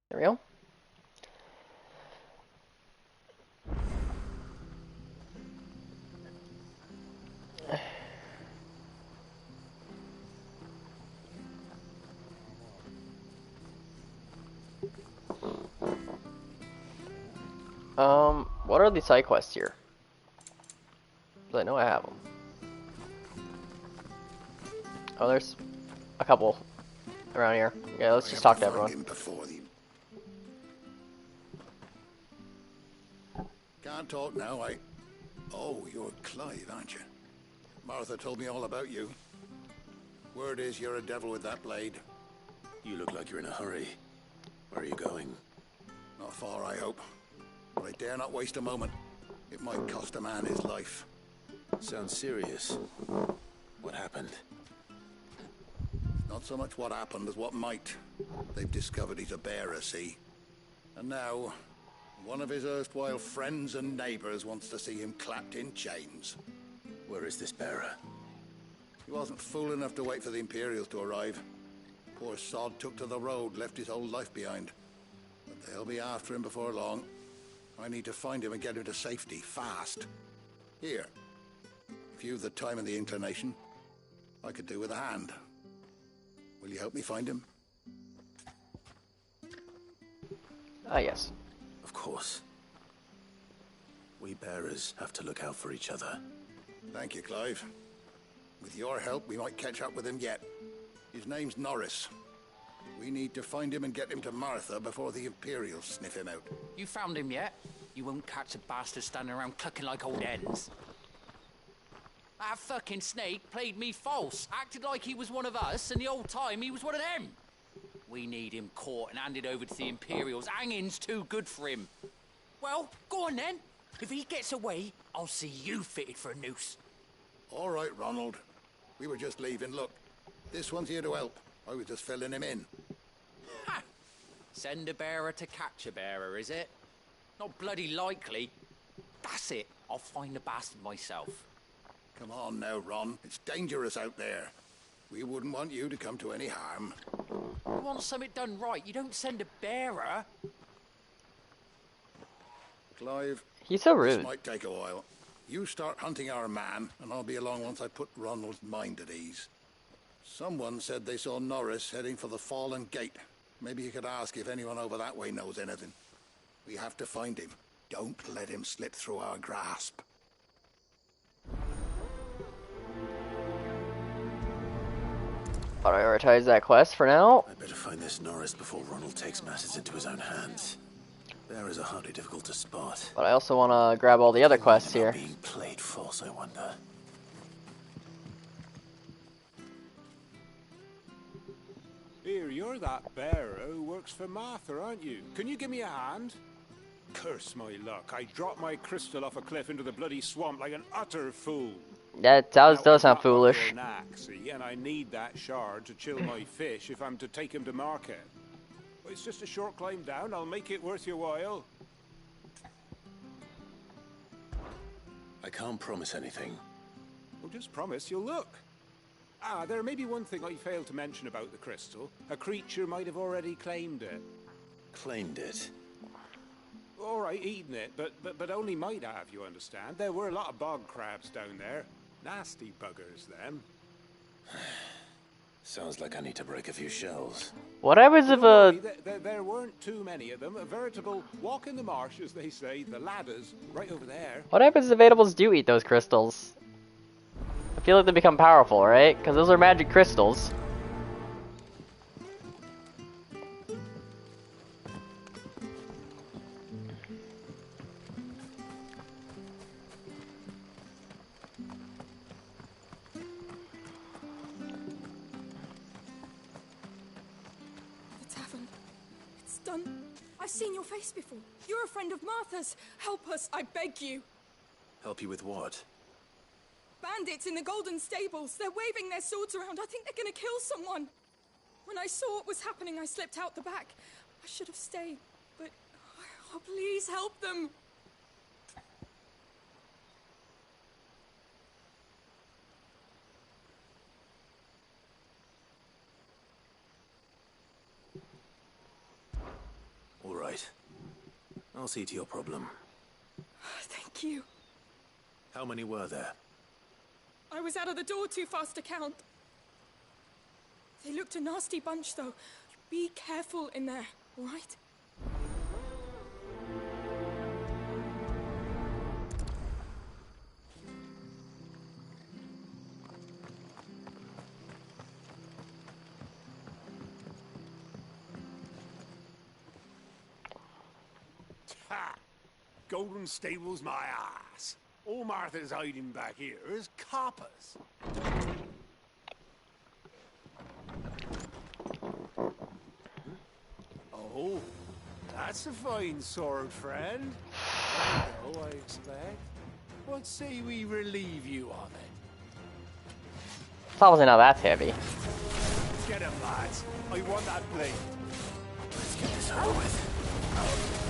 There we go. What are the side quests here? 'Cause I know I have them. Oh, there's a couple around here. Yeah, let's just talk to everyone. Can't talk now, Oh, you're Clive, aren't you? Martha told me all about you. Word is you're a devil with that blade. You look like you're in a hurry. Where are you going? Not far, I hope. But I dare not waste a moment. It might cost a man his life. Sounds serious. What happened? Not so much what happened as what might. They've discovered he's a bearer, see? And now, one of his erstwhile friends and neighbors wants to see him clapped in chains. Where is this bearer? He wasn't fool enough to wait for the Imperials to arrive. Poor sod took to the road, left his whole life behind. But they'll be after him before long. I need to find him and get him to safety, fast. Here. If you've the time and the inclination, I could do with a hand. Will you help me find him? Ah, yes. Of course. We bearers have to look out for each other. Thank you, Clive. With your help, we might catch up with him yet. His name's Norris. We need to find him and get him to Martha before the Imperials sniff him out. You found him yet? You won't catch a bastard standing around clucking like old hens. That fucking snake played me false, acted like he was one of us, and the old time he was one of them. We need him caught and handed over to the Imperials. Hanging's too good for him. Well, go on then. If he gets away, I'll see you fitted for a noose. All right, Ronald. We were just leaving. Look, this one's here to help. I was just filling him in. Ha! Send a bearer to catch a bearer, is it? Not bloody likely. That's it. I'll find the bastard myself. Come on now, Ron. It's dangerous out there. We wouldn't want you to come to any harm. You want something done right, you don't send a bearer. Clive, He's so this rude. might take a while. You start hunting our man, and I'll be along once I put Ronald's mind at ease. Someone said they saw Norris heading for the Fallen Gate. Maybe you could ask if anyone over that way knows anything. We have to find him. Don't let him slip through our grasp. Prioritize that quest for now. I better find this Norris before Ronald takes matters into his own hands. Bearers are hardly difficult to spot. But I also want to grab all the other quests here. Being played false, I wonder. Here, you're that bearer who works for Martha, aren't you? Can you give me a hand? Curse my luck. I dropped my crystal off a cliff into the bloody swamp like an utter fool. That does sound foolish. See, and I need that shard to chill my fish if I'm to take him to market. Well, it's just a short climb down. I'll make it worth your while. I can't promise anything. Well, just promise you'll look. Ah, there may be one thing I failed to mention about the crystal. A creature might have already claimed it. Claimed it? All right, eaten it, but only might have, you understand. There were a lot of bog crabs down there. Nasty buggers, them. Sounds like I need to break a few shells. What happens if There weren't too many of them. A veritable walk in the marsh, as they say. The ladders, right over there. What happens if animals do eat those crystals? I feel like they become powerful, right? Because those are magic crystals. I've seen your face before. You're a friend of Martha's. Help us, I beg you. Help you with what? Bandits in the Golden Stables. They're waving their swords around. I think they're gonna kill someone. When I saw what was happening, I slipped out the back. I should have stayed, but... Oh, please help them. I'll see to your problem. Thank you. How many were there? I was out of the door too fast to count. They looked a nasty bunch, though. Be careful in there, all right? Ha! Golden Stable's my ass. All Martha's hiding back here is coppers. Oh, that's a fine sword, friend. Go, I expect. What say we relieve you of it? It's obviously not that heavy. Get him, lads. I want that blade. Let's get this over with.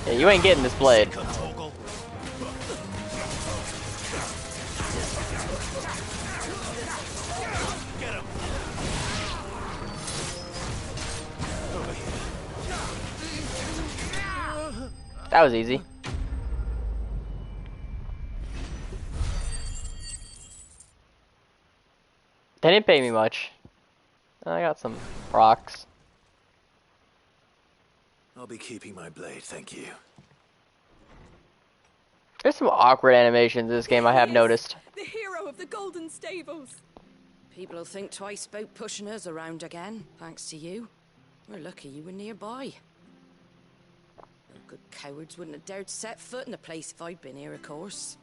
Yeah, you ain't getting this blade. Get him. Over here. That was easy. They didn't pay me much. I got some rocks. I'll be keeping my blade, thank you. There's some awkward animations in this game I have He is noticed. The hero of the Golden Stables. People will think twice about pushing us around again, thanks to you. We're lucky you were nearby. No good cowards wouldn't have dared set foot in the place if I'd been here, of course.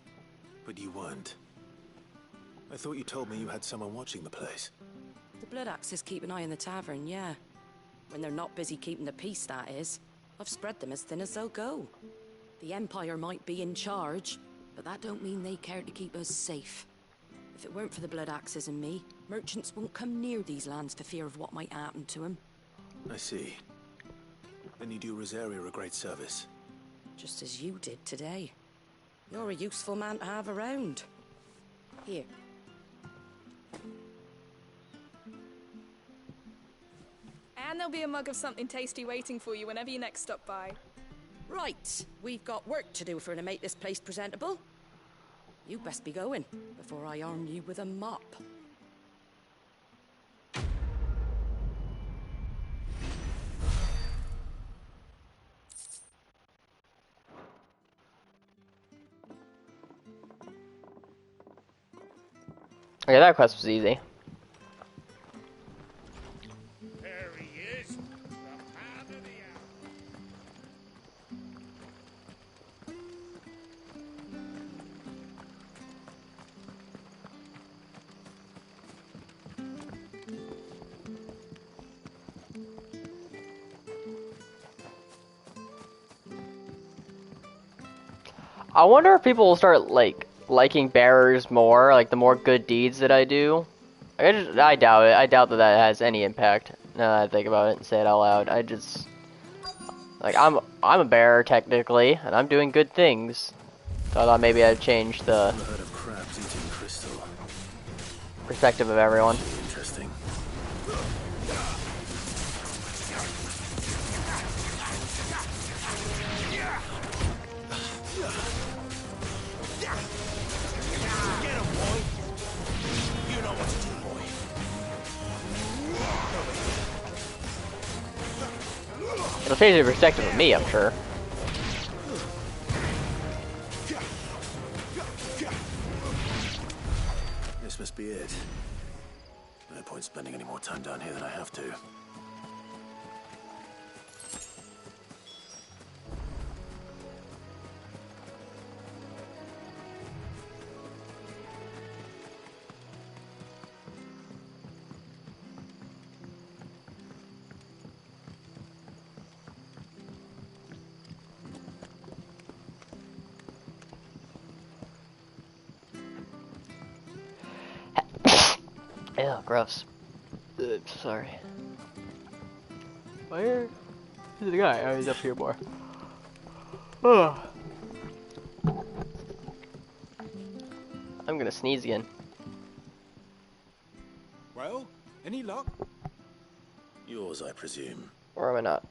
But you weren't. I thought you told me you had someone watching the place. The Blood Axes keep an eye on the tavern, yeah. When they're not busy keeping the peace, that is. I've spread them as thin as they'll go. The Empire might be in charge, but that don't mean they care to keep us safe. If it weren't for the Blood Axes and me, merchants won't come near these lands for fear of what might happen to them. I see. Then you do Rosaria a great service. Just as you did today. You're a useful man to have around. Here. And there'll be a mug of something tasty waiting for you whenever you next stop by. Right, we've got work to do for to make this place presentable. You best be going, before I arm you with a mop. Okay, that quest was easy. There he is. The man of the hour. I wonder if people will start liking bearers more, like the more good deeds that I do. I doubt it. I doubt that that has any impact. Now that I think about it and say it out loud, I just I'm a bearer technically, and I'm doing good things. So I thought maybe I'd change the Never heard of crabs eating crystal. perspective of everyone. Interesting. Get him, boy. You know what to do, boy. It'll change the perspective of me, I'm sure. This must be it. No point spending any more time down here than I have to. Ew, gross. Sorry. Where is the guy? Oh, he's up here more. Oh. I'm gonna sneeze again. Well, any luck? Yours, I presume. Or am I not?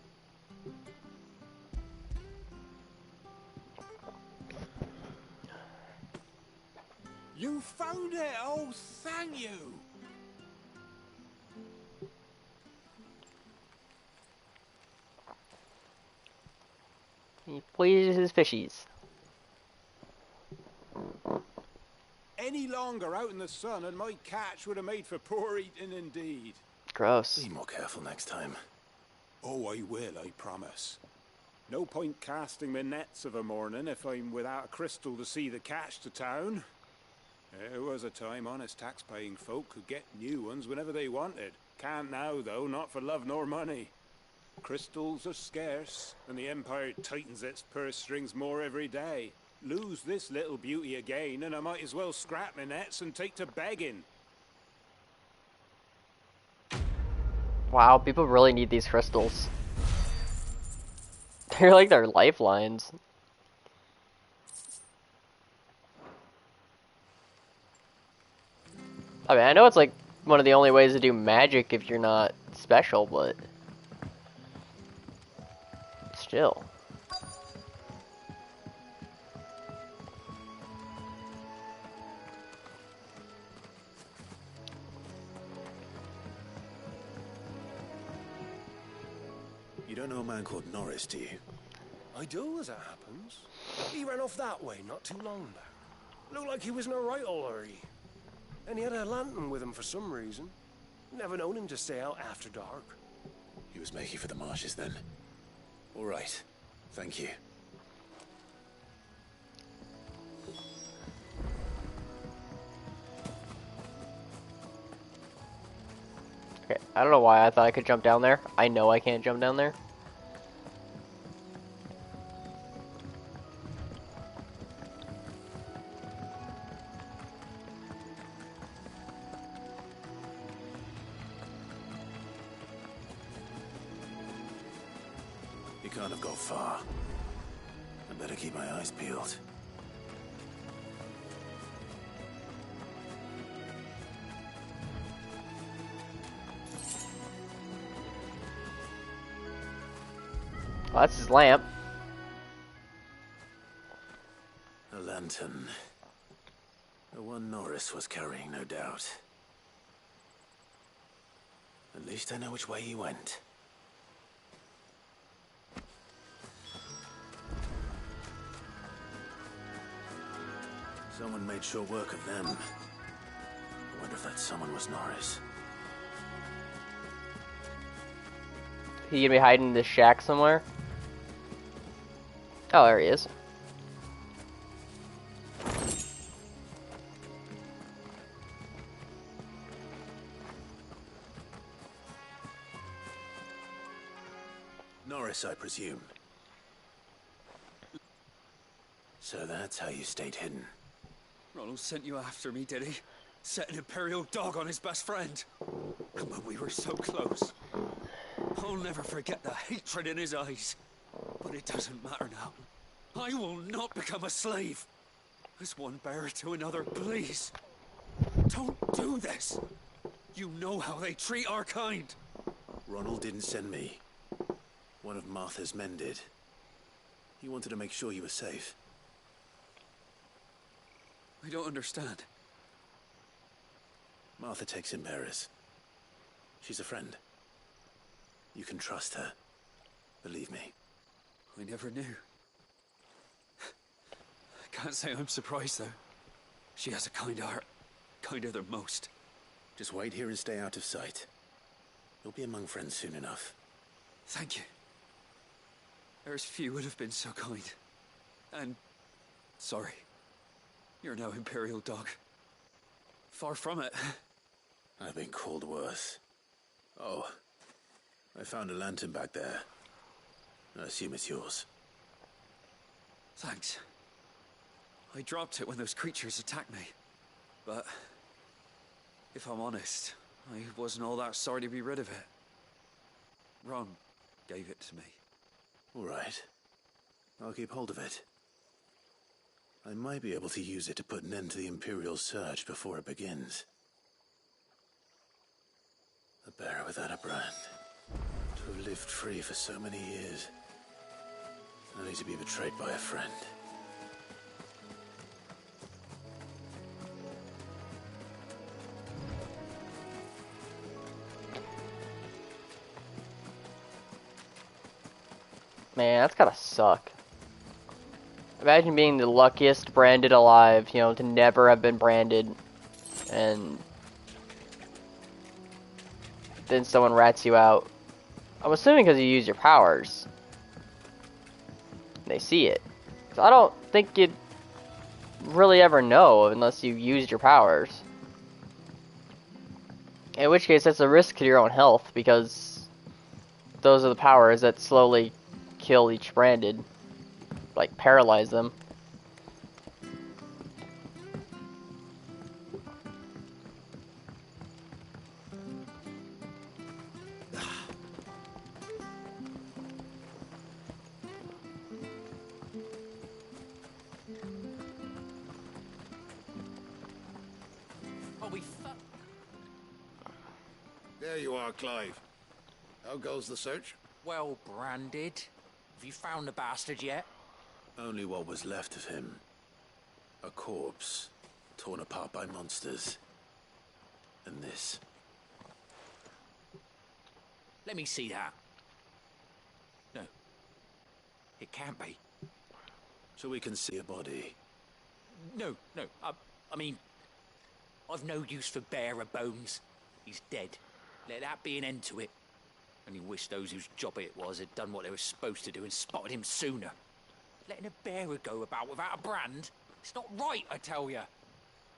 You found it! Oh, thank you! He pleases his fishies. Any longer out in the sun and my catch would have made for poor eating indeed. Gross. Be more careful next time. Oh, I will, I promise. No point casting my nets of a morning if I'm without a crystal to see the catch to town. There was a time honest tax-paying folk could get new ones whenever they wanted. Can't now, though, not for love nor money. Crystals are scarce, and the Empire tightens its purse strings more every day. Lose this little beauty again, and I might as well scrap my nets and take to begging. Wow, people really need these crystals. They're like their lifelines. I mean, I know it's like one of the only ways to do magic if you're not special, but still. You don't know a man called Norris, do you? I do, as it happens. He ran off that way not too long back. Looked like he was in a right old hurry. And he had a lantern with him for some reason. Never known him to stay out after dark. He was making for the marshes then. All right. Thank you. Okay, I don't know why I thought I could jump down there. I know I can't jump down there. You can't have gone far. I better keep my eyes peeled. Oh, that's his lamp. A lantern. The one Norris was carrying, no doubt. At least I know which way he went. Someone made sure work of them. I wonder if that someone was Norris. He gonna be hiding in this shack somewhere? Oh, there he is. Norris, I presume. So that's how you stayed hidden. Ronald sent you after me, did he? Set an Imperial dog on his best friend. And when we were so close. I'll never forget the hatred in his eyes. But it doesn't matter now. I will not become a slave. As one bearer to another, please. Don't do this. You know how they treat our kind. Ronald didn't send me. One of Martha's men did. He wanted to make sure you were safe. I don't understand. Martha takes in bearers. She's a friend. You can trust her. Believe me. I never knew. I can't say I'm surprised, though. She has a kind heart. Kinder than most. Just wait here and stay out of sight. You'll be among friends soon enough. Thank you. There's few would have been so kind. And sorry. You're no Imperial dog. Far from it. I've been called worse. Oh, I found a lantern back there. I assume it's yours. Thanks. I dropped it when those creatures attacked me. But if I'm honest, I wasn't all that sorry to be rid of it. Ron gave it to me. All right. I'll keep hold of it. I might be able to use it to put an end to the Imperial search before it begins. A bearer without a brand. To have lived free for so many years. Only to be betrayed by a friend. Man, that's gotta suck. Imagine being the luckiest branded alive, you know, to never have been branded, and then someone rats you out. I'm assuming because you use your powers. They see it. 'Cause I don't think you'd really ever know unless you used your powers. In which case, that's a risk to your own health, because those are the powers that slowly kill each branded, like paralyze them. Oh, we fuck. There you are, Clive. How goes the search? Well branded. Have you found the bastard yet? Only what was left of him. A corpse, torn apart by monsters. And this. Let me see that. No. It can't be. So we can see a body. No. I mean, I've no use for bearer bones. He's dead. Let that be an end to it. Only wish those whose job it was had done what they were supposed to do and spotted him sooner. Letting a bearer go about without a brand? It's not right, I tell you.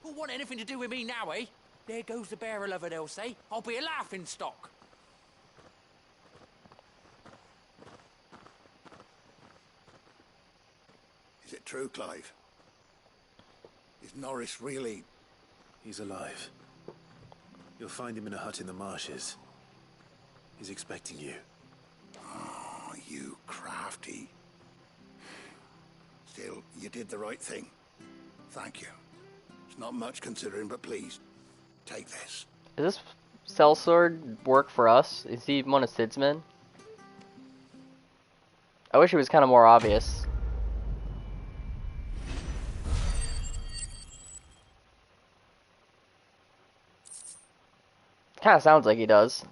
Who'll want anything to do with me now, eh? There goes the bearer lover, they'll say. I'll be a laughing stock. Is it true, Clive? Is Norris really... He's alive. You'll find him in a hut in the marshes. He's expecting you. Oh, you crafty. Still, you did the right thing. Thank you. It's not much considering, but please, take this. Does this sellsword work for us? Is he one of Sid's men? I wish it was kind of more obvious. Kind of sounds like he does.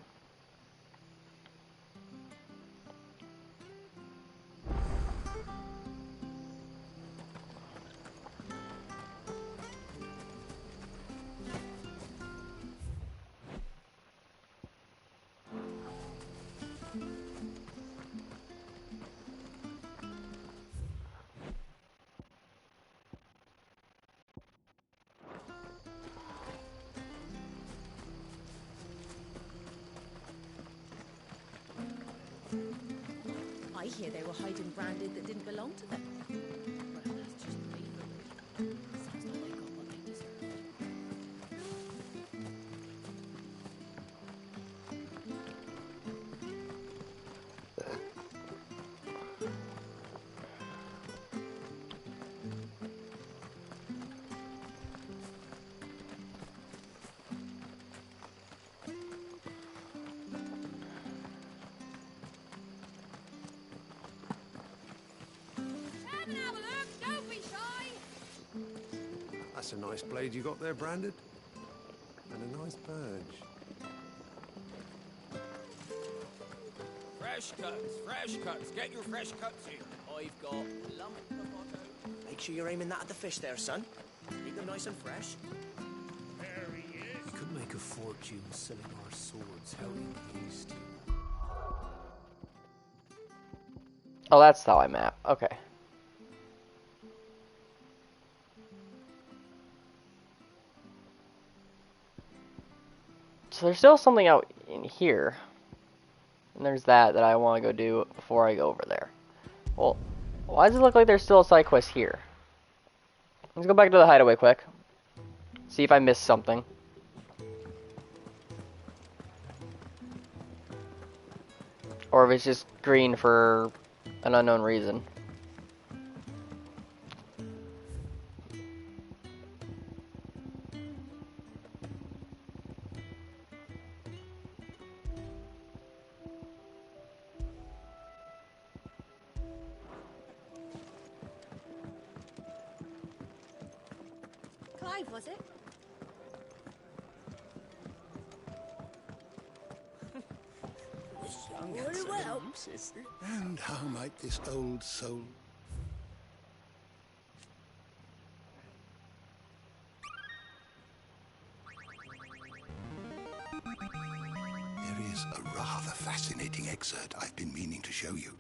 I hear they were hiding branded that didn't belong to them. Well, that's just me. Sounds like they got what they deserved. That's a nice blade you got there, Branded. And a nice badge. Fresh cuts. Get your fresh cuts here. I've got lump tomato. Make sure you're aiming that at the fish there, son. Keep them nice and fresh. There he is. We could make a fortune selling our swords how we used to. Oh, that's how I map. Okay. So there's still something out in here. And there's that I want to go do before I go over there. Well, why does it look like there's still a side quest here? Let's go back to the hideaway quick. See if I missed something. Or if it's just green for an unknown reason. Clive, was it? This Very well. And how might this old soul... There is a rather fascinating excerpt I've been meaning to show you.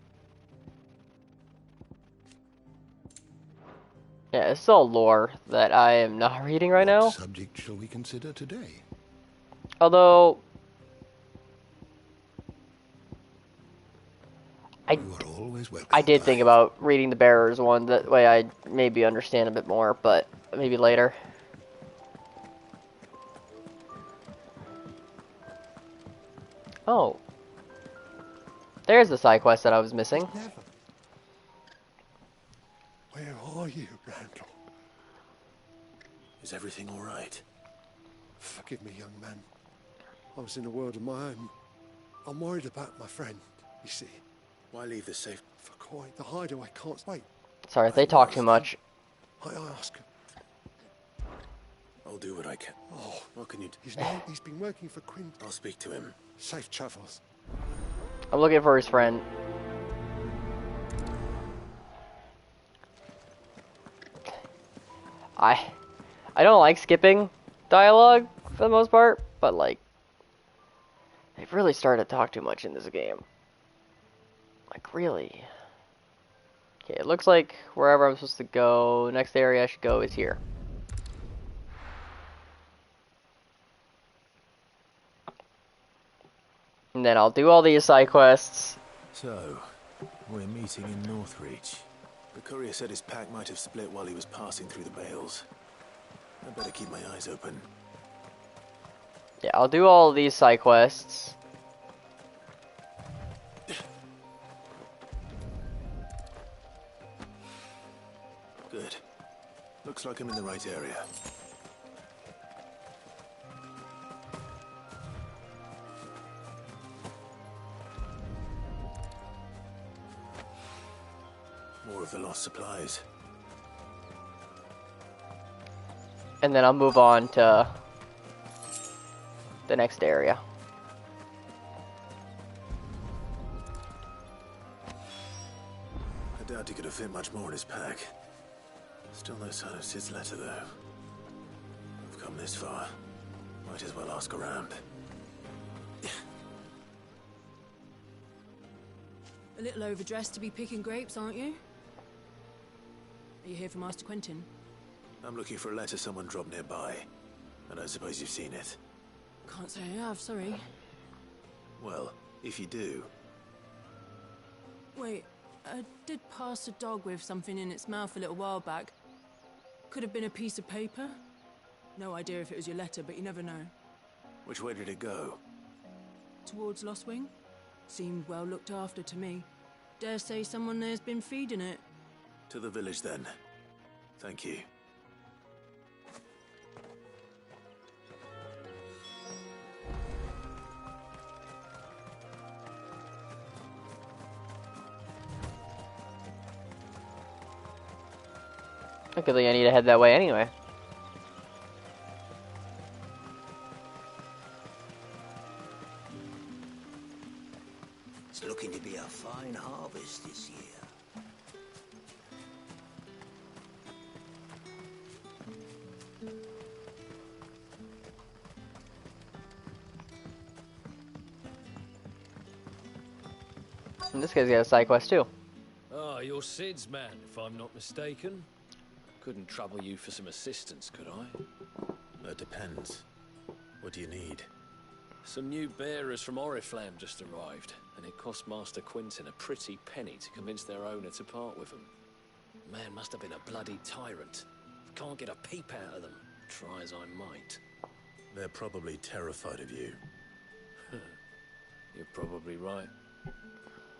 Yeah, it's all lore that I am not reading right now. What subject shall we consider today? Although You are always welcome. I did think about reading the Bearers one. That way I'd maybe understand a bit more, but maybe later. Oh. There's the side quest that I was missing. Never. Where are you, Randall? Is everything all right? Forgive me, young man. I was in a world of my own. I'm worried about my friend, you see. Why leave the safe? For quite the hideaway can't wait. Sorry if they talk too much. I ask him. I'll do what I can. Oh, what can you do? He's been working for Quinn. I'll speak to him. Safe travels. I'm looking for his friend. I don't like skipping dialogue for the most part, but like they've really started to talk too much in this game. Like really. Okay, it looks like wherever I'm supposed to go, next area I should go is here. And then I'll do all these side quests. So, we're meeting in Northreach. The courier said his pack might have split while he was passing through the bales. I'd better keep my eyes open. Yeah, I'll do all of these side quests. Good. Looks like I'm in the right area. More of the lost supplies. And then I'll move on to the next area. I doubt he could have fit much more in his pack. Still no sign of Sid's letter, though. We've come this far. Might as well ask around. A little overdressed to be picking grapes, aren't you? Are you here for Master Quentin? I'm looking for a letter someone dropped nearby. And I suppose you've seen it. Can't say I have, sorry. Well, if you do... Wait, I did pass a dog with something in its mouth a little while back. Could have been a piece of paper. No idea if it was your letter, but you never know. Which way did it go? Towards Lost Wing? Seemed well looked after to me. Dare say someone there's been feeding it. To the village, then. Thank you. I think I need to head that way anyway. It's looking to be a fine harvest this year. And this guy's got a side quest too. Ah, you're Sid's man, if I'm not mistaken. Couldn't trouble you for some assistance, could I? That depends. What do you need? Some new bearers from Oriflamme just arrived, and it cost Master Quentin a pretty penny to convince their owner to part with them. Man must have been a bloody tyrant. Can't get a peep out of them, try as I might. They're probably terrified of you. You're probably right.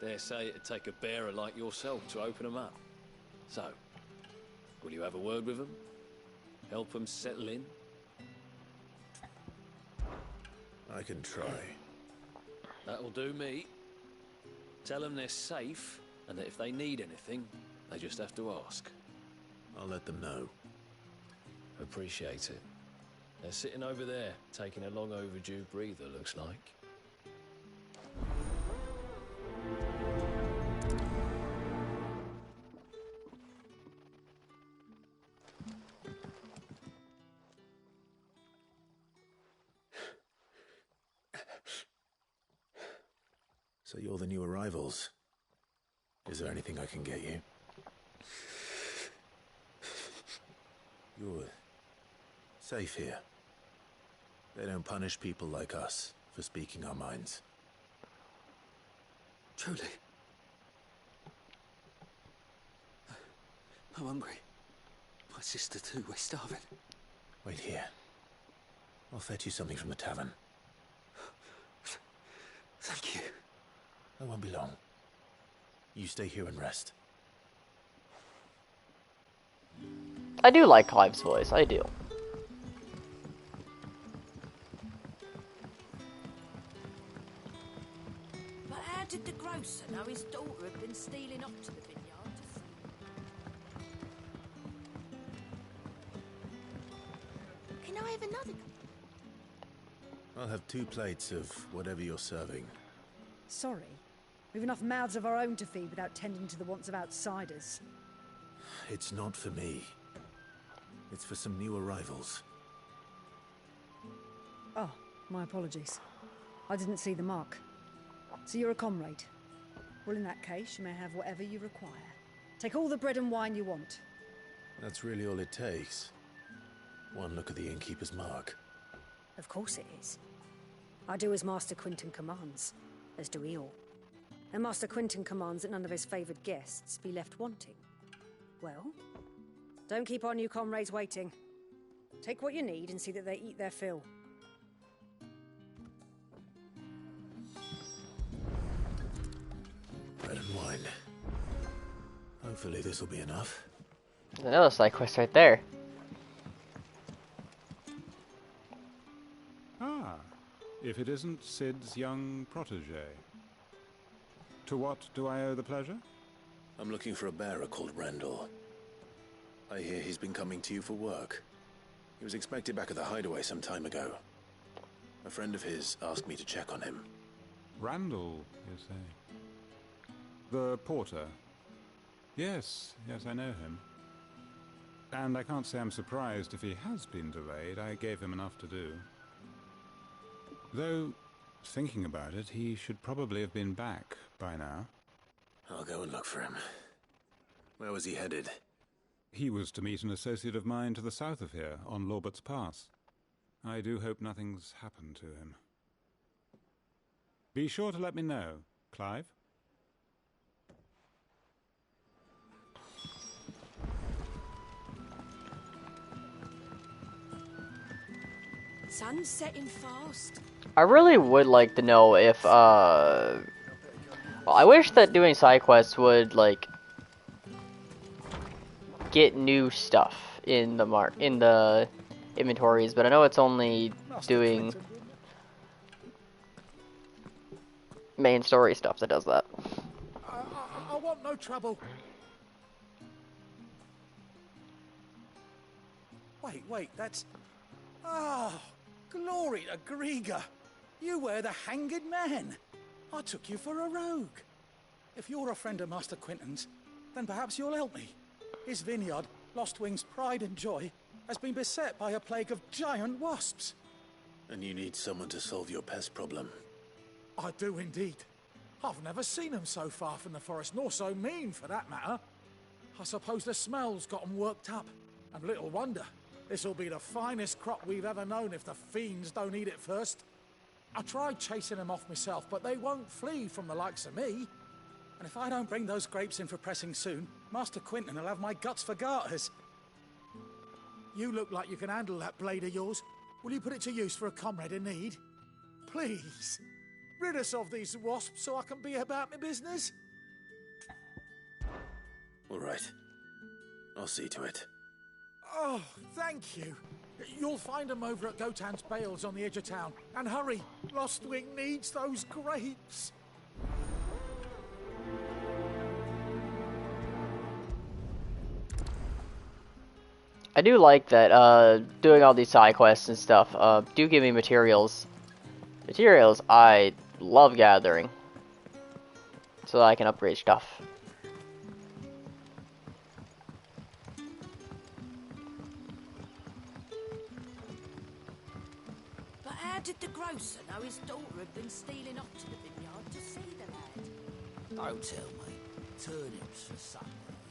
Dare say it'd take a bearer like yourself to open them up. So, will you have a word with them? Help them settle in? I can try. That'll do me. Tell them they're safe, and that if they need anything, they just have to ask. I'll let them know. Appreciate it. They're sitting over there, taking a long overdue breather, looks like. So you're the new arrivals. Is there anything I can get you? You're safe here. They don't punish people like us for speaking our minds. Truly. I'm hungry. My sister too, we're starving. Wait here. I'll fetch you something from the tavern. Thank you. I won't be long. You stay here and rest. I do like Clive's voice, I do. But how did the grocer know his daughter had been stealing up to the vineyard to see? Can I have another? I'll have 2 plates of whatever you're serving. Sorry. We've enough mouths of our own to feed without tending to the wants of outsiders. It's not for me. It's for some new arrivals. Oh, my apologies. I didn't see the mark. So you're a comrade. Well, in that case, you may have whatever you require. Take all the bread and wine you want. That's really all it takes. One look at the innkeeper's mark. Of course it is. I do as Master Quinton commands, as do we all. And Master Quinton commands that none of his favoured guests be left wanting. Well, don't keep our new comrades waiting. Take what you need and see that they eat their fill. Bread and wine. Hopefully this will be enough. There's another side quest right there. Ah, if it isn't Sid's young protege. To what do I owe the pleasure? I'm looking for a bearer called Randall. I hear he's been coming to you for work. He was expected back at the hideaway some time ago. A friend of his asked me to check on him. Randall, you say? The porter? Yes, I know him. And I can't say I'm surprised if he has been delayed. I gave him enough to do. Though, thinking about it, he should probably have been back by now. I'll go and look for him. Where was he headed? He was to meet an associate of mine to the south of here, on Lorbert's Pass. I do hope nothing's happened to him. Be sure to let me know, Clive. Sun's setting fast. I really would like to know if, well, I wish that doing side quests would, like, get new stuff in the inventories, but I know it's only doing main story stuff that does that. I want no trouble. Wait, that's... Oh, glory to Grieger. You were the hanged man. I took you for a rogue. If you're a friend of Master Quinton's, then perhaps you'll help me. His vineyard, Lostwing's pride and joy, has been beset by a plague of giant wasps. And you need someone to solve your pest problem. I do indeed. I've never seen them so far from the forest, nor so mean, for that matter. I suppose the smell's got them worked up. And little wonder. This'll be the finest crop we've ever known if the fiends don't eat it first. I tried chasing them off myself, but they won't flee from the likes of me. And if I don't bring those grapes in for pressing soon, Master Quinton will have my guts for garters. You look like you can handle that blade of yours. Will you put it to use for a comrade in need? Please, rid us of these wasps so I can be about my business. All right. I'll see to it. Oh, thank you. You'll find them over at Gotan's Bales on the edge of town. And hurry, Lostwing needs those grapes. I do like that, doing all these side quests and stuff, do give me materials. Materials I love gathering. So that I can upgrade stuff. But how did the grocer know his daughter had been stealing up to the vineyard to see the lad? Hotel, mate. Turnips for supper.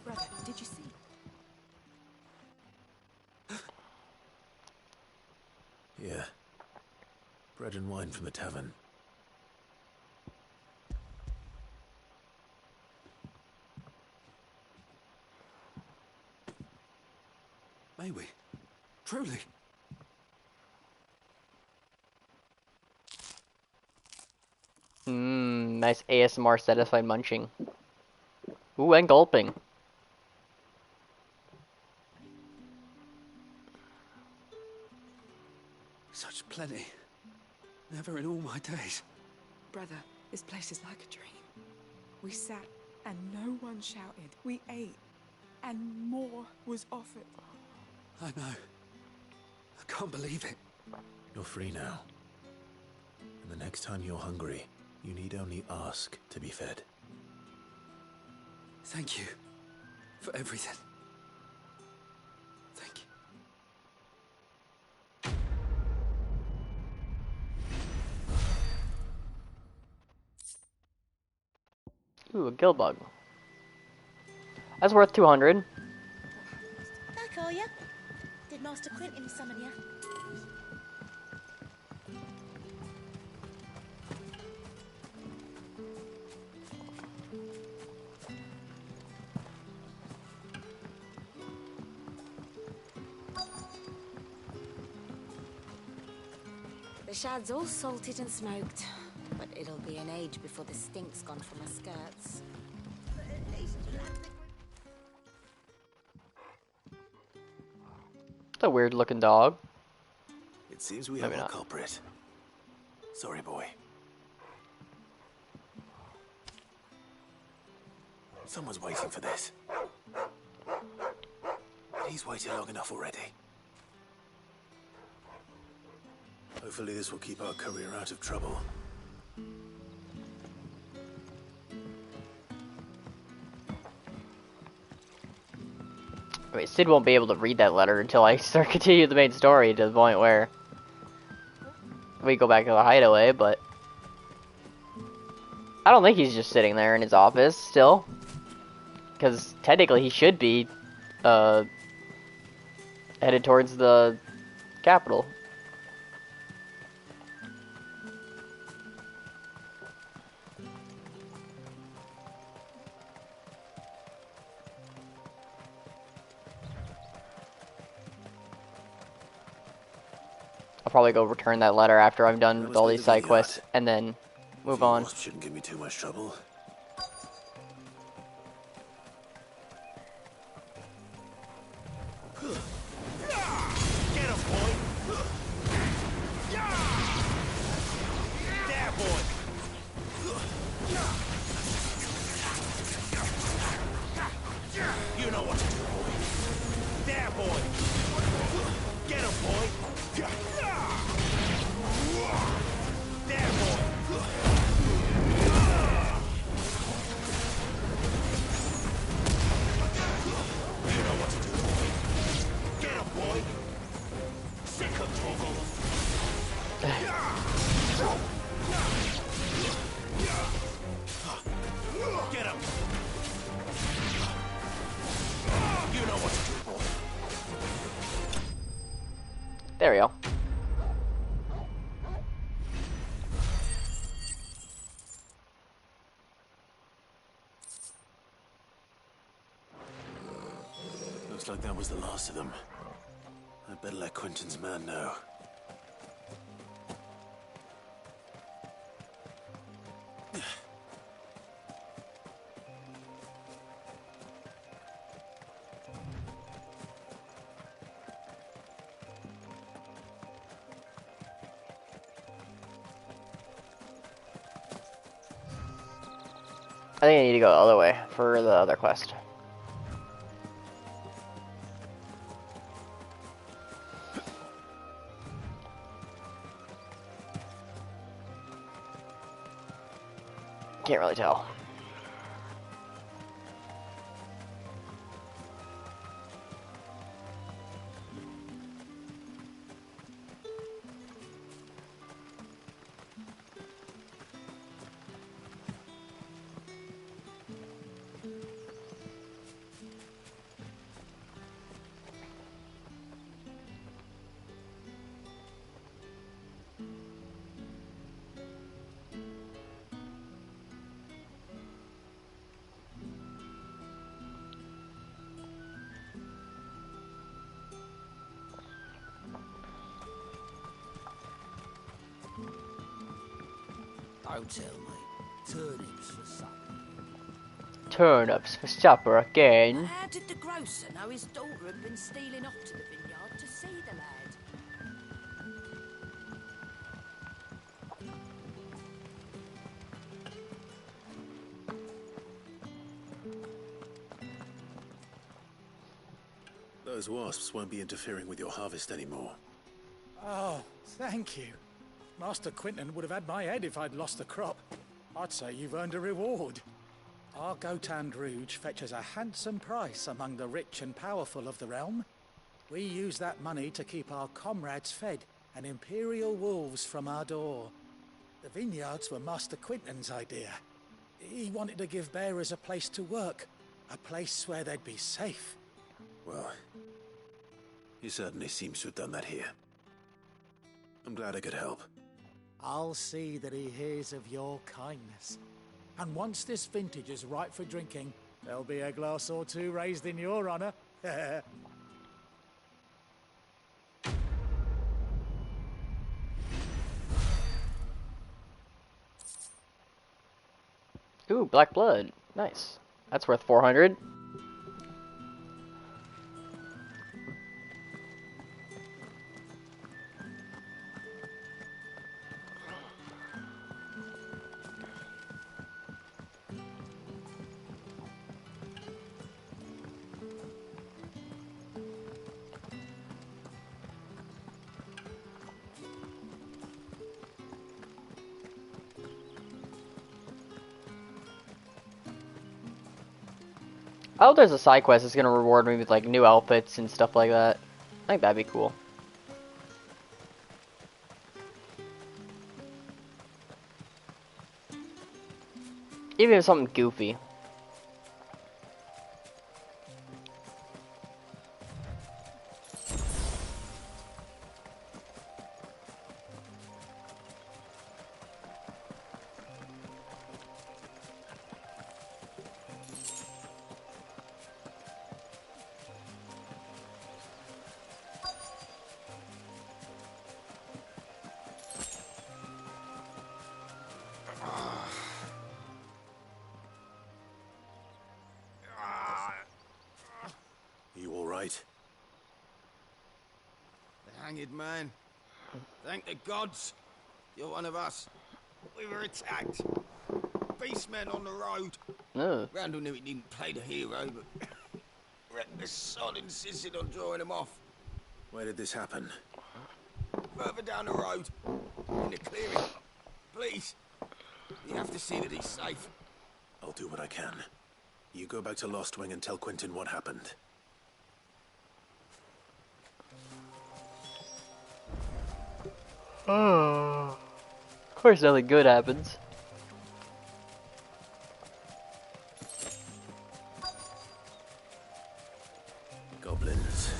Brother, did you see? Yeah. Bread and wine from the tavern. May we? Truly? Nice ASMR satisfied munching. Ooh, and gulping. Such plenty. Never in all my days. Brother, this place is like a dream. We sat and no one shouted. We ate and more was offered. I know. I can't believe it. You're free now. And the next time you're hungry, you need only ask to be fed. Thank you for everything. Thank you. Ooh, a gill bug. That's worth 200. Back, are ya? Did Master Quentin summon ya? The shad's all salted and smoked, but it'll be an age before the stink's gone from her skirts. It's a weird looking dog. It seems we Maybe have a not. culprit. Sorry, boy. Someone's waiting for this. And he's waited long enough already. Hopefully this will keep our career out of trouble. Wait, Sid won't be able to read that letter until I start continue the main story to the point where we go back to the hideaway, but I don't think he's just sitting there in his office still. Because technically he should be headed towards the capital. I'll probably go return that letter after I'm done with all these side quests, and then move on. Wasp shouldn't give me too much trouble. Get him, boy! There, boy! You know what to do, boy. There, boy! Get him, boy! There, boy! You know what to do, boy. Get him, boy! Sick of trouble! Get him! You know what to do, boy. There we go. Looks like that was the last of them. I'd better let Quentin's man know. I think I need to go the other way for the other quest. Can't really tell. Oh, tell me. Turnips for supper. Turnips for supper again. How did the grocer know his daughter had been stealing off to the vineyard to see the lad? Those wasps won't be interfering with your harvest anymore. Oh, thank you. Master Quinton would have had my head if I'd lost the crop. I'd say you've earned a reward. Our Gotand Rouge fetches a handsome price among the rich and powerful of the realm. We use that money to keep our comrades fed and imperial wolves from our door. The vineyards were Master Quinton's idea. He wanted to give bearers a place to work, a place where they'd be safe. Well, he certainly seems to have done that here. I'm glad I could help. I'll see that he hears of your kindness. And once this vintage is ripe for drinking, there'll be a glass or two raised in your honor. Ooh, black blood. Nice. That's worth 400. I hope there's a side quest that's gonna reward me with like new outfits and stuff like that. I think that'd be cool. Even if it's something goofy. You all right? The hanged man. Thank the gods. You're one of us. We were attacked. Beastmen on the road. No. Randall knew he didn't play the hero, but the sod insisted on drawing him off. Where did this happen? Further down the road. In the clearing. Please. You have to see that he's safe. I'll do what I can. You go back to Lost Wing and tell Quinton what happened. Oh. Of course nothing good happens. Goblins.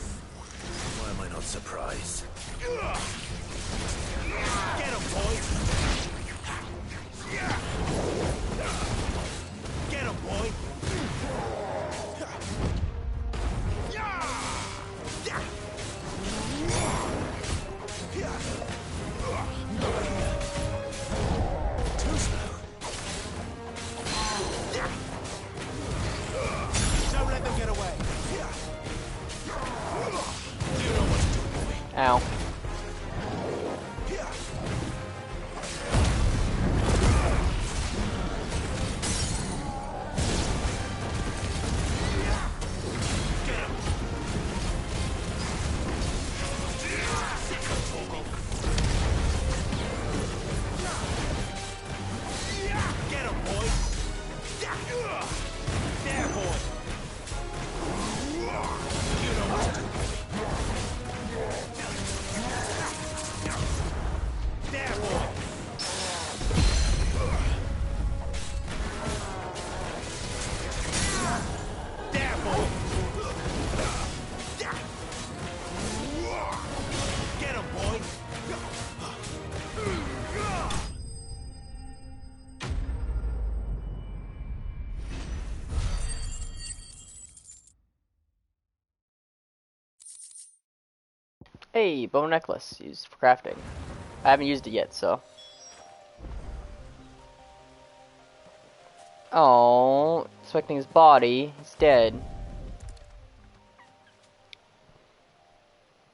Why am I not surprised? Get him, boy! Get him, boy! Too slow. Don't let them get away! Ow. Get him, boy! There, boy! You know what to do, there, boy! There, boy! Get him, boy! Hey, bone necklace used for crafting. I haven't used it yet, so. Oh, expecting his body. He's dead.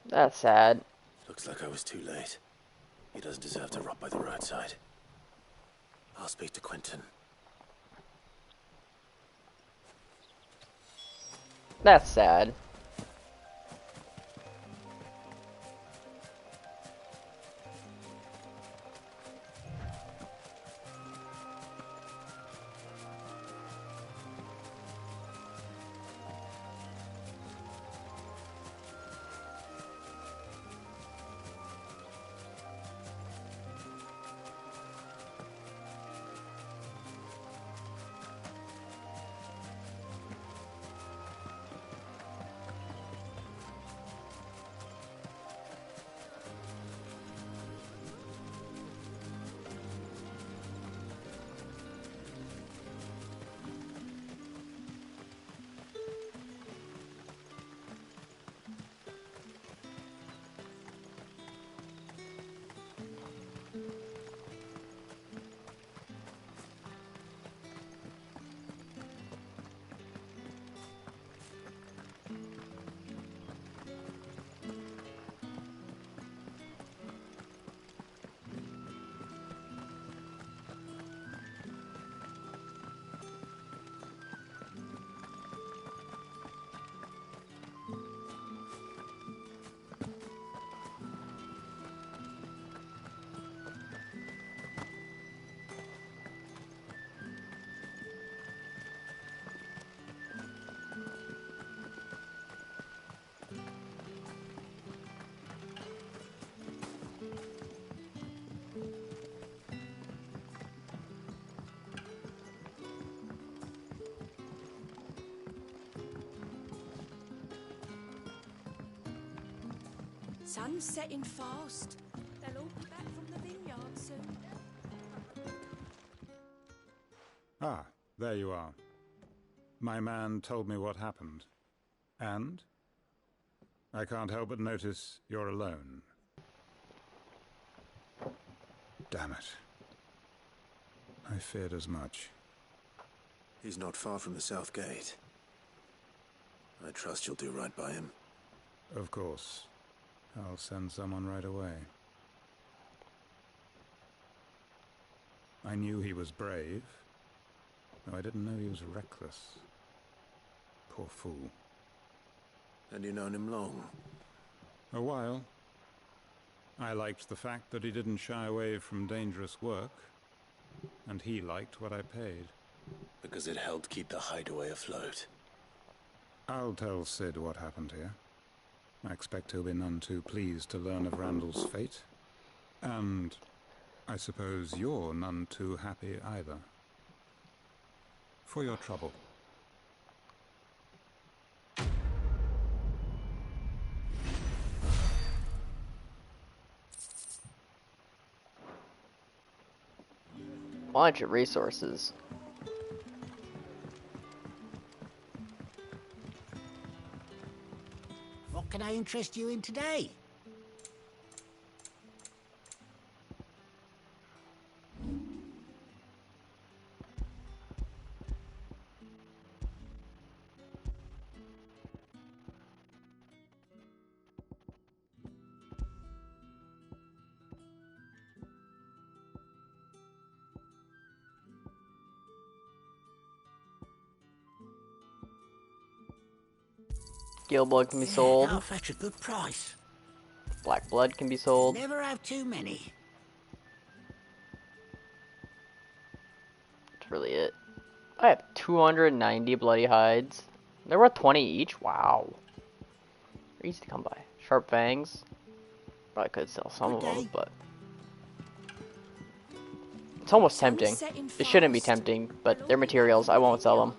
That's sad. Looks like I was too late. He doesn't deserve to rot by the roadside. I'll speak to Quentin. That's sad. Sun's setting fast. They'll all be back from the vineyard soon. Ah, there you are. My man told me what happened. And? I can't help but notice you're alone. Damn it. I feared as much. He's not far from the south gate. I trust you'll do right by him. Of course. I'll send someone right away. I knew he was brave, though I didn't know he was reckless. Poor fool. And you've known him long? A while. I liked the fact that he didn't shy away from dangerous work, and he liked what I paid. Because it helped keep the hideaway afloat. I'll tell Sid what happened here. I expect he'll be none too pleased to learn of Randall's fate. And I suppose you're none too happy either. For your trouble. Bunch of resources. What can I interest you in today? Gill blood can be sold. I'll fetch a good price. Black blood can be sold. Never have too many. That's really it. I have 290 bloody hides. They're worth 20 each? Wow. They're easy to come by. Sharp fangs. Probably could sell some of them, but... It's almost tempting. It shouldn't be tempting, but they're materials. I won't sell them.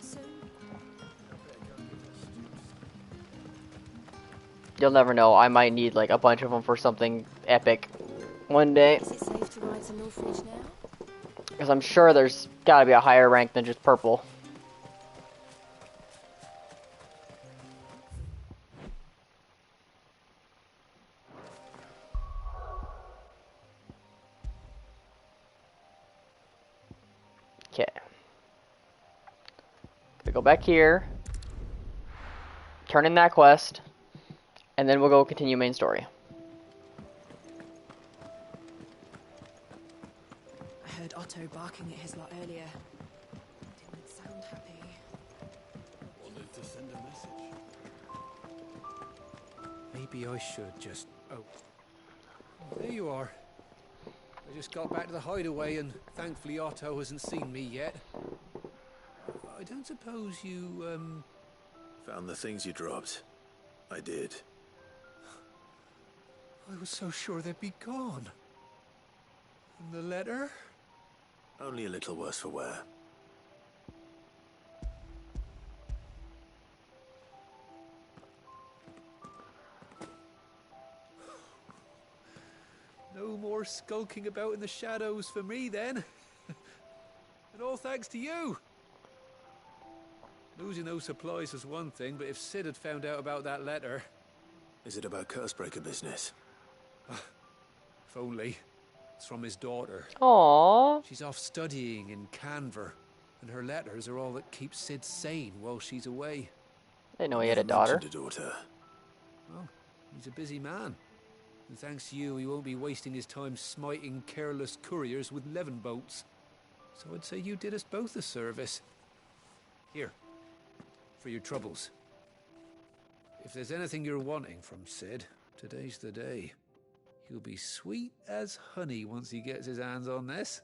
You'll never know. I might need like a bunch of them for something epic one day. Is it safe to ride some orphanage now? Because I'm sure there's gotta be a higher rank than just purple. Okay. We go back here, turn in that quest, and then we'll go continue main story. I heard Otto barking at his lot earlier. Didn't sound happy. Wanted to send a message. Maybe I should just... Oh. There you are. I just got back to the hideaway and thankfully Otto hasn't seen me yet. I don't suppose you, Found the things you dropped. I did. I was so sure they'd be gone. And the letter? Only a little worse for wear. No more skulking about in the shadows for me then. And all thanks to you. Losing those supplies was one thing, but if Sid had found out about that letter... Is it about Cursebreaker business? If only. It's from his daughter. Aww. She's off studying in Canver, and her letters are all that keep Sid sane while she's away. I didn't know he had a daughter. A daughter. Well, he's a busy man. And thanks to you, he won't be wasting his time smiting careless couriers with levin bolts. So I'd say you did us both a service. Here, for your troubles. If there's anything you're wanting from Sid, today's the day. He'll be sweet as honey once he gets his hands on this.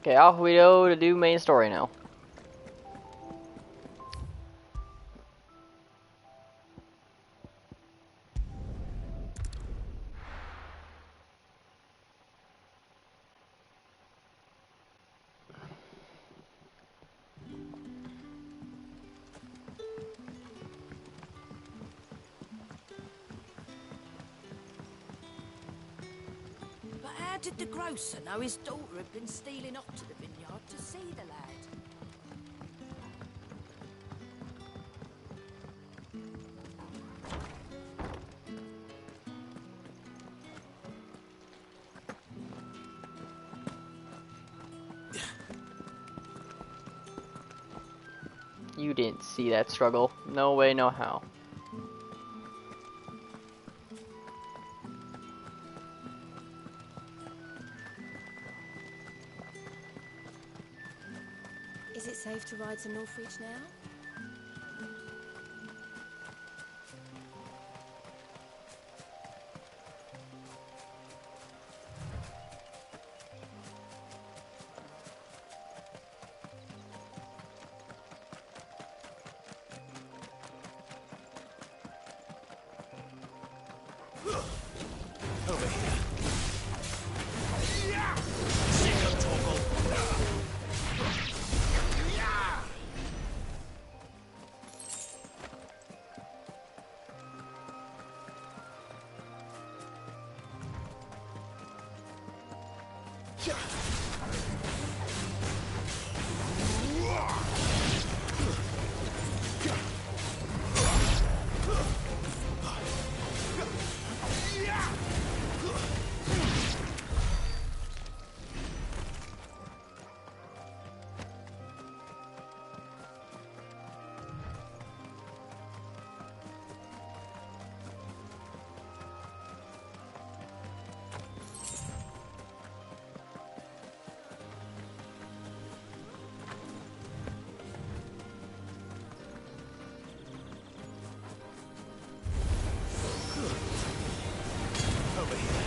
Okay, off we go to do main story now. But how did the grocer know his daughter had been stealing up to the vineyard to see the lad? You didn't see that struggle. No way, no how. Is it safe to ride to Northreach now? Over here.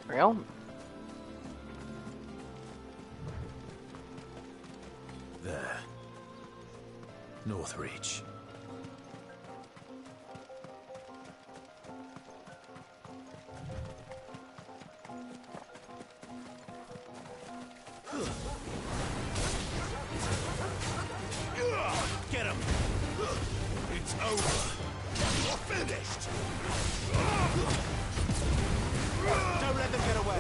There we go. There. Northreach. Get him! It's over. You're finished. Don't let them get away.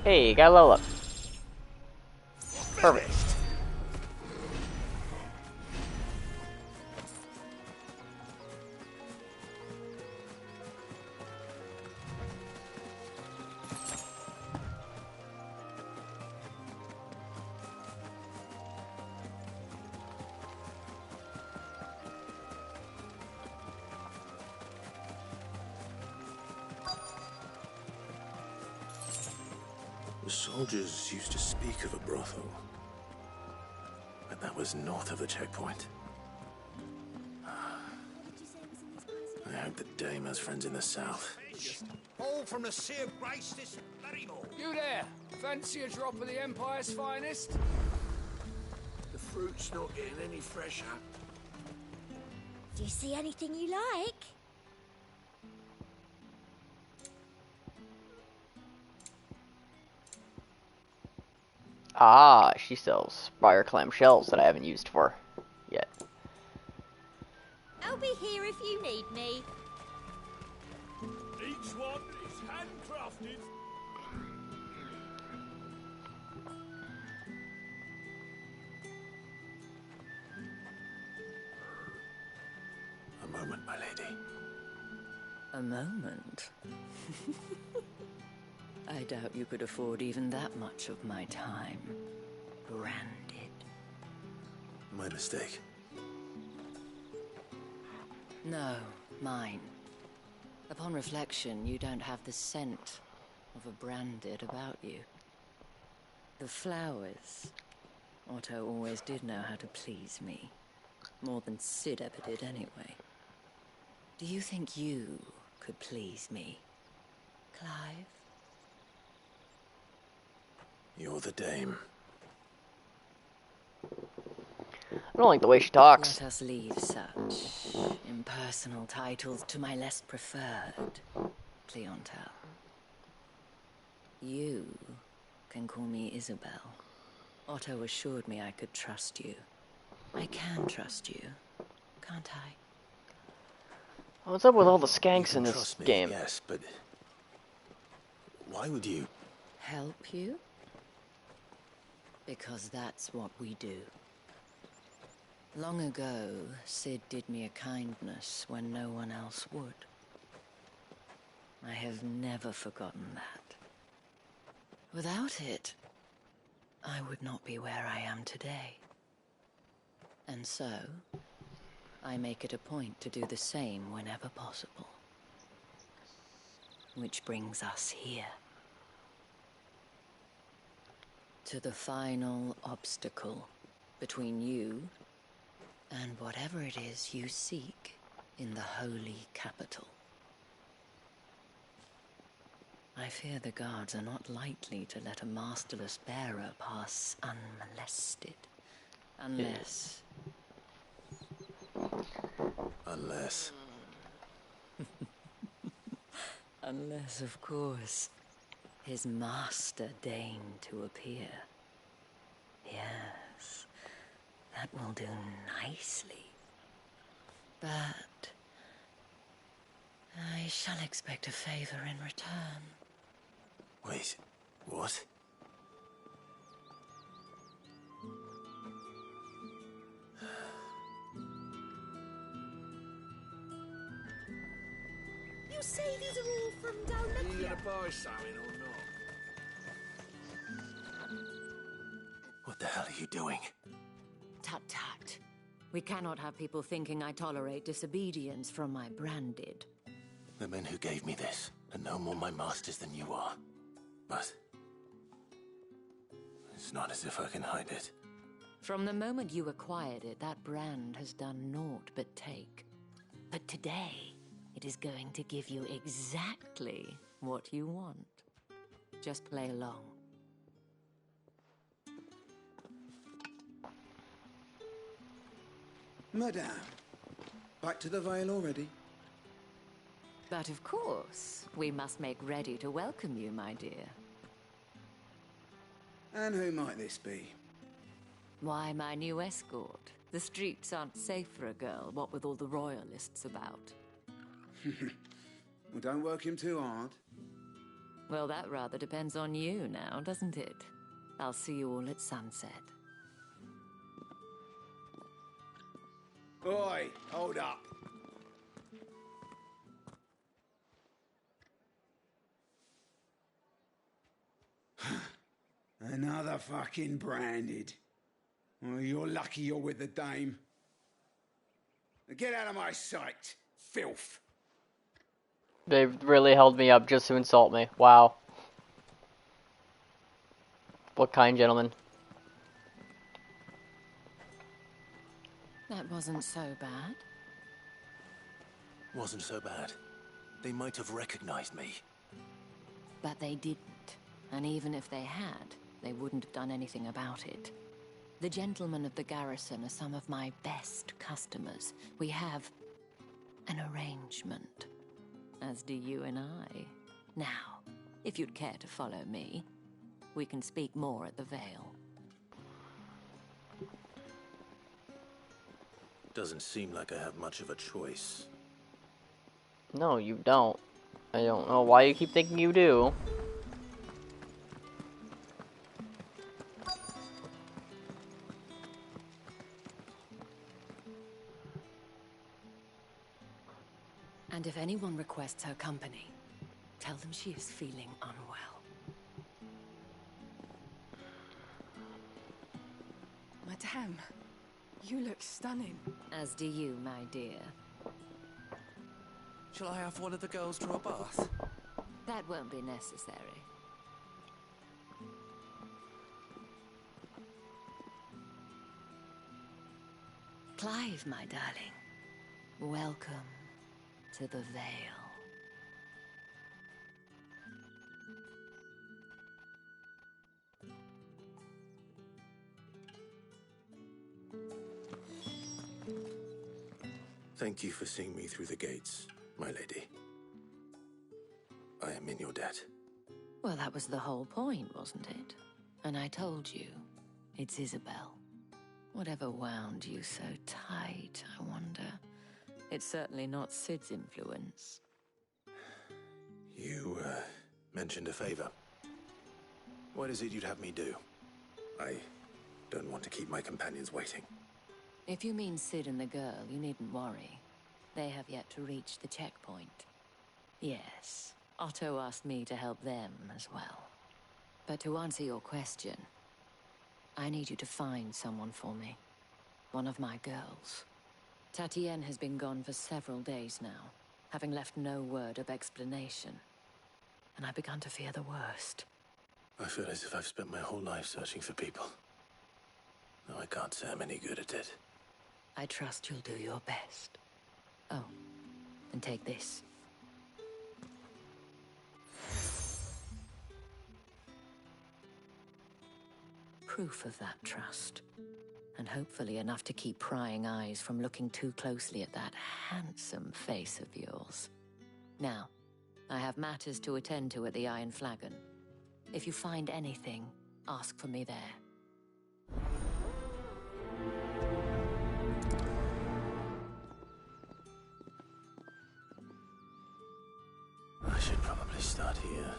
Hey, got a level up. Perfect. The soldiers used to speak of a brothel, but that was north of the checkpoint. I hope the dame has friends in the south. All from the sea of grace this very morning. You there? Fancy a drop of the Empire's finest? The fruit's not getting any fresher. Do you see anything you like? Ah, she sells spire clam shells that I haven't used for yet. I'll be here if you need me. Each one is handcrafted. A moment, my lady. A moment? I doubt you could afford even that much of my time. Branded. My mistake. No, mine. Upon reflection, you don't have the scent of a branded about you. The flowers. Otto always did know how to please me. More than Sid ever did anyway. Do you think you could please me, Clive? You're the dame. I don't like the way she talks. Let us leave such impersonal titles to my less preferred clientele. You can call me Isabel. Otto assured me I could trust you. I can trust you, can't I? What's up with all the skanks You in can this trust me, game? yes, but why would you? Help you? Because that's what we do. Long ago, Sid did me a kindness when no one else would. I have never forgotten that. Without it, I would not be where I am today. And so, I make it a point to do the same whenever possible. Which brings us here. To the final obstacle between you and whatever it is you seek in the holy capital. I fear the guards are not likely to let a masterless bearer pass unmolested. Unless... Unless... Unless, of course, his master deigned to appear. Yes, that will do nicely. But I shall expect a favor in return. Wait, what? You say these are all from down Are you here? gonna buy something or not? What the hell are you doing? Tut tut. We cannot have people thinking I tolerate disobedience from my branded. The men who gave me this are no more my masters than you are. But it's not as if I can hide it. From the moment you acquired it, that brand has done naught but take. But today, it is going to give you exactly what you want. Just play along. Madame, back to the Vale already? But of course, we must make ready to welcome you, my dear. And who might this be? Why, my new escort. The streets aren't safe for a girl, what with all the royalists about. Well, don't work him too hard. Well, that rather depends on you now, doesn't it? I'll see you all at sunset. Oi, hold up. Another fucking branded. Well, you're lucky you're with the dame. Now get out of my sight, filth. They really held me up just to insult me. Wow. What kind gentleman? That wasn't so bad. Wasn't so bad. They might have recognized me. But they didn't. And even if they had, they wouldn't have done anything about it. The gentlemen of the garrison are some of my best customers. We have an arrangement. As do you and I. Now, if you'd care to follow me, we can speak more at the Vale. Doesn't seem like I have much of a choice. No, you don't. I don't know why you keep thinking you do. And if anyone requests her company, tell them she is feeling unwell. Madame, you look stunning. As do you, my dear. Shall I have one of the girls draw a bath? That won't be necessary. Clive, my darling. Welcome to the Vale. Thank you for seeing me through the gates, my lady. I am in your debt. Well, that was the whole point, wasn't it? And I told you, it's Isabel. Whatever wound you so tight, I wonder. It's certainly not Sid's influence. You, mentioned a favor. What is it you'd have me do? I don't want to keep my companions waiting. If you mean Sid and the girl, you needn't worry. They have yet to reach the checkpoint. Yes, Otto asked me to help them as well. But to answer your question, I need you to find someone for me. One of my girls. Tatienne has been gone for several days now, having left no word of explanation. And I've begun to fear the worst. I feel as if I've spent my whole life searching for people. Though I can't say I'm any good at it. I trust you'll do your best. Oh, and take this. Proof of that trust. And hopefully enough to keep prying eyes from looking too closely at that handsome face of yours. Now, I have matters to attend to at the Iron Flagon. If you find anything, ask for me there. I should probably start here.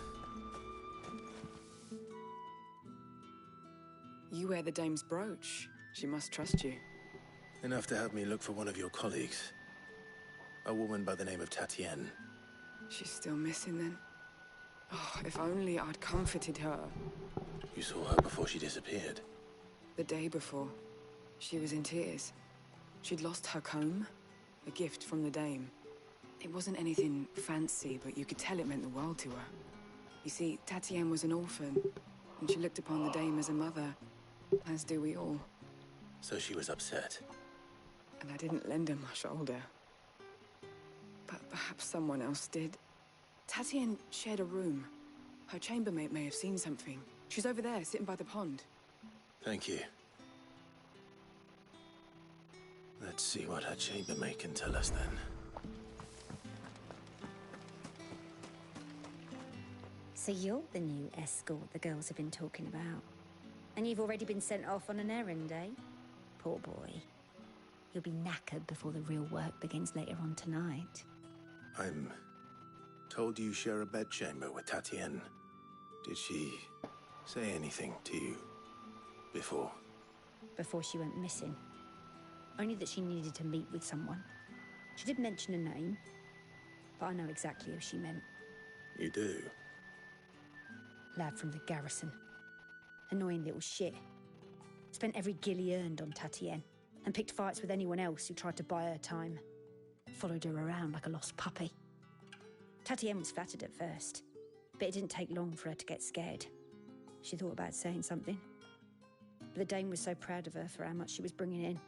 You wear the dame's brooch. She must trust you. Enough to have me look for one of your colleagues. A woman by the name of Tatienne. She's still missing then. Oh, if only I'd comforted her. You saw her before she disappeared. The day before, she was in tears. She'd lost her comb, a gift from the dame. It wasn't anything fancy, but you could tell it meant the world to her. You see, Tatienne was an orphan, and she looked upon the dame as a mother, as do we all. So she was upset. And I didn't lend her my shoulder. But perhaps someone else did. Tatian shared a room. Her chambermaid may have seen something. She's over there, sitting by the pond. Thank you. Let's see what her chambermaid can tell us then. So you're the new escort the girls have been talking about. And you've already been sent off on an errand, eh? Poor boy. He'll be knackered before the real work begins later on tonight. I'm told you share a bedchamber with Tatienne. Did she say anything to you before? Before she went missing. Only that she needed to meet with someone. She did mention a name, but I know exactly who she meant. You do? Lad from the garrison. Annoying little shit. Spent every guil he earned on Tatienne, and picked fights with anyone else who tried to buy her time. Followed her around like a lost puppy. Tatienne was flattered at first, but it didn't take long for her to get scared. She thought about saying something. But the dame was so proud of her for how much she was bringing in,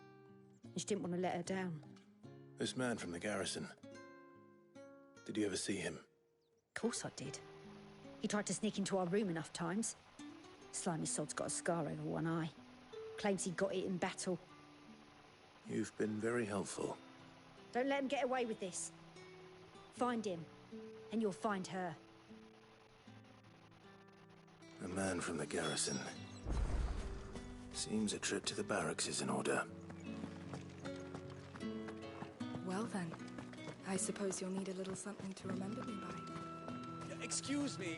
and she didn't want to let her down. This man from the garrison. Did you ever see him? Of course I did. He tried to sneak into our room enough times. Slimy sod's got a scar over one eye. Claims he got it in battle. You've been very helpful. Don't let him get away with this. Find him, and you'll find her. A man from the garrison. Seems a trip to the barracks is in order. Well then, I suppose you'll need a little something to remember me by. Excuse me,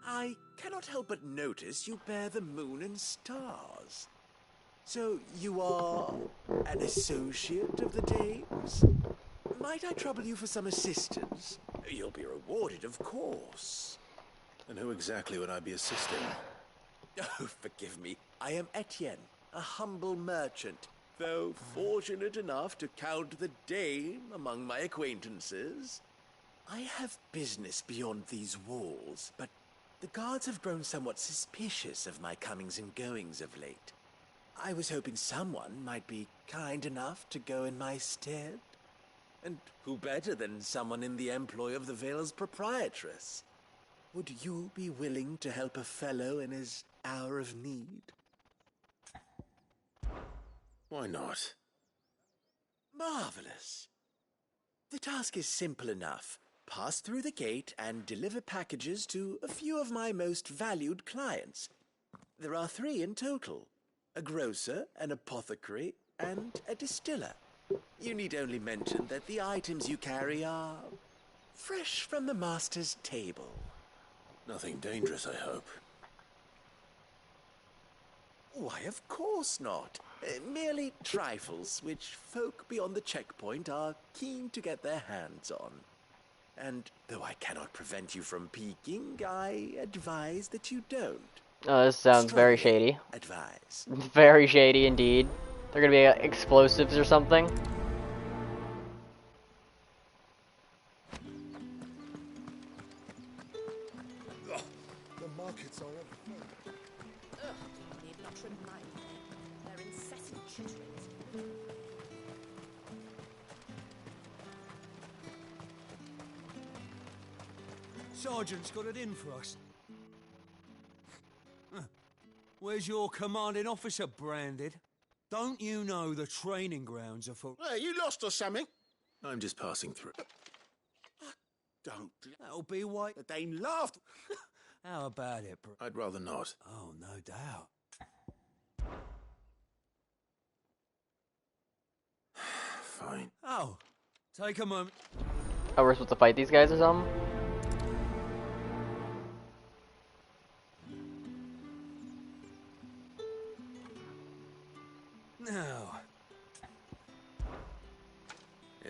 I cannot help but notice you bear the moon and stars. So you are an associate of the dames? Might I trouble you for some assistance? You'll be rewarded, of course. And who exactly would I be assisting? Oh, forgive me. I am Etienne, a humble merchant, though fortunate enough to count the dame among my acquaintances. I have business beyond these walls, but the guards have grown somewhat suspicious of my comings and goings of late. I was hoping someone might be kind enough to go in my stead. And who better than someone in the employ of the Vale's proprietress? Would you be willing to help a fellow in his hour of need? Why not? Marvelous. The task is simple enough. Pass through the gate and deliver packages to a few of my most valued clients. There are 3 in total. A grocer, an apothecary, and a distiller. You need only mention that the items you carry are fresh from the master's table. Nothing dangerous, I hope. Why, of course not. Merely trifles which folk beyond the checkpoint are keen to get their hands on. And though I cannot prevent you from peeking, I advise that you don't. Oh, this sounds very shady. Advise. Very shady indeed. They're gonna be explosives or something. The markets are everywhere. Ugh, you need not remind me. They're incessant chitterings. Sergeant's got it in for us. Where's your commanding officer branded? Don't you know the training grounds are for... Hey, you lost or something? I'm just passing through. Don't. That'll be why... The dame laughed. How about it, bro? I'd rather not. Oh, no doubt. Fine. Oh, take a moment. Oh, we're supposed to fight these guys or something? Now,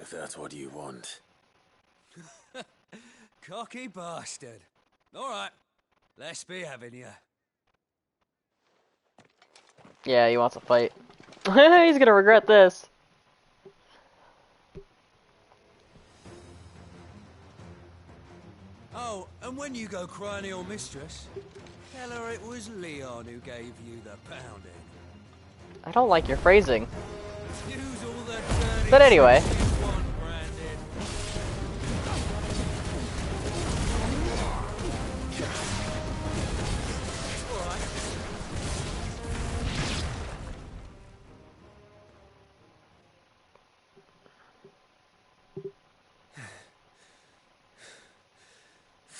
If that's what you want. cocky bastard. All right, let's be having you. Yeah, he wants to fight. He's gonna regret this. Oh, and when you go crying to your mistress, tell her it was Leon who gave you the pounding. I don't like your phrasing. Use all the dirty But anyway. tricks you want, Brandon.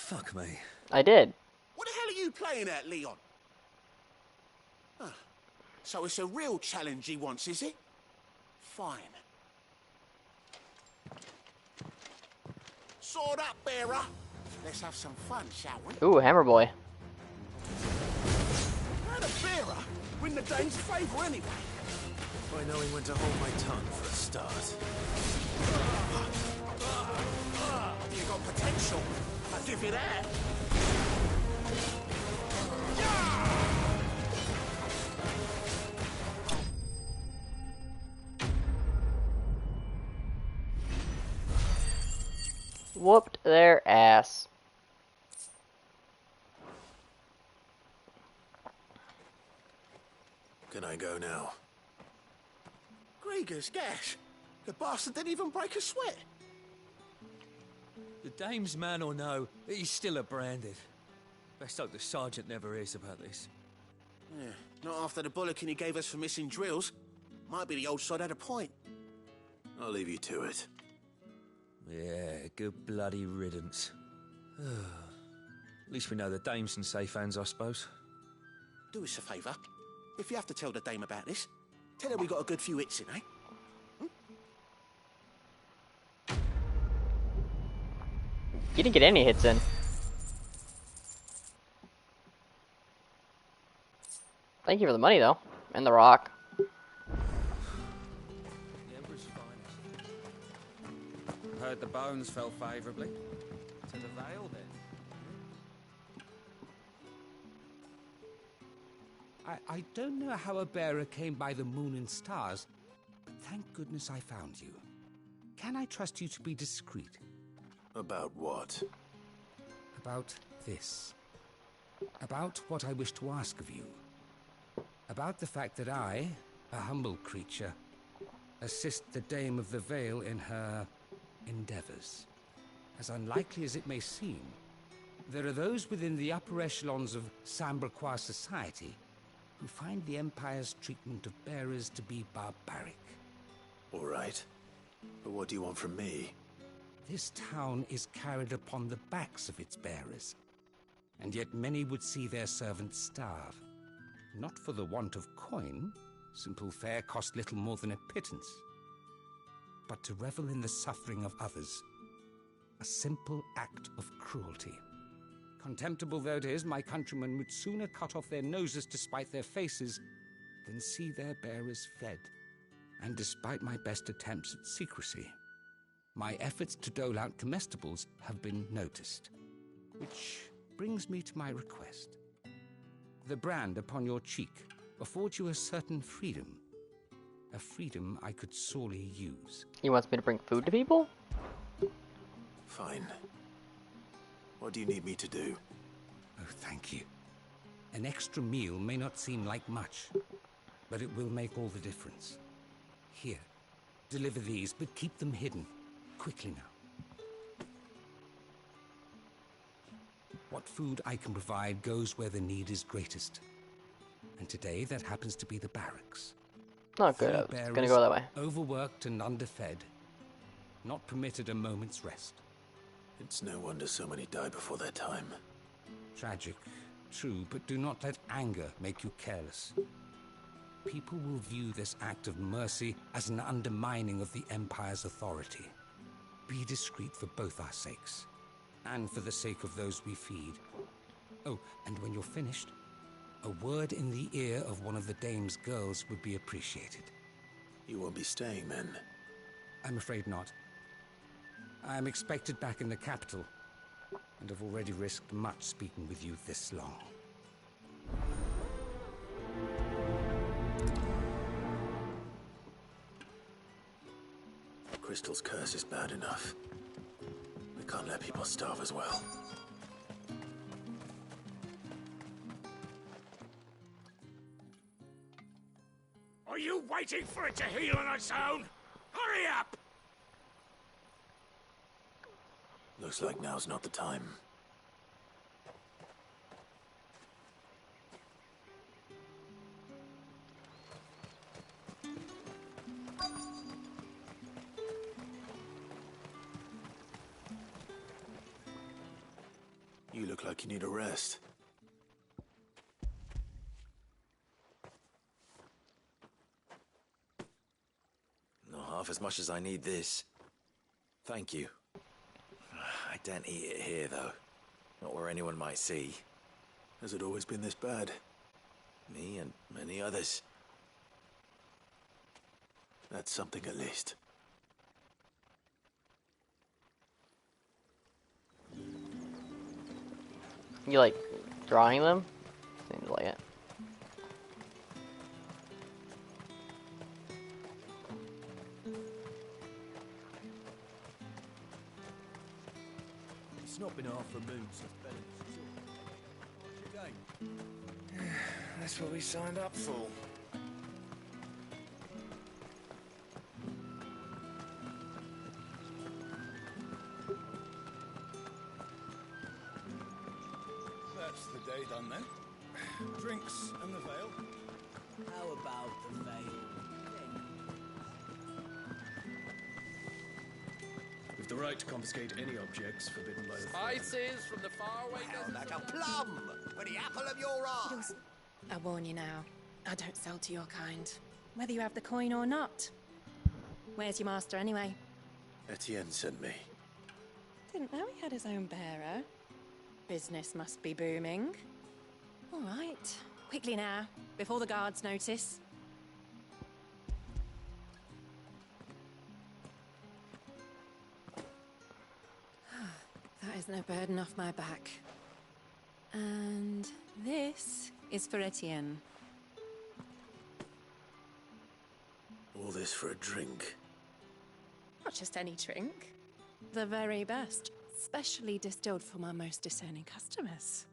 Fuck me. I did. What the hell are you playing at, Leon? Ah, so it's a real challenge he wants, is it? Fine. Sword up, bearer. Let's have some fun, shall we? Ooh, Hammer Boy. How'd a bearer win the Dane's favour anyway? By knowing when to hold my tongue for a start. You got potential. I'll give you that. Whooped their ass. Can I go now? Gregor's gas. The bastard didn't even break a sweat. The dame's man or no, he's still a branded. Best hope the sergeant never hears about this. Yeah, not after the bullocking he gave us for missing drills. Might be the old sod had a point. I'll leave you to it. Yeah, good bloody riddance. At least we know the dame's in safe hands, I suppose. Do us a favour. If you have to tell the dame about this, tell her we got a good few hits in, eh? You didn't get any hits in. Thank you for the money, though. And the rock. The Emperor's finest. Heard the bones fell favourably. To the Vale, then. I don't know how a bearer came by the moon and stars, but thank goodness I found you. Can I trust you to be discreet? About what? About this. About what I wish to ask of you. About the fact that I, a humble creature, assist the Dame of the Vale in her endeavors. As unlikely as it may seem, there are those within the upper echelons of Samberquois society who find the Empire's treatment of bearers to be barbaric. All right. But what do you want from me? This town is carried upon the backs of its bearers, and yet many would see their servants starve. Not for the want of coin, simple fare cost little more than a pittance, but to revel in the suffering of others, a simple act of cruelty. Contemptible though it is, my countrymen would sooner cut off their noses to spite their faces than see their bearers fed. And despite my best attempts at secrecy, my efforts to dole out comestibles have been noticed. Which brings me to my request. The brand upon your cheek affords you a certain freedom. A freedom I could sorely use. He wants me to bring food to people? Fine. What do you need me to do? Oh, thank you. An extra meal may not seem like much, but it will make all the difference. Here, deliver these, but keep them hidden. Quickly now. What food I can provide goes where the need is greatest. And today that happens to be the barracks. Not good. I was gonna go that way. Overworked and underfed. Not permitted a moment's rest. It's no wonder so many die before their time. Tragic, true, but do not let anger make you careless. People will view this act of mercy as an undermining of the Empire's authority. Be discreet for both our sakes, and for the sake of those we feed. Oh, and when you're finished, a word in the ear of one of the Dame's girls would be appreciated. You won't be staying then? I'm afraid not. I am expected back in the capital, and have already risked much speaking with you this long. Crystal's curse is bad enough. We can't let people starve as well. Are you waiting for it to heal on its own? Hurry up! Looks like now's not the time. You look like you need a rest. Not half as much as I need this. Thank you. I don't eat it here, though. Not where anyone might see. Has it always been this bad? Me and many others. That's something at least. You like drawing them? Seems like it. It's not been half a moon since Bennett. That's what we signed up for. That's the day done then. Drinks and the veil. How about the veil? We've the right to confiscate any objects forbidden by the Spices from the faraway Well, like a plum for the apple of your eye. I warn you now, I don't sell to your kind, whether you have the coin or not. Where's your master anyway? Etienne sent me. Didn't know he had his own bearer. Business must be booming. All right, quickly now, before the guards notice. That is no burden off my back. And this is for Etienne. All this for a drink. Not just any drink. The very best. Specially distilled for my most discerning customers.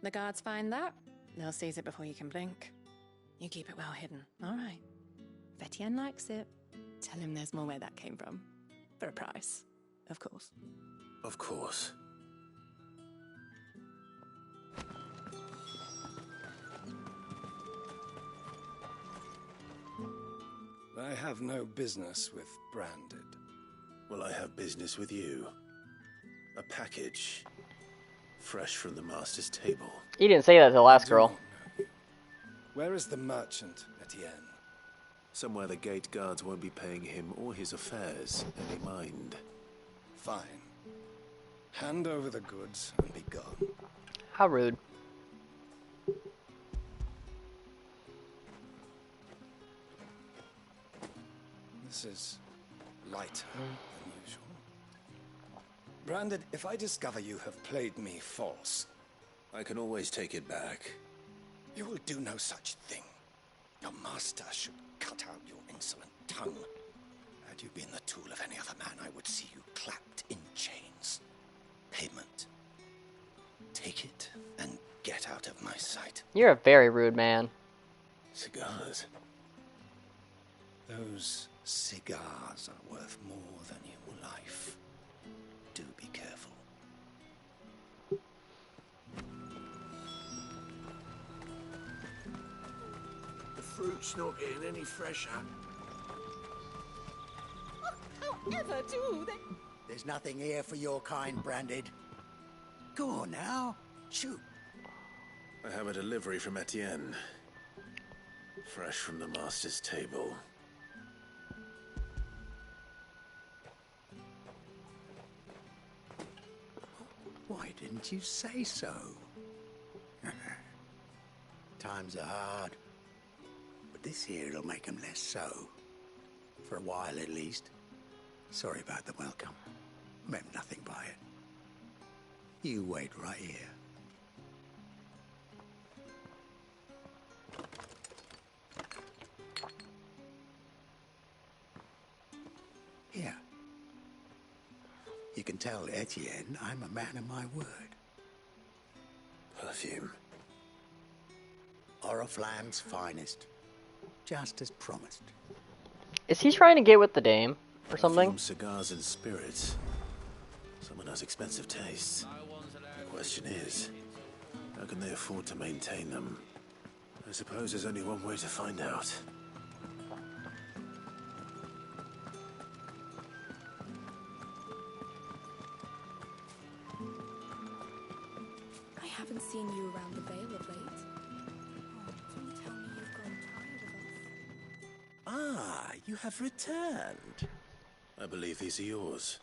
The guards find that, they'll seize it before you can blink. You keep it well hidden, all right? If Etienne likes it, tell him there's more where that came from. For a price, of course. Of course. I have no business with Branded. Well, I have business with you. A package. Fresh from the master's table. He didn't say that to the last girl. Where is the merchant, Etienne? Somewhere the gate guards won't be paying him or his affairs any mind. Fine. Hand over the goods and be gone. How rude. This is lighter than usual. Branded, if I discover you have played me false... I can always take it back. You will do no such thing. Your master should cut out your insolent tongue. Had you been the tool of any other man, I would see you clapped in chains. Payment. Take it and get out of my sight. You're a very rude man. Cigars. Those cigars are worth more than your life. Do be careful. The fruit's not getting any fresher. However do they? There's nothing here for your kind, Branded. Go on now. Shoot. I have a delivery from Etienne. Fresh from the master's table. Why didn't you say so? Times are hard. But this here'll make 'em less so. For a while at least. Sorry about the welcome. Meant nothing by it. You wait right here. Here. You can tell Etienne I'm a man of my word. Perfume. Oriflamme's finest. Just as promised. Is he trying to get with the dame or something? Perfume, cigars and spirits. Someone has expensive tastes. The question is, how can they afford to maintain them? I suppose there's only one way to find out. haven't seen you around the Vale of late. Don't tell me you've grown tired of us. Ah, you have returned. I believe these are yours.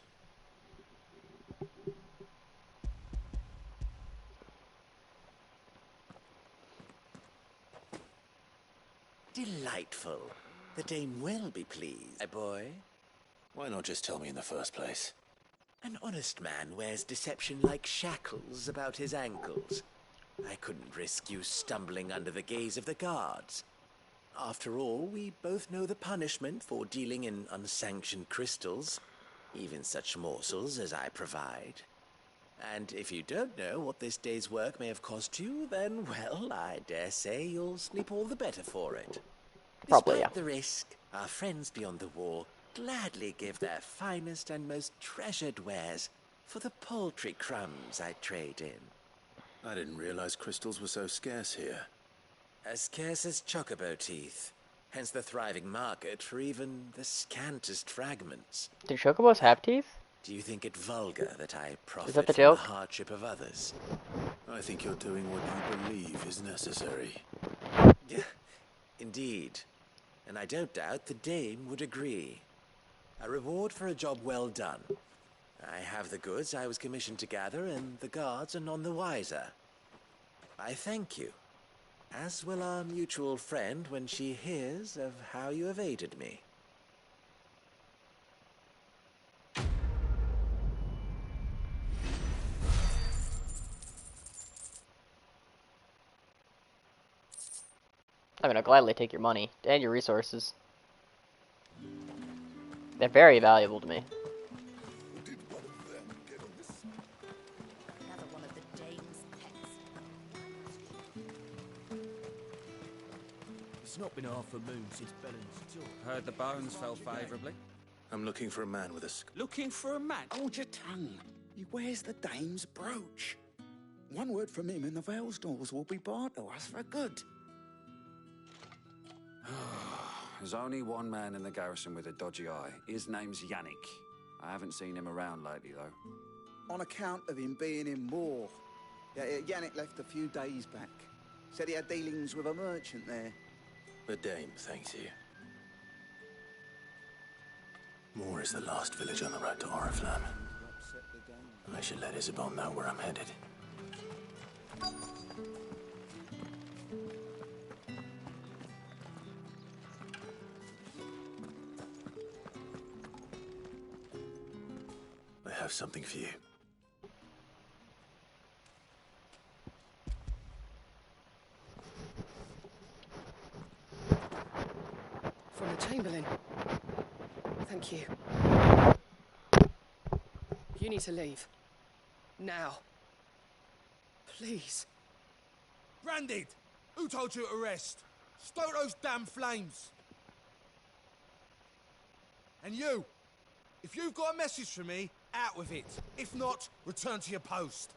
Delightful. The dame will be pleased, my boy. Why not just tell me in the first place? An honest man wears deception like shackles about his ankles. I couldn't risk you stumbling under the gaze of the guards. After all, we both know the punishment for dealing in unsanctioned crystals, even such morsels as I provide. And if you don't know what this day's work may have cost you, then, well, I dare say you'll sleep all the better for it. Probably, Despite yeah. the risk, our friends beyond the wall gladly give their finest and most treasured wares for the paltry crumbs I trade in. I didn't realize crystals were so scarce here. As scarce as chocobo teeth, hence the thriving market for even the scantest fragments. Do chocobos have teeth? Do you think it vulgar that I profit Is that the from joke? the hardship of others? I think you're doing what you believe is necessary. Indeed. And I don't doubt the dame would agree. A reward for a job well done. I have the goods I was commissioned to gather, and the guards are none the wiser. I thank you, as will our mutual friend when she hears of how you have aided me. I mean, I'll gladly take your money and your resources. They're very valuable to me. Another one of the dame's pets. It's not been half a moon since Bellen's tour. Heard the bones fell favourably. I'm looking for a man with a Looking for a man? Hold your tongue. He wears the dame's brooch. One word from him and the Vale's doors will be barred to us for good. There's only one man in the garrison with a dodgy eye. His name's Yannick. I haven't seen him around lately, though. On account of him being in war. Yannick left a few days back. Said he had dealings with a merchant there. The dame thanks you. Moore is the last village on the road to Oriflamme. I should let Isabel know where I'm headed. I have something for you. From the Chamberlain. Thank you. You need to leave. Now. Please. Branded! Who told you to rest? Stoke those damn flames! And you! If you've got a message for me, out with it. If not, return to your post.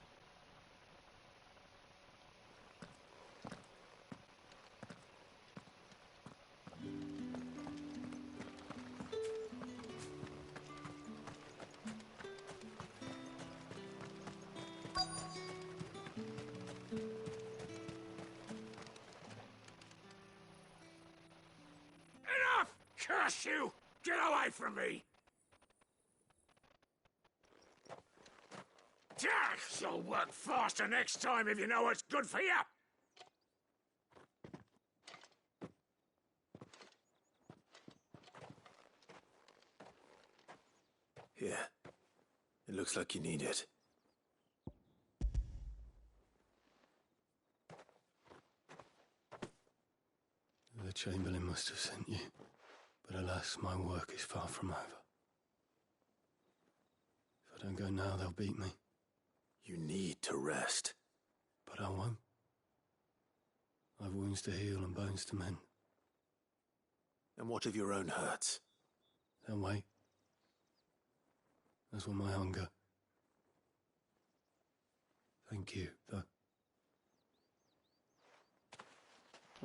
Enough! Curse you! Get away from me! You'll work faster next time if you know what's good for you! Here. It looks like you need it. The Chamberlain must have sent you, but alas, my work is far from over. If I don't go now, they'll beat me. You need to rest. But I won't. I've wounds to heal and bones to mend. And what of your own hurts? They'll wait. As will my hunger. Thank you, though.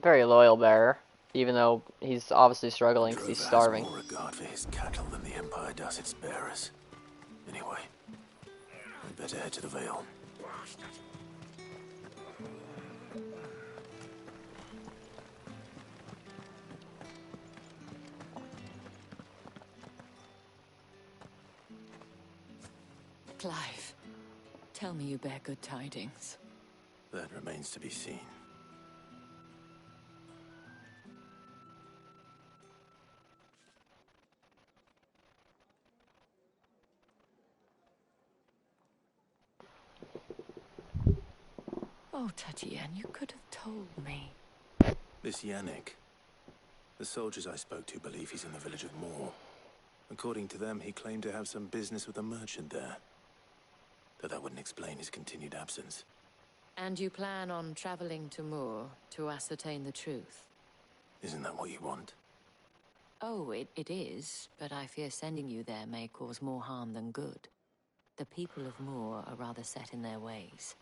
Very loyal bearer, even though he's obviously struggling because he's Drover starving. has more regard for his cattle than the Empire does its bearers. Anyway, I'd better head to the Vale. Clive, tell me you bear good tidings. That remains to be seen. Oh, Tatienne, you could have told me. This Yannick. The soldiers I spoke to believe he's in the village of Moor. According to them, he claimed to have some business with a merchant there. Though that wouldn't explain his continued absence. And you plan on traveling to Moor to ascertain the truth? Isn't that what you want? Oh, it is, but I fear sending you there may cause more harm than good. The people of Moor are rather set in their ways.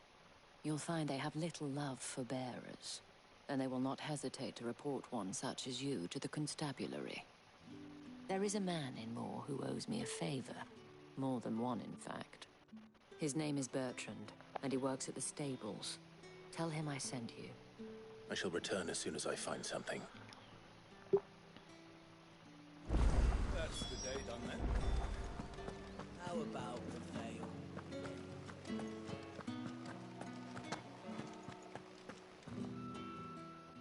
You'll find they have little love for bearers, and they will not hesitate to report one such as you to the constabulary. There is a man in Moor who owes me a favor. More than one, in fact. His name is Bertrand, and he works at the stables. Tell him I sent you. I shall return as soon as I find something. That's the day done then. How about the veil?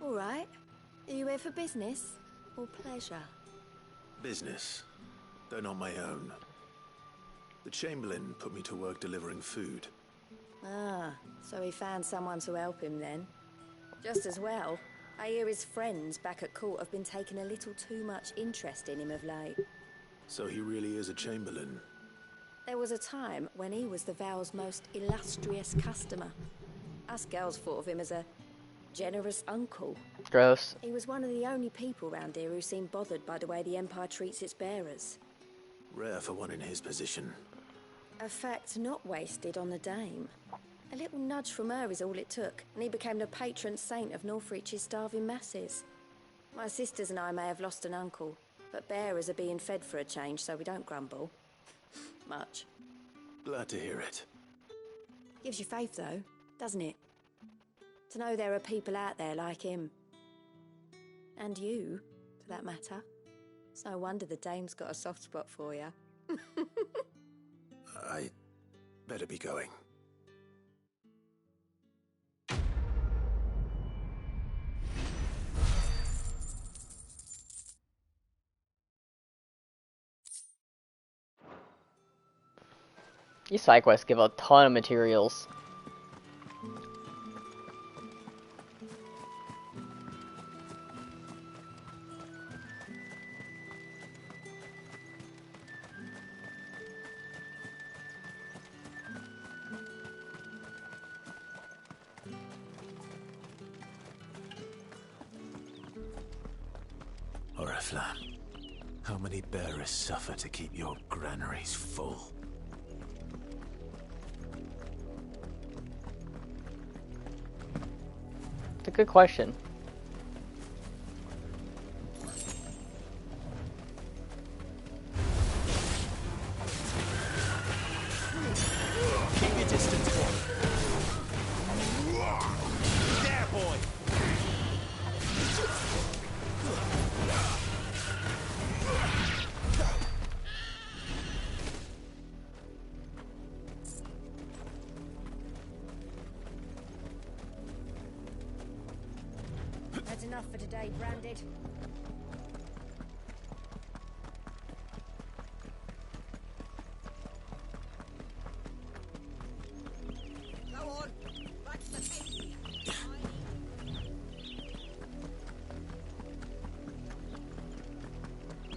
All right. Are you here for business or pleasure? Business, though not my own. The Chamberlain put me to work delivering food. Ah, so he found someone to help him then. Just as well. I hear his friends back at court have been taking a little too much interest in him of late. So he really is a Chamberlain. There was a time when he was the Vale's most illustrious customer. Us girls thought of him as a generous uncle. Gross. He was one of the only people round here who seemed bothered by the way the Empire treats its bearers. Rare for one in his position. A fact not wasted on the dame. A little nudge from her is all it took, and he became the patron saint of Northreach's starving masses. My sisters and I may have lost an uncle, but bearers are being fed for a change, so we don't grumble. Much. Glad to hear it. Gives you faith, though, doesn't it? To know there are people out there like him. And you, for that matter. It's no wonder the dame's got a soft spot for you. I better be going. These side quests give a ton of materials. Oriflamme, how many bearers suffer to keep your granaries full? It's a good question. Keep your distance, boy. There, boy. That's enough for today, Branded. Go on. Back to the cave.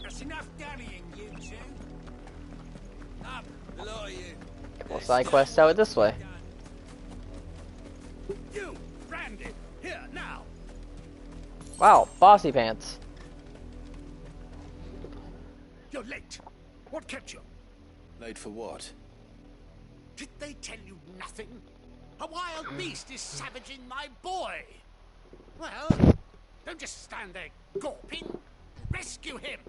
That's enough dallying, you two. Up, the lot of you. Well, side quests out this way. You, Branded, here now. Wow, bossy pants. You're late. What kept you? Late for what? Did they tell you nothing? A wild beast is savaging my boy. Well, don't just stand there gawping. Rescue him.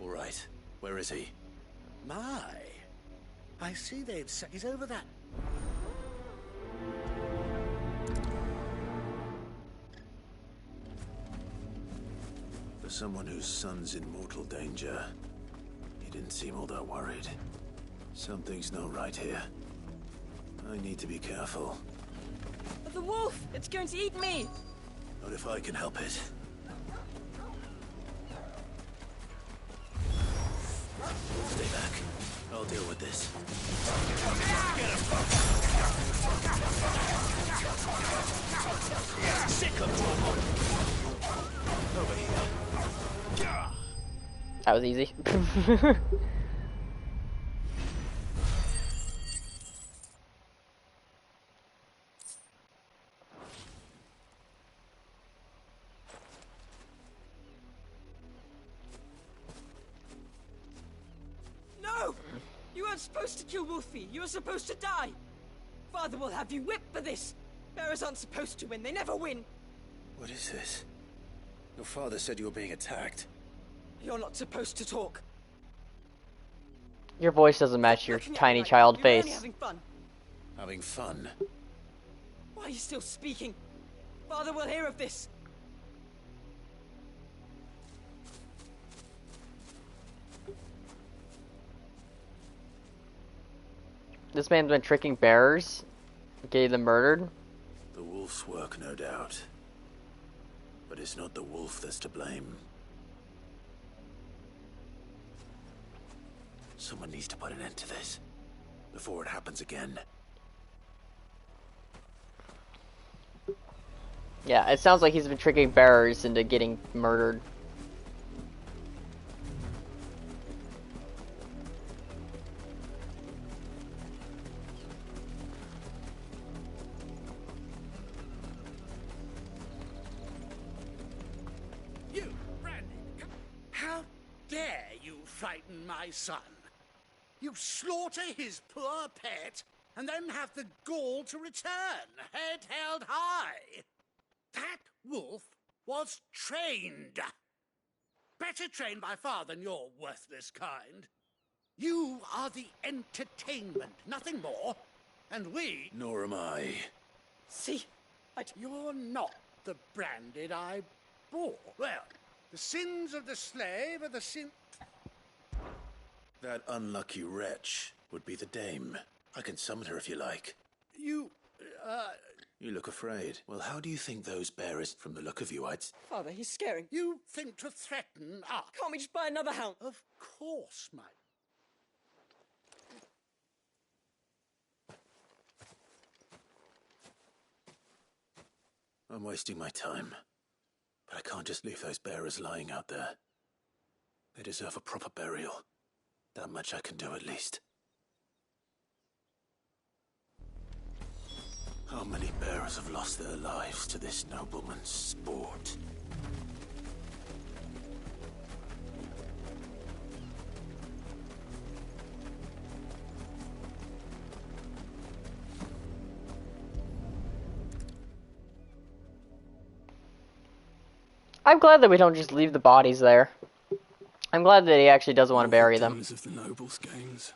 All right. Where is he? My, I see they've set it over that. For someone whose son's in mortal danger, he didn't seem all that worried. Something's not right here. I need to be careful. The wolf! It's going to eat me! Not if I can help it. Stay back. I'll deal with this. Get him! Sick of trouble! Over here. That was easy. No! You weren't supposed to kill Wolfie. You were supposed to die. Father will have you whipped for this. Bearers aren't supposed to win. They never win. What is this? Your father said you were being attacked. You're not supposed to talk. Your voice doesn't match your tiny child You're face. only having fun. Having fun? Why are you still speaking? Father will hear of this. This man's been tricking bearers, getting them murdered. The wolf's work, no doubt. But it's not the wolf that's to blame. Someone needs to put an end to this before it happens again. Yeah, it sounds like he's been tricking bearers into getting murdered. You, Brandy, how dare you frighten my son? You slaughter his poor pet, and then have the gall to return, head held high. That wolf was trained. Better trained by far than your worthless kind. You are the entertainment, nothing more. And we... Nor am I. See? You're not the branded I bore. Well, the sins of the slave are the sin... That unlucky wretch would be the dame. I can summon her if you like. You, You look afraid. Well, how do you think those bearers, from the look of you, Father, he's scaring. You think to threaten us? Can't we just buy another hound? Of course, my... I'm wasting my time. But I can't just leave those bearers lying out there. They deserve a proper burial. That much I can do at least. How many bearers have lost their lives to this nobleman's sport? I'm glad that we don't just leave the bodies there. I'm glad that he actually doesn't want to bury them. Of the nobles' games.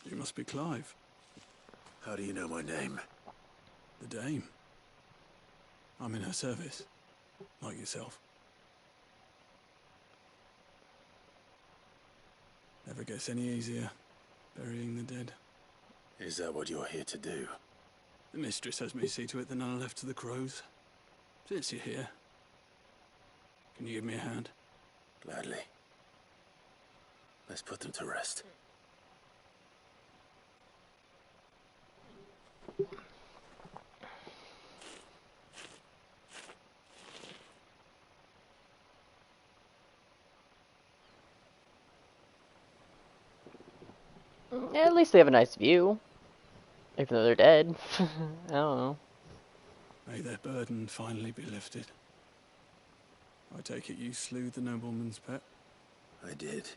You must be Clive. How do you know my name? The Dame. I'm in her service, like yourself. Never gets any easier, burying the dead. Is that what you're here to do? The mistress has me see to it that none are left to the crows. Since you're here, can you give me a hand? Gladly. Let's put them to rest. Yeah, at least they have a nice view. Even though they're dead. I don't know. May their burden finally be lifted. I take it you slew the nobleman's pet? I did.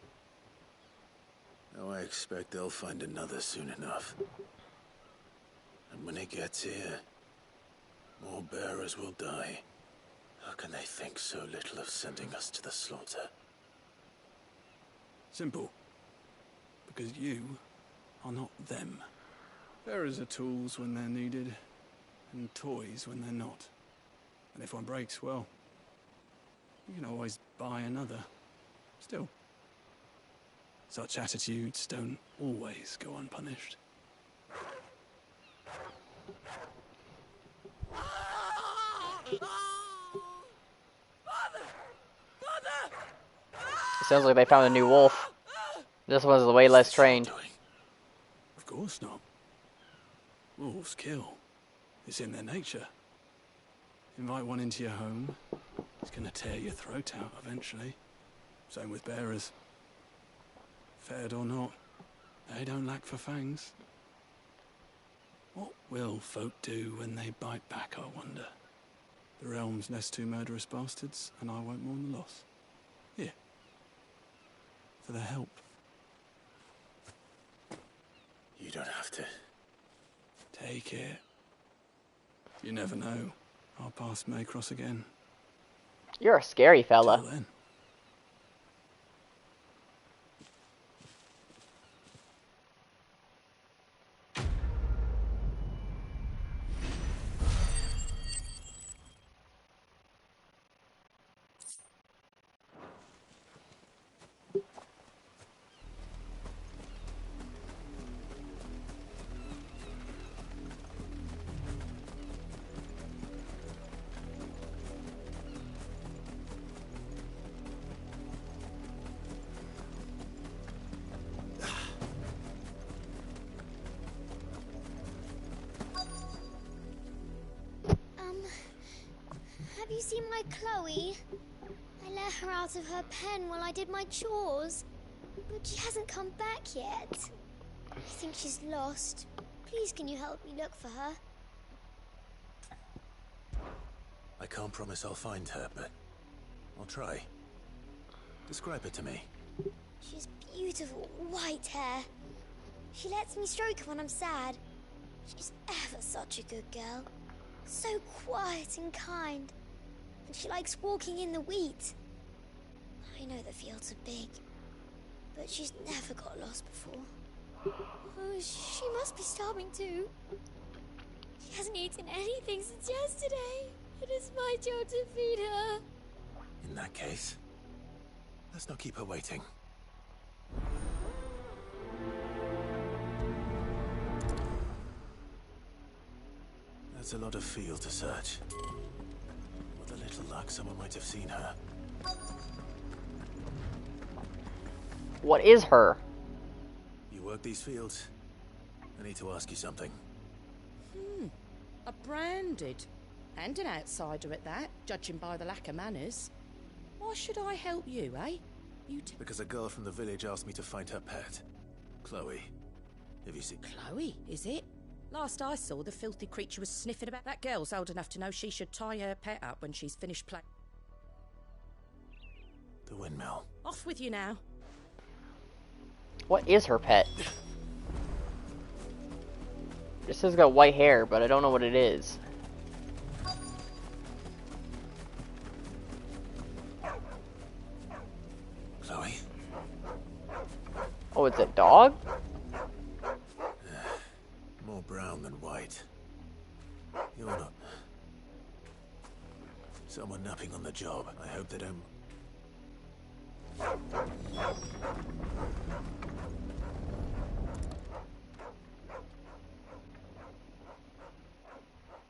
Now I expect they'll find another soon enough. And when it gets here, more bearers will die. How can they think so little of sending us to the slaughter? Simple. Because you are not them. Bearers are tools when they're needed, and toys when they're not. And if one breaks, well, you can always buy another. Still, Such attitudes don't always go unpunished. It sounds like they found a new wolf. This one's way less trained. Of course not. Wolves kill. It's in their nature. Invite one into your home, it's gonna tear your throat out eventually. Same with bearers. Fed or not, they don't lack for fangs. What will folk do when they bite back, I wonder? The realm's less two murderous bastards, and I won't mourn the loss. Here. For their help. You don't have to. Take it. You never know. Our paths may cross again. You're a scary fella. Till then. Have you seen my Chloe? I let her out of her pen while I did my chores, but she hasn't come back yet. I think she's lost. Please, can you help me look for her? I can't promise I'll find her, but I'll try. Describe her to me. She's beautiful, white hair. She lets me stroke her when I'm sad. She's ever such a good girl. So quiet and kind. And she likes walking in the wheat. I know the fields are big, but she's never got lost before. Oh, she must be starving too. She hasn't eaten anything since yesterday. It is my job to feed her. In that case, let's not keep her waiting. That's a lot of field to search. With a little luck, someone might have seen her. What is her? You work these fields? I need to ask you something. A branded. And an outsider at that, judging by the lack of manners. Why should I help you, eh? Because a girl from the village asked me to find her pet. Chloe. Have you seen... Chloe, is it? Last I saw, the filthy creature was sniffing about. That girl's old enough to know she should tie her pet up when she's finished playing. The windmill. Off with you now. What is her pet? This has got white hair, but I don't know what it is. Chloe? Oh, it's a dog? More brown than white. You're not... Someone napping on the job. I hope they don't...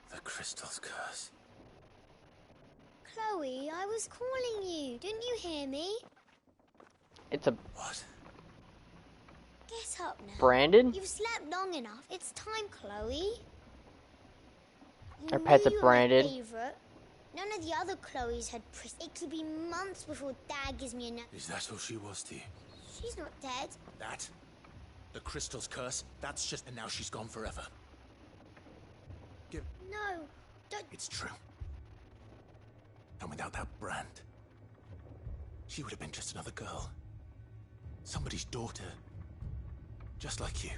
The crystal's curse. Chloe, I was calling you. Didn't you hear me? It's a... What? Get up now. Brandon? You've slept long enough. It's time, Chloe. Her pet's a Brandon. Favorite. None of the other Chloes had it could be months before Dad gives me a nap. Is that all she was to you? She's not dead. That? The crystal's curse? That's just... And now she's gone forever. No, don't... It's true. And without that brand, she would have been just another girl. Somebody's daughter. Just like you.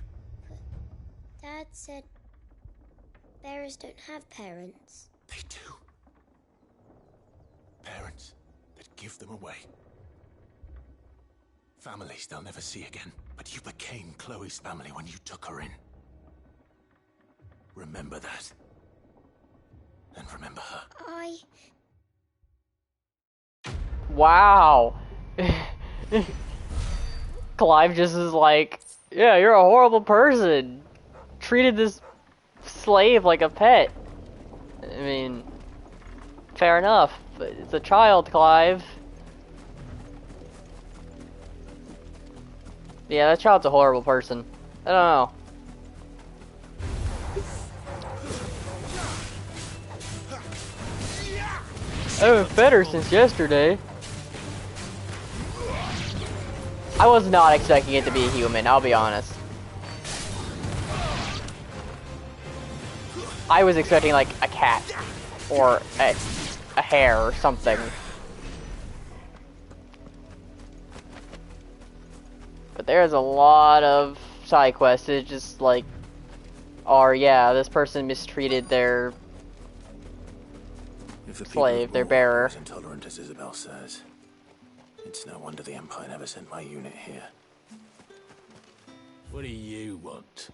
Dad said bearers don't have parents. They do. Parents that give them away. Families they'll never see again. But you became Chloe's family when you took her in. Remember that. And remember her. Wow. Clive just is like, yeah, you're a horrible person. Treated this slave like a pet. I mean, fair enough, but it's a child, Clive. Yeah, that child's a horrible person. I don't know. I haven't fed her since yesterday. I was not expecting it to be a human, I'll be honest. I was expecting like a cat or a hare or something. But there's a lot of side quests. It's just like, or yeah, this person mistreated their slave, their bearer. As intolerant as Isabel says, it's no wonder the Empire never sent my unit here. What do you want?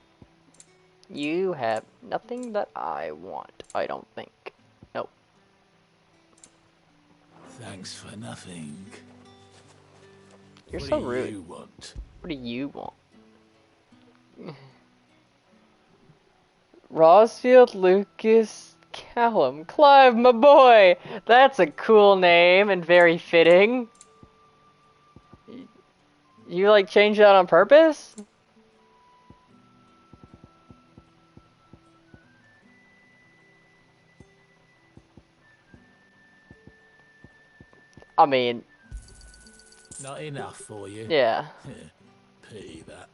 You have nothing that I want, I don't think. Nope. Thanks for nothing. You're What so do rude. you want? What do you want? Rosfield, Lucas, Callum, Clive, my boy! That's a cool name and very fitting. You like changed that on purpose? I mean, Not enough for you? yeah. Pity that.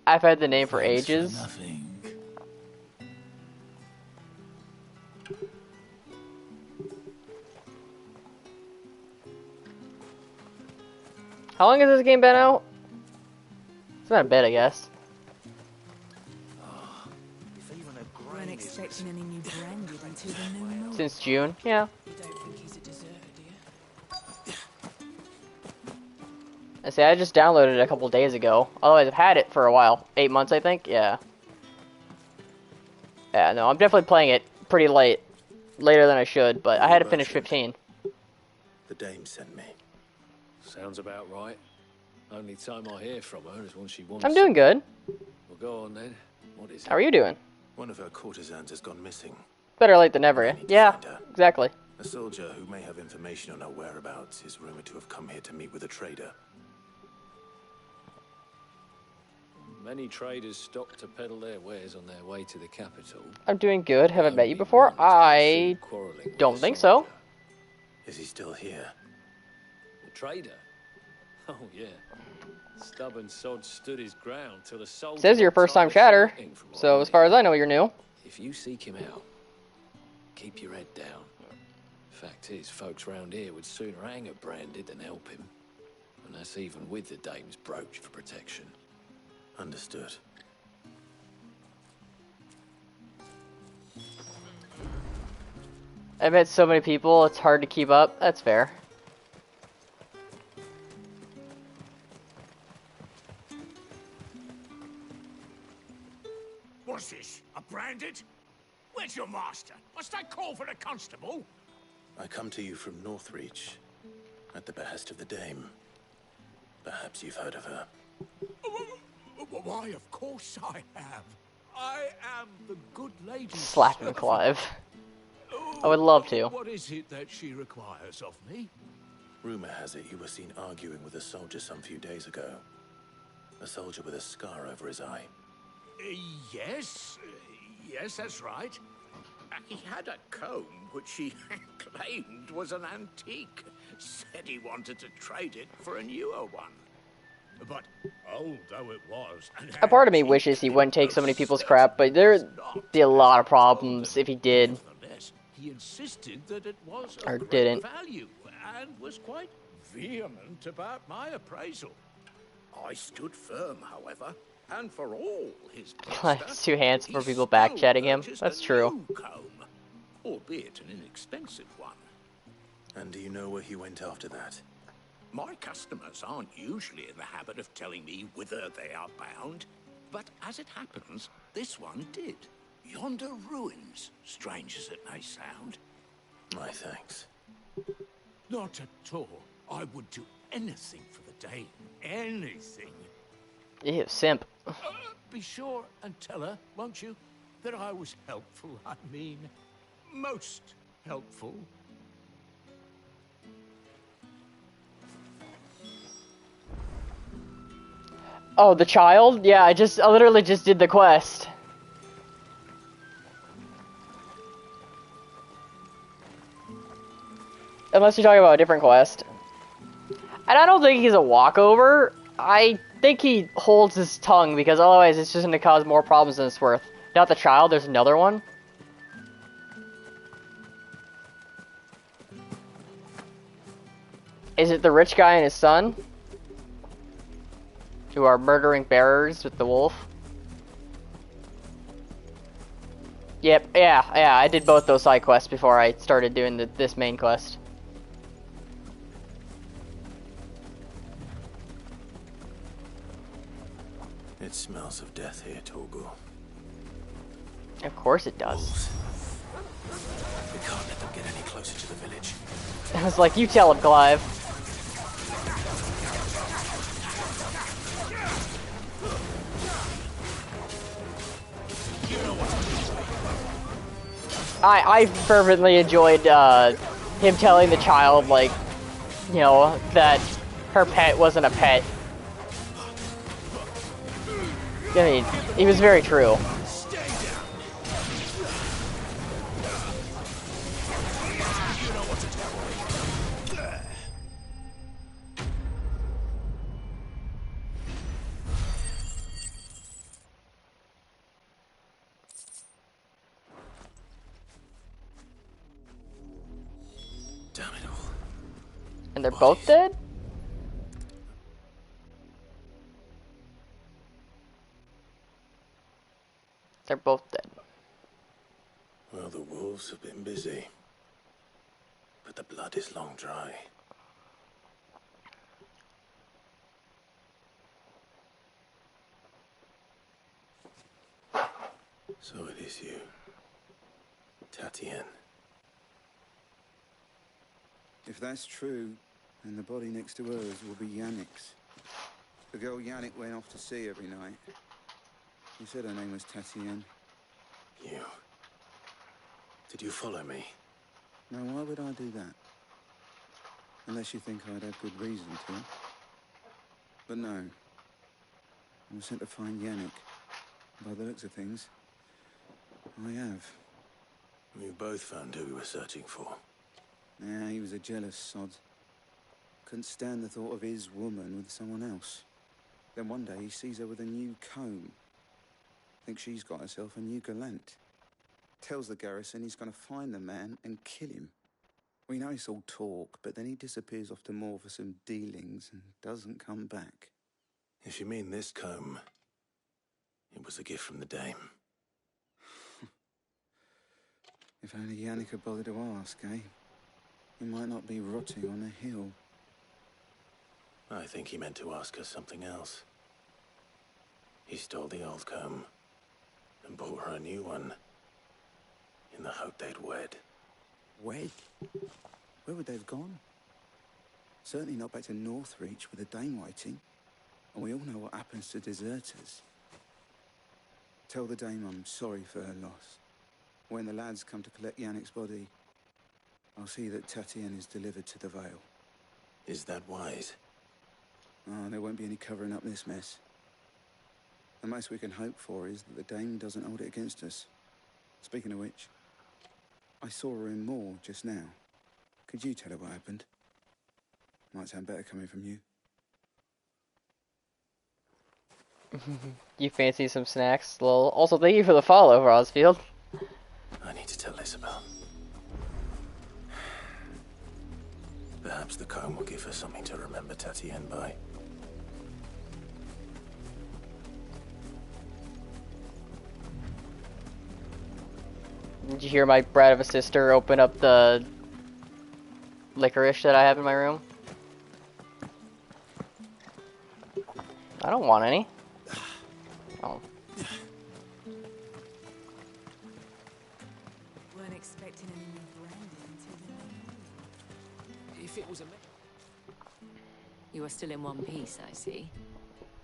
I've had the name for Thanks ages. For nothing. How long has this game been out? It's been a bit, I guess. Weren't expecting any new branded until the new moon. Since June, yeah. You don't think he's a deserter, do you? I say I just downloaded it a couple days ago. Otherwise, I've had it for a while. 8 months, I think. Yeah. Yeah, no, I'm definitely playing it pretty late, later than I should. But I had to finish 15. The dame sent me. Sounds about right. Only time I hear from her is when she wants. I'm doing good. Well, go on then. What is it? How are you doing? One of her courtesans has gone missing. Better late than never. Yeah, exactly. A soldier who may have information on her whereabouts is rumored to have come here to meet with a trader. Many traders stop to peddle their wares on their way to the capital. I'm doing good. Have I met you before? I don't think so. Is he still here? The trader? Oh, yeah. Stubborn sod stood his ground till the soldier... Says you're first time chatter. So as far as I know, you're new. If you seek him out, keep your head down. Fact is, folks round here would sooner hang a branded than help him. And that's even with the dame's brooch for protection. Understood. I've met so many people, it's hard to keep up. That's fair. What's this? A branded? Where's your master? Must I call for a constable? I come to you from Northreach, at the behest of the dame. Perhaps you've heard of her. Why, of course I have. I am the good lady. Slap him, Clive. I would love to. What is it that she requires of me? Rumor has it you were seen arguing with a soldier some few days ago. A soldier with a scar over his eye. Yes. Yes, that's right. He had a comb which he claimed was an antique. Said he wanted to trade it for a newer one. But old though it was... A part of me wishes he wouldn't take so many people's crap, but there'd be a lot of problems if he did. He insisted that it was Or of didn't. great value and was quite vehement about my appraisal. I stood firm, however, and for all his Clive's too handsome for people back-chatting him. That's true. comb, albeit an inexpensive one. And do you know where he went after that? My customers aren't usually in the habit of telling me whither they are bound, but as it happens, this one did. Yonder ruins, strange as it may sound. My thanks. Not at all. I would do anything for the the Dame anything. Ew, simp. Be sure and tell her, won't you, that I was helpful. I mean, most helpful. Oh, the child? Yeah, I literally just did the quest. Unless you're talking about a different quest. And I don't think he's a walkover. I think he holds his tongue because otherwise it's just going to cause more problems than it's worth. Not the child, there's another one. Is it the rich guy and his son? Who are murdering bearers with the wolf? Yep, yeah, I did both those side quests before I started doing this main quest. It smells of death here, Torgal. Of course it does. Wolves. We can't let them get any closer to the village. I was like, you tell him, Clive. I fervently enjoyed him telling the child, like, you know, that her pet wasn't a pet. I mean, he was very true. Damn it all. And they're both dead? They're both dead. Well, the wolves have been busy. But the blood is long dry. So it is you, Tatienne. If that's true, then the body next to hers will be Yannick's. The girl Yannick went off to sea every night. He said her name was Tatienne. You. Did you follow me? Now, why would I do that? Unless you think I'd have good reason to. But no. I was sent to find Yannick. By the looks of things, I have. We both found who we were searching for. Yeah, he was a jealous sod. Couldn't stand the thought of his woman with someone else. Then one day he sees her with a new comb. Thinks she's got herself a new gallant. Tells the garrison he's going to find the man and kill him. We know it's all talk, but then he disappears off to Moor for some dealings and doesn't come back. If you mean this comb, it was a gift from the Dame. If only Yannick had bothered to ask, eh? He might not be rotting on a hill. I think he meant to ask her something else. He stole the old comb and bought her a new one in the hope they'd wed. Wed? Where would they have gone? Certainly not back to Northreach with the Dame waiting. And we all know what happens to deserters. Tell the Dame I'm sorry for her loss. When the lads come to collect Yannick's body, I'll see that Tatienne is delivered to the Vale. Is that wise? Oh, there won't be any covering up this mess. The most we can hope for is that the Dame doesn't hold it against us. Speaking of which, I saw her in Moor just now. Could you tell her what happened? Might sound better coming from you. You fancy some snacks? Lol. Also, thank you for the follow, Rosfield. I need to tell Isabel. Perhaps the comb will give her something to remember Tatienne by. Did you hear my brat of a sister open up the licorice that I have in my room? I don't want any. Oh. Weren't expecting any more brandy until the If it was a... You are still in one piece, I see.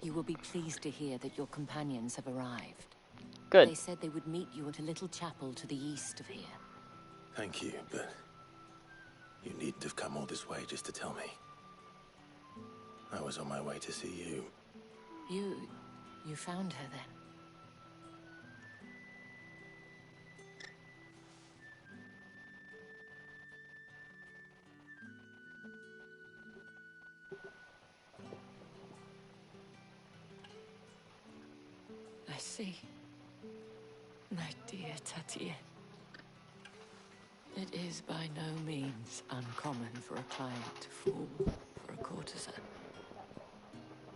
You will be pleased to hear that your companions have arrived. Good. They said they would meet you at a little chapel to the east of here. Thank you, but you needn't have come all this way just to tell me. I was on my way to see you. You found her then? I see. My dear Tatienne. It is by no means uncommon for a client to fall for a courtesan.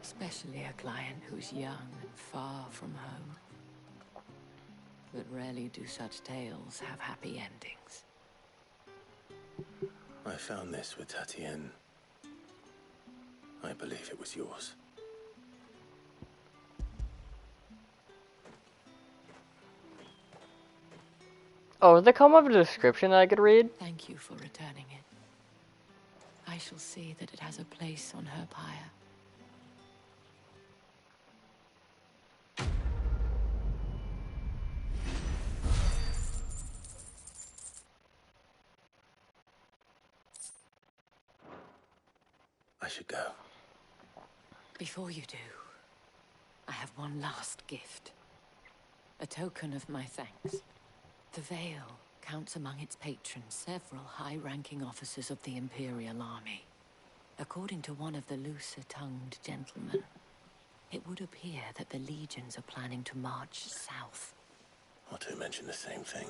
Especially a client who's young and far from home. But rarely do such tales have happy endings. I found this with Tatienne. I believe it was yours. Oh, does there come up with a description that I could read? Thank you for returning it. I shall see that it has a place on her pyre. I should go. Before you do, I have one last gift. A token of my thanks. The Vale counts among its patrons several high-ranking officers of the Imperial Army. According to one of the looser-tongued gentlemen, it would appear that the legions are planning to march south. Or to mention the same thing.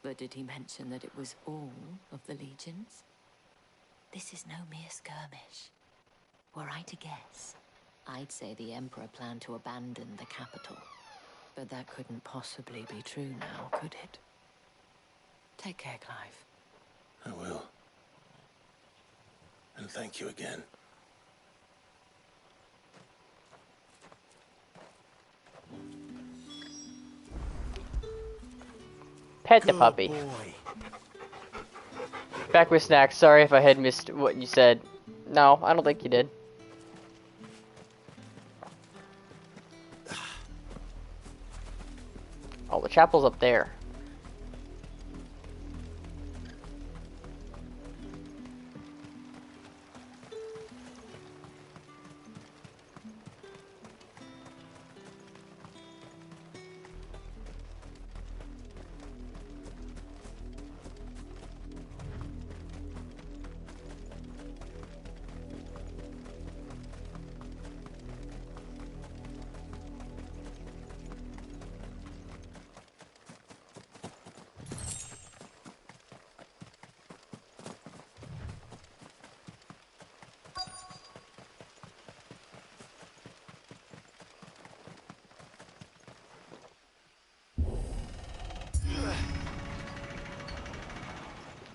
But did he mention that it was all of the legions? This is no mere skirmish. Were I to guess, I'd say the Emperor planned to abandon the capital. But that couldn't possibly be true now, could it? Take care, Clive. I will. And thank you again. Pet the puppy. Back with snacks. Sorry if I had missed what you said. No, I don't think you did. Oh, the chapel's up there.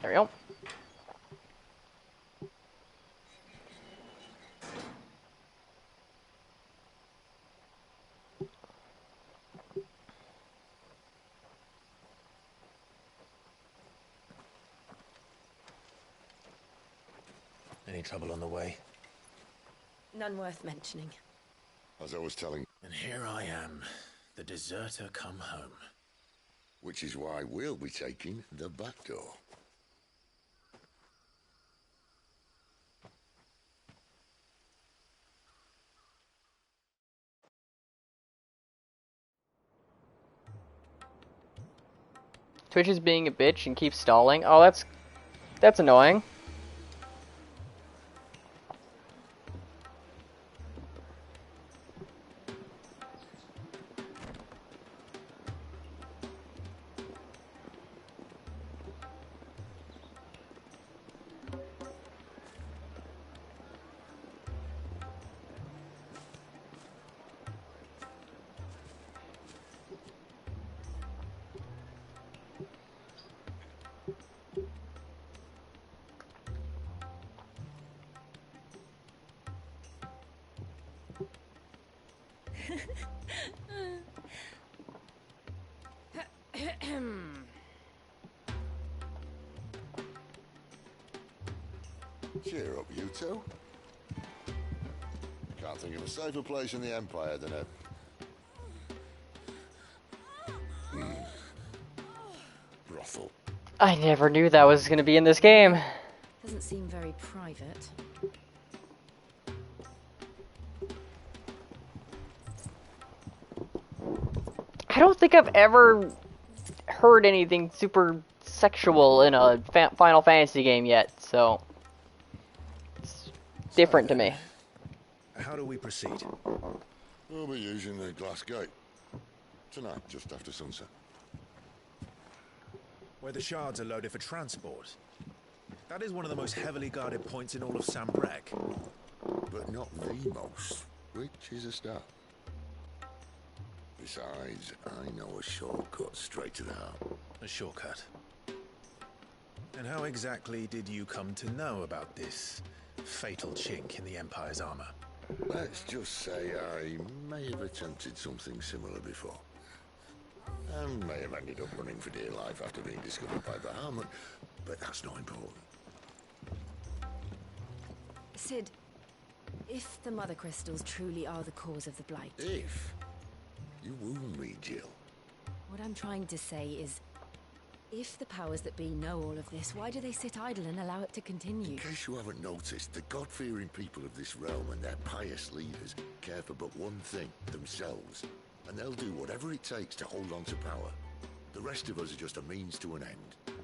There we go. Any trouble on the way? None worth mentioning. As I was telling... And here I am, the deserter come home. Which is why we'll be taking the back door. Twitch is being a bitch and keeps stalling. Oh, that's annoying. Cheer up, you two. Can't think of a safer place in the Empire than a... brothel. I never knew that was going to be in this game. Doesn't seem very private. I don't think I've ever heard anything super sexual in a Final Fantasy game yet, so it's different to me. How do we proceed? We'll be using the glass gate. Tonight, just after sunset. Where the shards are loaded for transport. That is one of the most heavily guarded points in all of Sambrek. But not the most, which is a start. Besides, I know a shortcut straight to the heart. A shortcut. And how exactly did you come to know about this fatal chink in the Empire's armor? Let's just say I may have attempted something similar before. And may have ended up running for dear life after being discovered by Bahamut, but that's not important. Sid, if the Mother Crystals truly are the cause of the Blight... If? You wound me, Jill. What I'm trying to say is, if the powers that be know all of this, why do they sit idle and allow it to continue? In case you haven't noticed, the God-fearing people of this realm and their pious leaders care for but one thing, themselves. And they'll do whatever it takes to hold on to power. The rest of us are just a means to an end.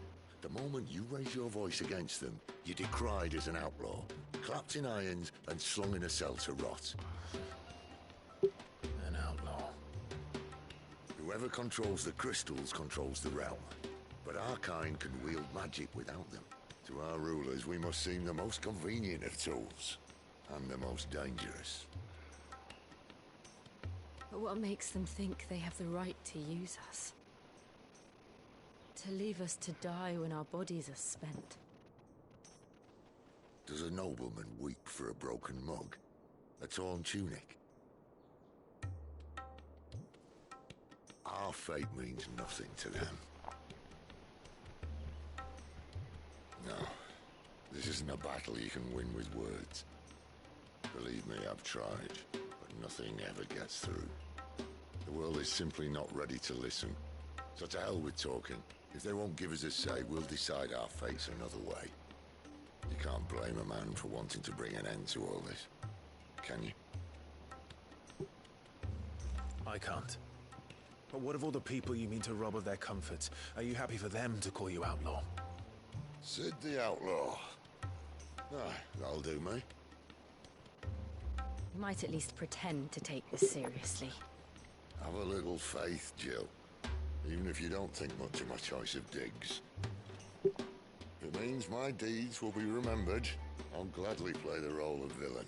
The moment you raise your voice against them, you're decried as an outlaw, clapped in irons and slung in a cell to rot. An outlaw. Whoever controls the crystals controls the realm. But our kind can wield magic without them. To our rulers, we must seem the most convenient of tools. And the most dangerous. But what makes them think they have the right to use us? To leave us to die when our bodies are spent? Does a nobleman weep for a broken mug? A torn tunic? Our fate means nothing to them. No, this isn't a battle you can win with words. Believe me, I've tried, but nothing ever gets through. The world is simply not ready to listen. So to hell with talking. If they won't give us a say, we'll decide our fates another way. You can't blame a man for wanting to bring an end to all this, can you? I can't. But what of all the people you mean to rob of their comforts? Are you happy for them to call you outlaw? Sid the Outlaw. Ah, that'll do me. You might at least pretend to take this seriously. Have a little faith, Jill. Even if you don't think much of my choice of digs. If it means my deeds will be remembered, I'll gladly play the role of villain.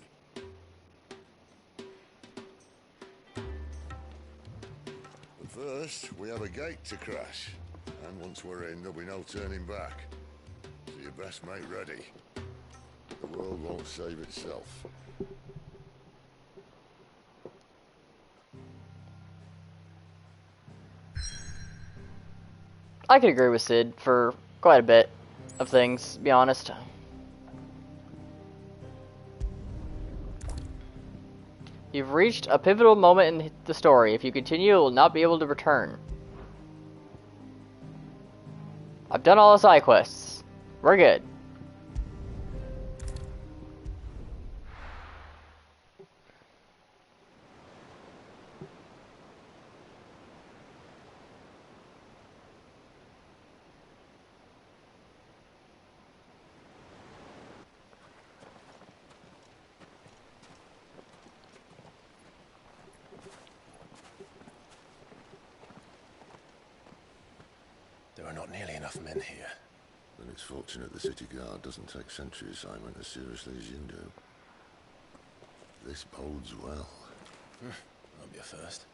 But first, we have a gate to crash. And once we're in, there'll be no turning back. So you best make ready. The world won't save itself. I could agree with Sid for quite a bit of things, to be honest. You've reached a pivotal moment in the story. If you continue, you will not be able to return. I've done all the side quests. We're good. There are not nearly enough men here. Then it's fortunate the city guard doesn't take sentry assignment as seriously as you do. This bodes well. Won't be a first.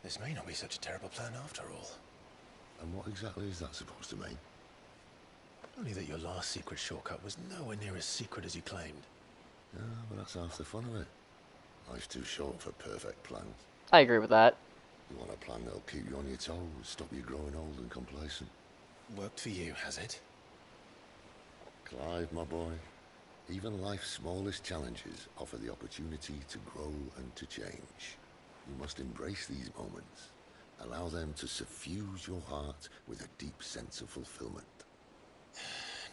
This may not be such a terrible plan after all. And what exactly is that supposed to mean? Only that your last secret shortcut was nowhere near as secret as you claimed. Yeah, but that's half the fun of it. Life's too short for perfect plans. I agree with that. You want a plan that'll keep you on your toes, stop you growing old and complacent. Worked for you, has it? Clive, my boy, Even life's smallest challenges offer the opportunity to grow and to change. You must embrace these moments. Allow them to suffuse your heart with a deep sense of fulfillment.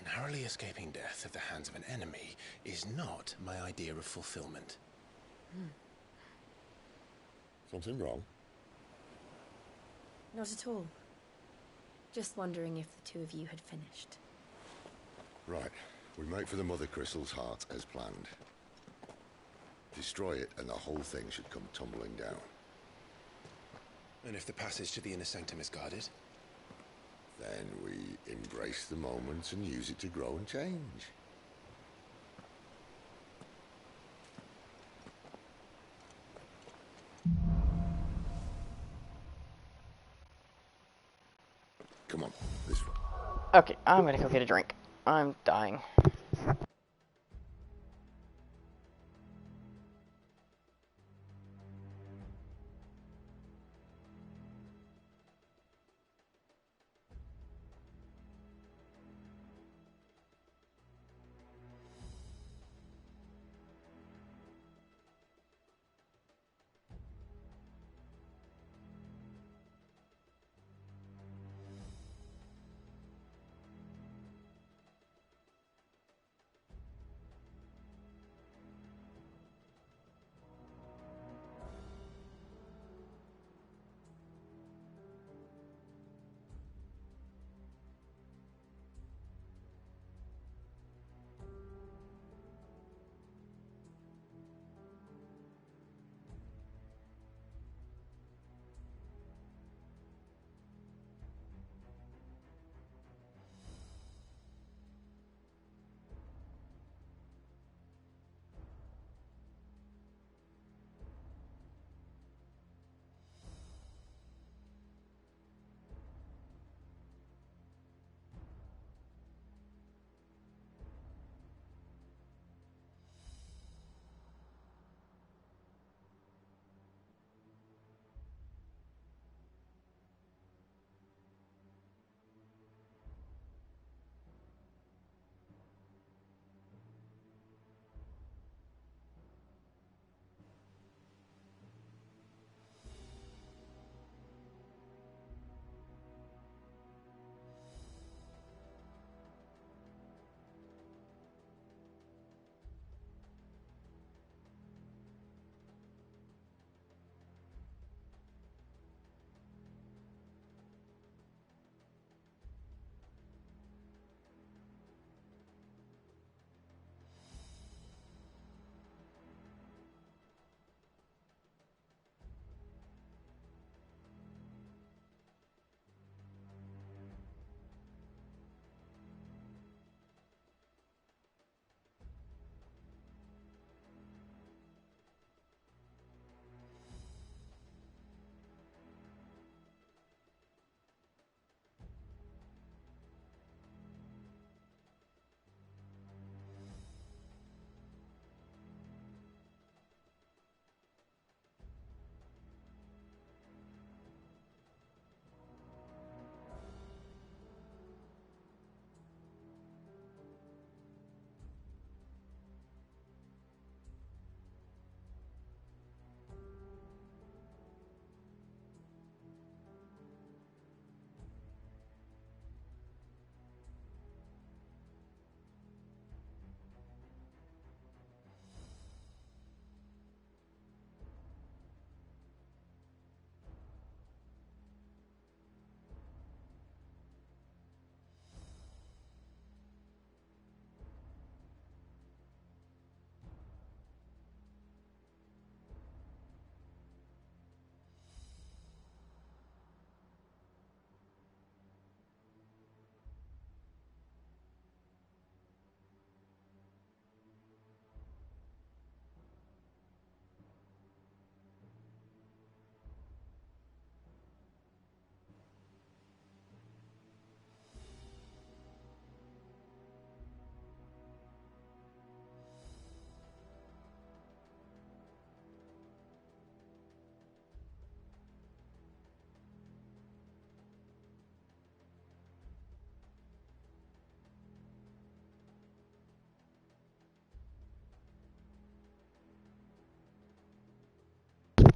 Narrowly escaping death at the hands of an enemy is not my idea of fulfillment. Something wrong? Not at all. Just wondering if the two of you had finished. Right. We make for the Mother Crystal's heart as planned. Destroy it and the whole thing should come tumbling down. And if the passage to the inner sanctum is guarded? Then we embrace the moment and use it to grow and change. Come on, this way. Okay, I'm gonna go get a drink. I'm dying.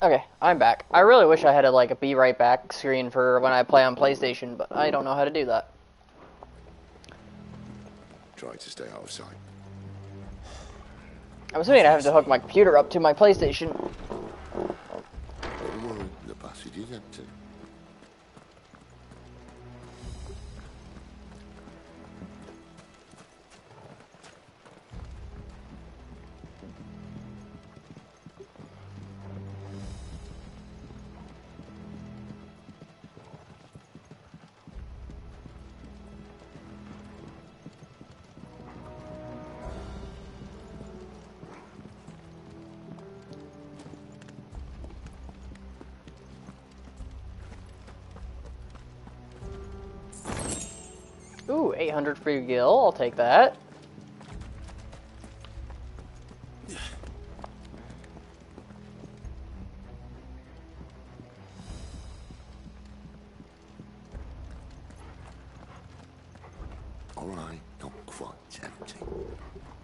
Okay, I'm back. I really wish I had like a be right back screen for when I play on PlayStation, but I don't know how to do that. Try to stay out of sight. I'm assuming I have to hook my computer up to my PlayStation. Don't worry, the passage is empty. Ooh, 800 free gil. I'll take that. All right, not quite empty.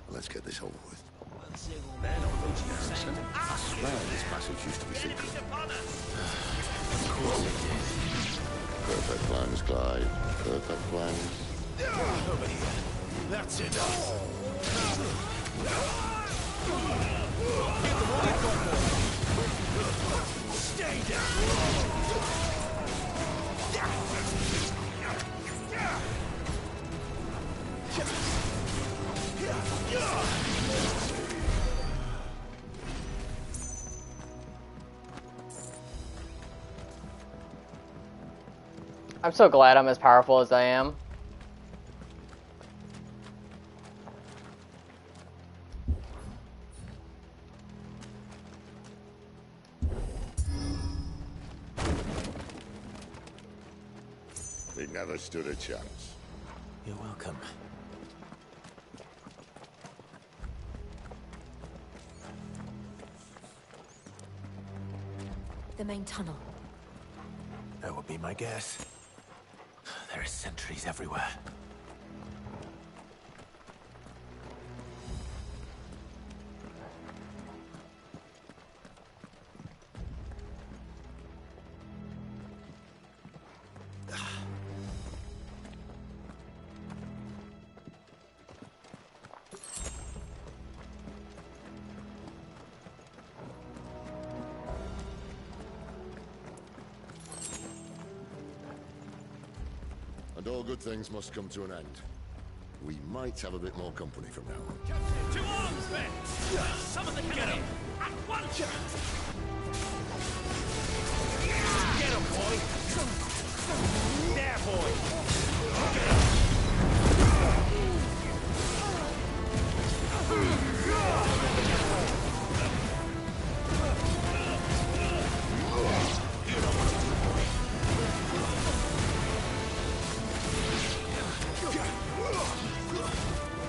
Let's get this over with. I swear this passage used to be secret. Of course it did. Perfect plans, Clyde. Perfect plans. Over here. That's enough. Stay down. I'm so glad I'm as powerful as I am. He never stood a chance. You're welcome. The main tunnel. That would be my guess. There are sentries everywhere. And all good things must come to an end. We might have a bit more company from now on. To arms, men! Summon the cannon! At once! Get him, boy! There, boy!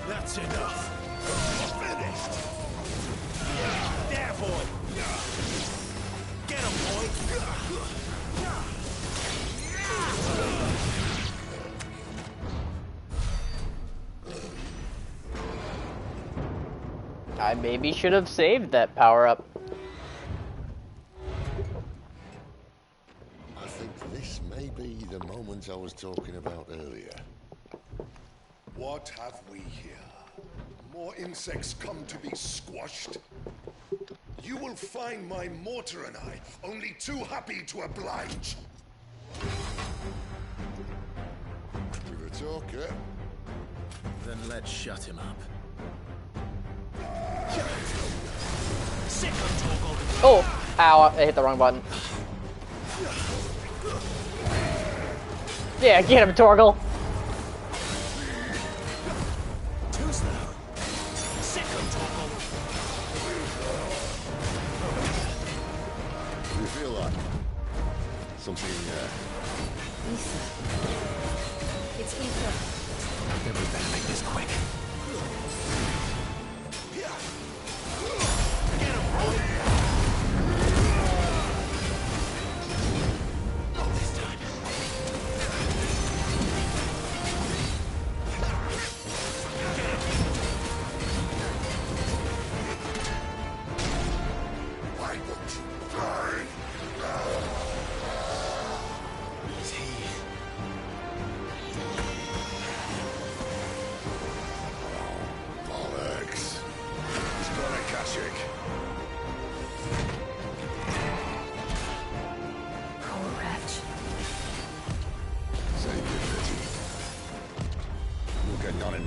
That's enough. Finished. There, boy. Get him, boy. I maybe should have saved that power up. I think this may be the moment I was talking about earlier. What have we here? More insects come to be squashed? You will find my mortar and I only too happy to oblige. With a talker. Then let's shut him up. Oh! Ow, I hit the wrong button. Yeah, get him, Torgal! Too slow. Do you feel like something, Ether. It's ether. Then we better make this quick. Why won't you die?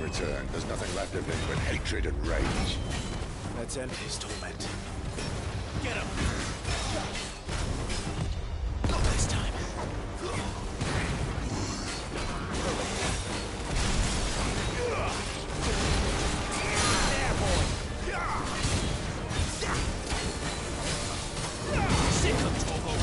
return, there's nothing left of him but hatred and rage. Let's end his torment. Get him! Not this time. There, boy! Sick of Torgo!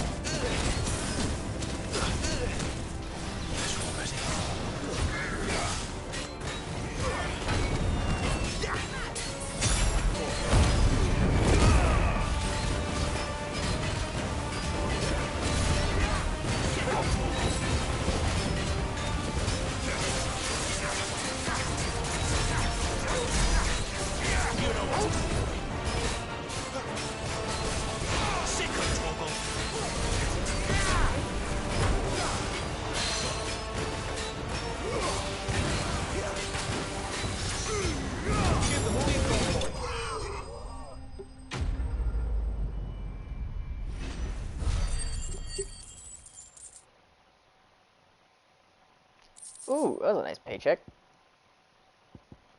Ooh, that was a nice paycheck.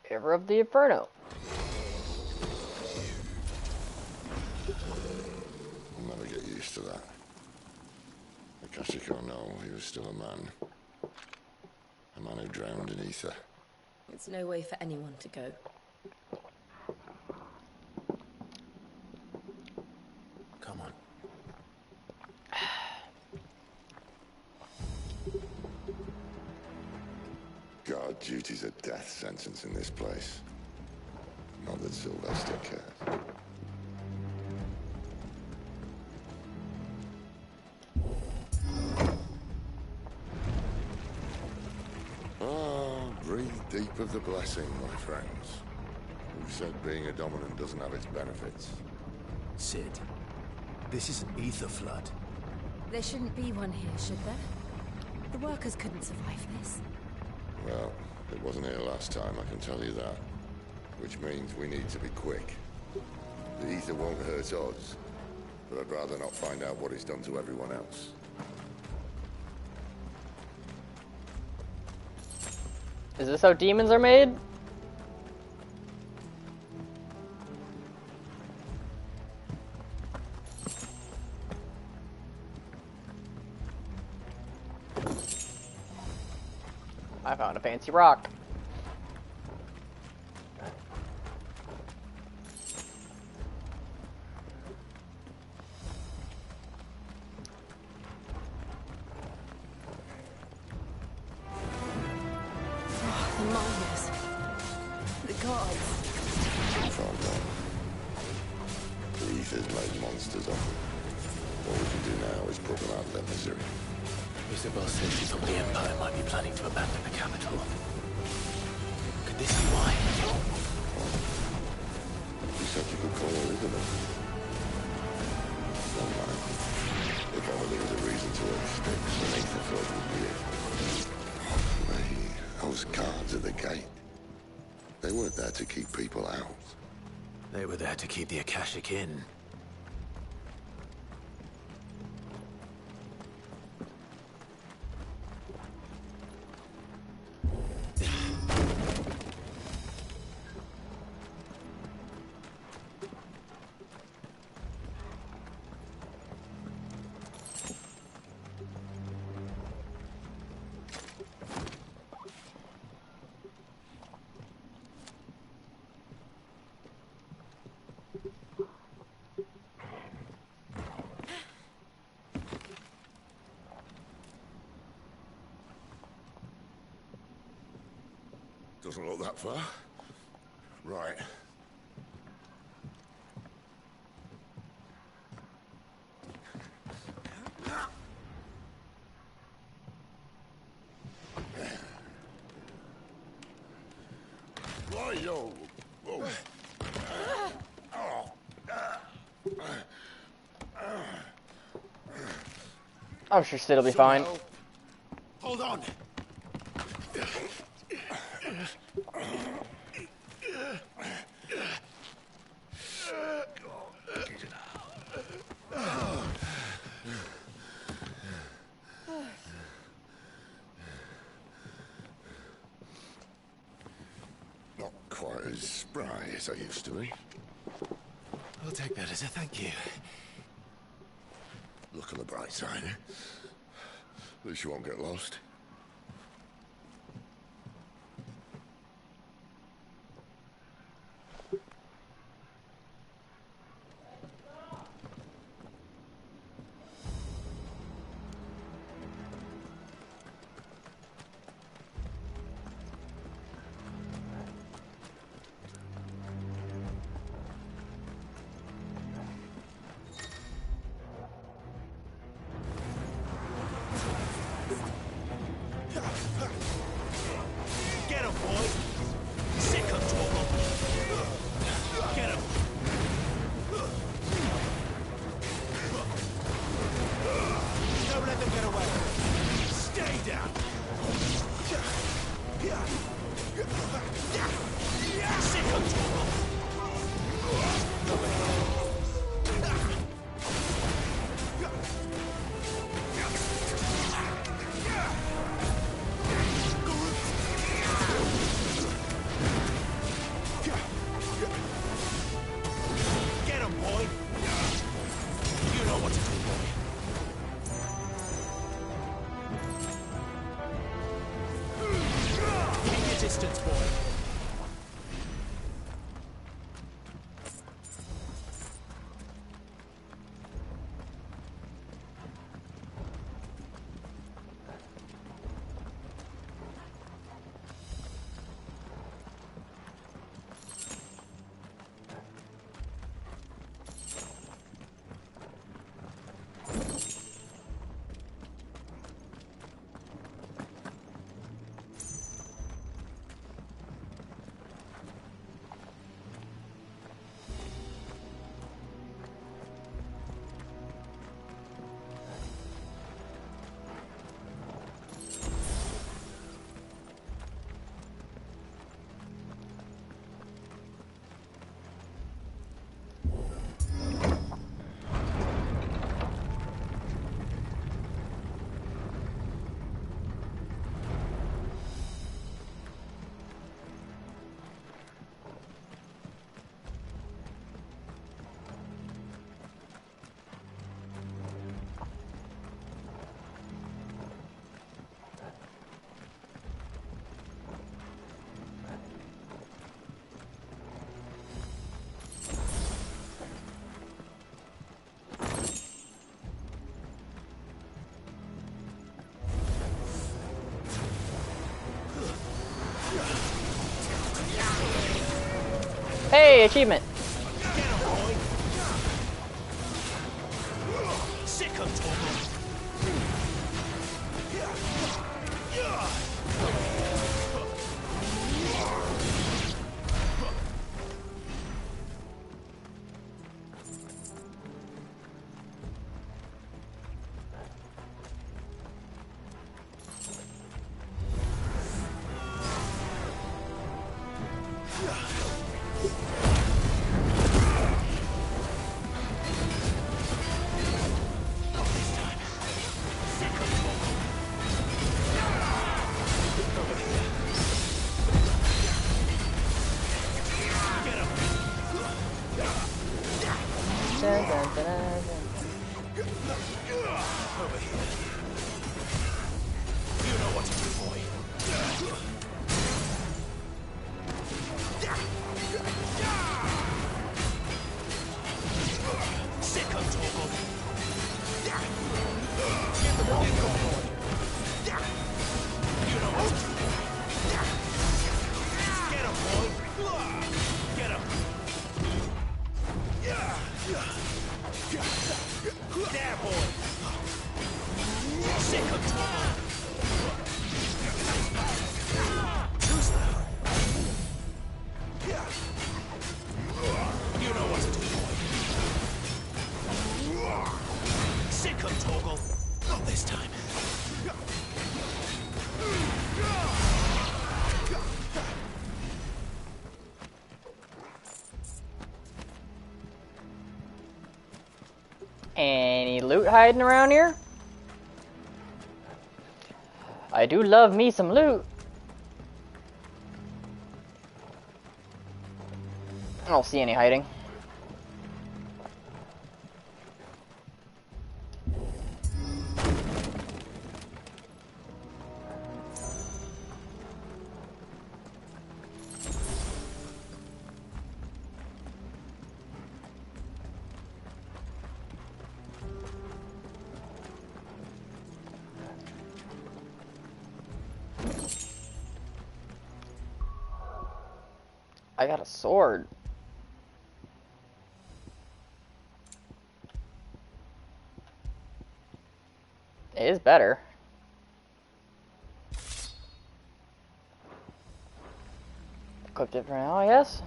River of the Inferno. I'll never get used to that. Akashic or no, he was still a man. A man who drowned in ether. It's no way for anyone to go. Come on. Guard duty's a death sentence in this place. Not that Sylvester cares. Breathe deep of the blessing, my friends. Who said being a dominant doesn't have its benefits? Sid, this is an ether flood. There shouldn't be one here, should there? The workers couldn't survive this. Well, it wasn't here last time, I can tell you that. Which means we need to be quick. The ether won't hurt us, but I'd rather not find out what it's done to everyone else. Is this how demons are made? I found a fancy rock. The miners. The gods. Far gone. The ether's made monsters of them. What we can do now is put them out of their misery. Isabel says she thought the Empire might be planning to abandon the capital. Could this be why? You said you could call her Isabel. Never mind. If ever there was a reason to earn sticks, an ether flood would be it. Those guards at the gate. They weren't there to keep people out. They were there to keep the Akashic in. Doesn't look that far. Right. Right-o. Whoa. I'm sure Sid will be fine. Hold on. as spry as I used to be. I'll take that as a thank you. Look on the bright side, eh? At least you won't get lost. Get him, boy! Sick of trouble! Get him! Don't let them get away! Stay down! Sick of trouble! Get him, boy! You know what to do, boy. Keep your distance, boy. Hey, achievement. Sick of trouble. Dun, dun, dun, dun, dun. Over here. You know what to do, boy. Sick of trouble. Get the ball, boy. You know what to do. Get him, boy. Get him. There, boy. Sick of trouble. Who's that? You know what to do, boy. Sick of Toggle. Not this time. Any loot hiding around here? I do love me some loot. I don't see any hiding. I got a sword. It is better. Equipped it for now, I guess.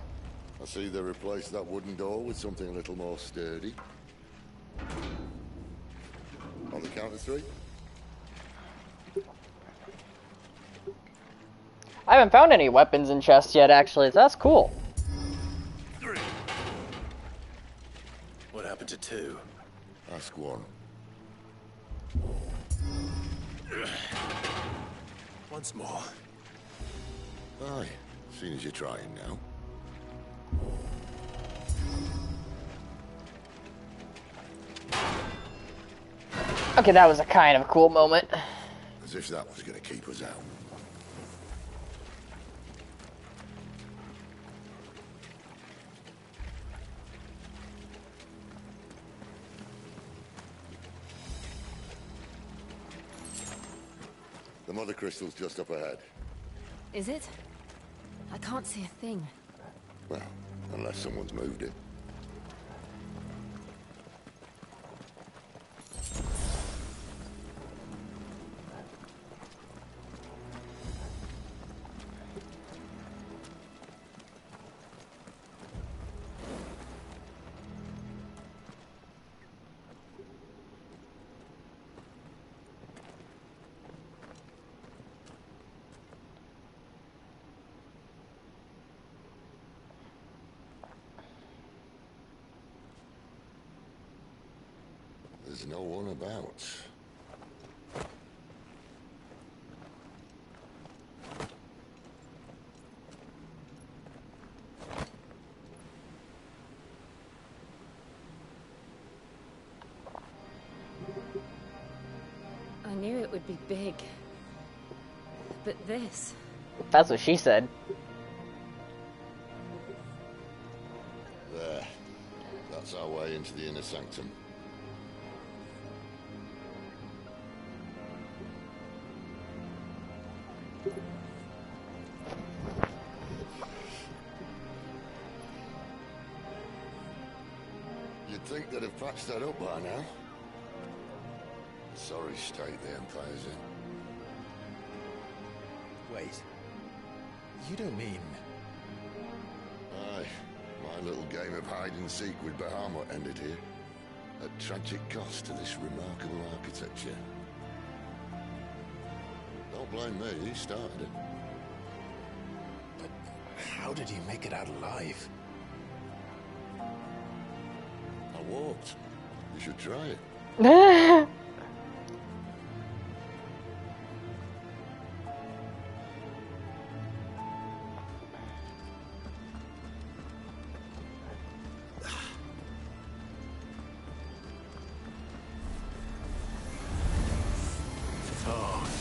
I see they replaced that wooden door with something a little more sturdy. On the count of 3. I haven't found any weapons in chests yet, actually, so that's cool. 3. What happened to 2? Ask 1. Once more. Aye, seeing as you're trying now. Okay, that was a kind of cool moment. As if that was going to keep us out. The mother crystal's just up ahead. Is it? I can't see a thing. Well, unless someone's moved it. There's no one about. I knew it would be big. But this... That's what she said. There. That's our way into the inner sanctum. You'd think they'd have patched that up by now. Sorry state the Empire's in. Wait. You don't mean... Aye. My little game of hide-and-seek with Bahamut ended here. At tragic cost to this remarkable architecture. Don't blame me, he started it. But how did he make it out alive? I walked. You should try it. Oh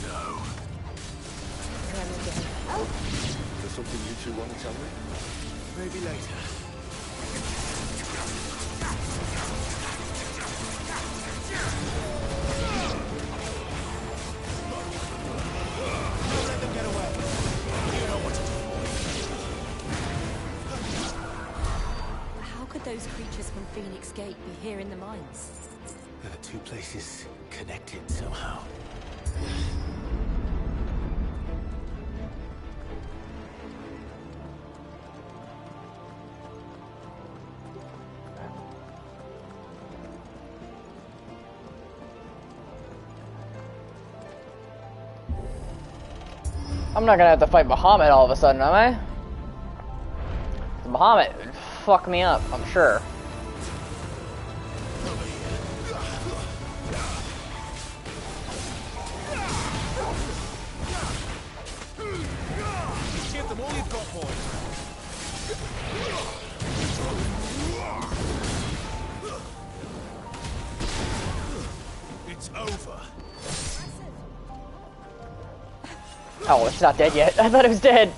no. Is there something you two want to tell me? Maybe later. Don't let them get away. You know what to do. How could those creatures from Phoenix Gate be here in the mines? There are 2 places connected somehow. I'm not gonna have to fight Bahamut all of a sudden, am I? Bahamut would fuck me up, I'm sure. Give them all you've got, boys. It's over. Oh, it's not dead yet. I thought it was dead.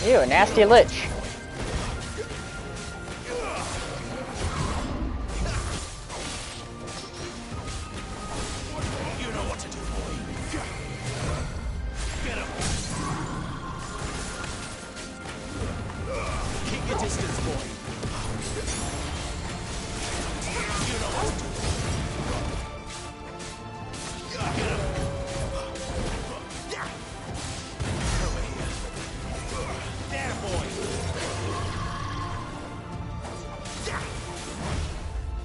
Ew, a nasty lich. You know what to do, boy. Get him. Keep your distance, boy. You know what to do. Get him. Over here. There, boy.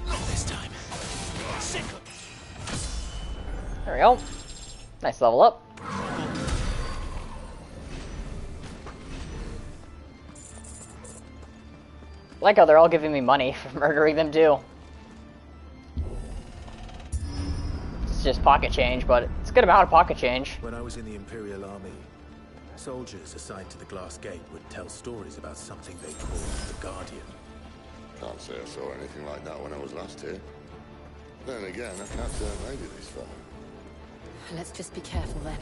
Not this time. Sick of. There we go. Nice level up. Like how they're all giving me money for murdering them too. It's just pocket change, but it's a good amount of pocket change. When I was in the Imperial Army, soldiers assigned to the Glass Gate would tell stories about something they called the Guardian. Can't say I saw anything like that when I was last here. Then again, I can't say I made it this far. Let's just be careful then.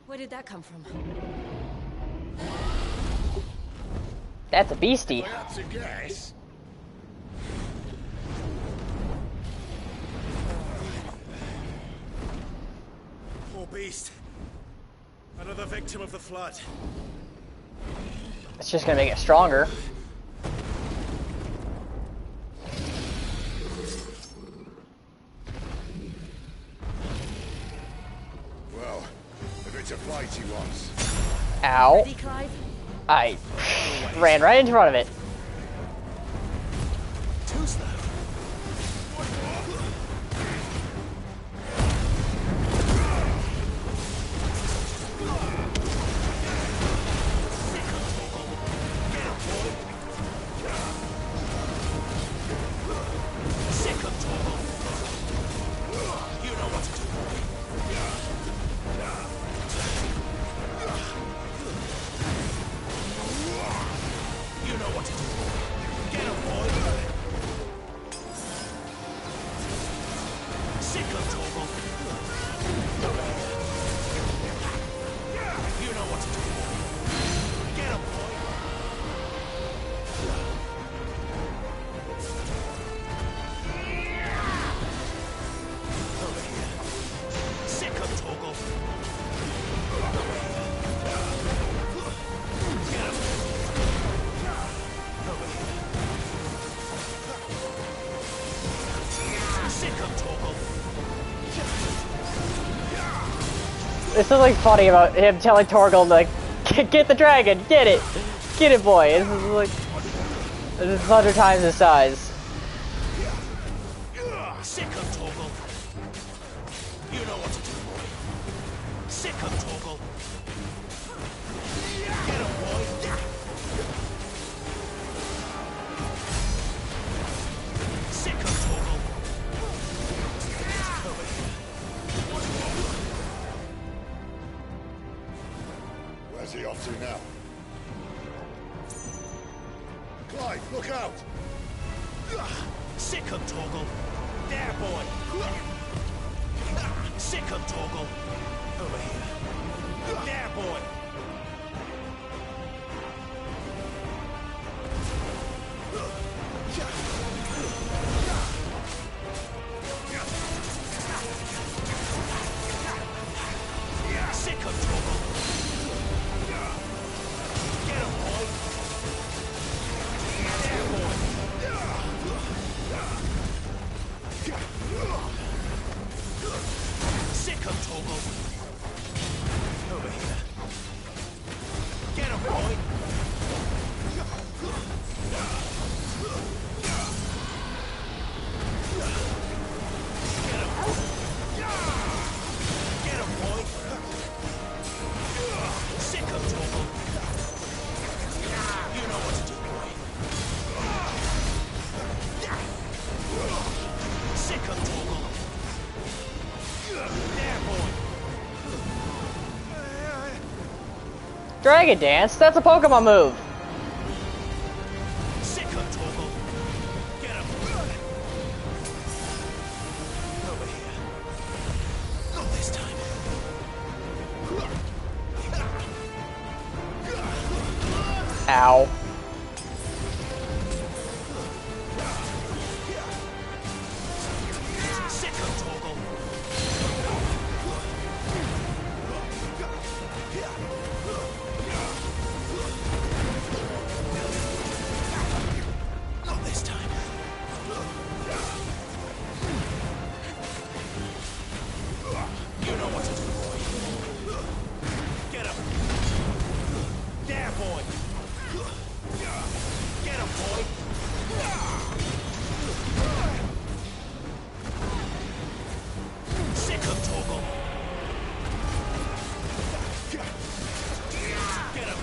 Where did that come from? That's a beastie. That's a guess. Poor beast. Another victim of the flood. It's just gonna make it stronger. Well, if it's a fight he wants. Ow. Ready, Clive? I ran right into front of it. Too slow. Sick of Torgal. You know what to do, boy. You know what to do. Get him, boy. Sick of Torgal. You know what to do. Get him, boy. Over here. Sick of Torgal. Over here. Get him. Over here. Sick of Torgal. There's something funny about him telling Torgal, like, get the dragon, get it, boy. This is like, this is 100 times his size. Sick of Torgal. You know what to do, boy. Sick of Torgal. Get him, boy. Sick of Torgal. Over here. Where's he off to now? Clive, look out! Sick of Torgal. There, boy. Sick of Torgal. Over here. There, boy. Sick of Torgal. Get him, boy. Dragon Dance? That's a Pokemon move. Sick of Torgal. Get him. Over here. Not this time. Ow. Sick of Torgal. Not this time. You know what to do, boy. Get him. There, boy. Get him, boy. Sick of Torgal. Get him.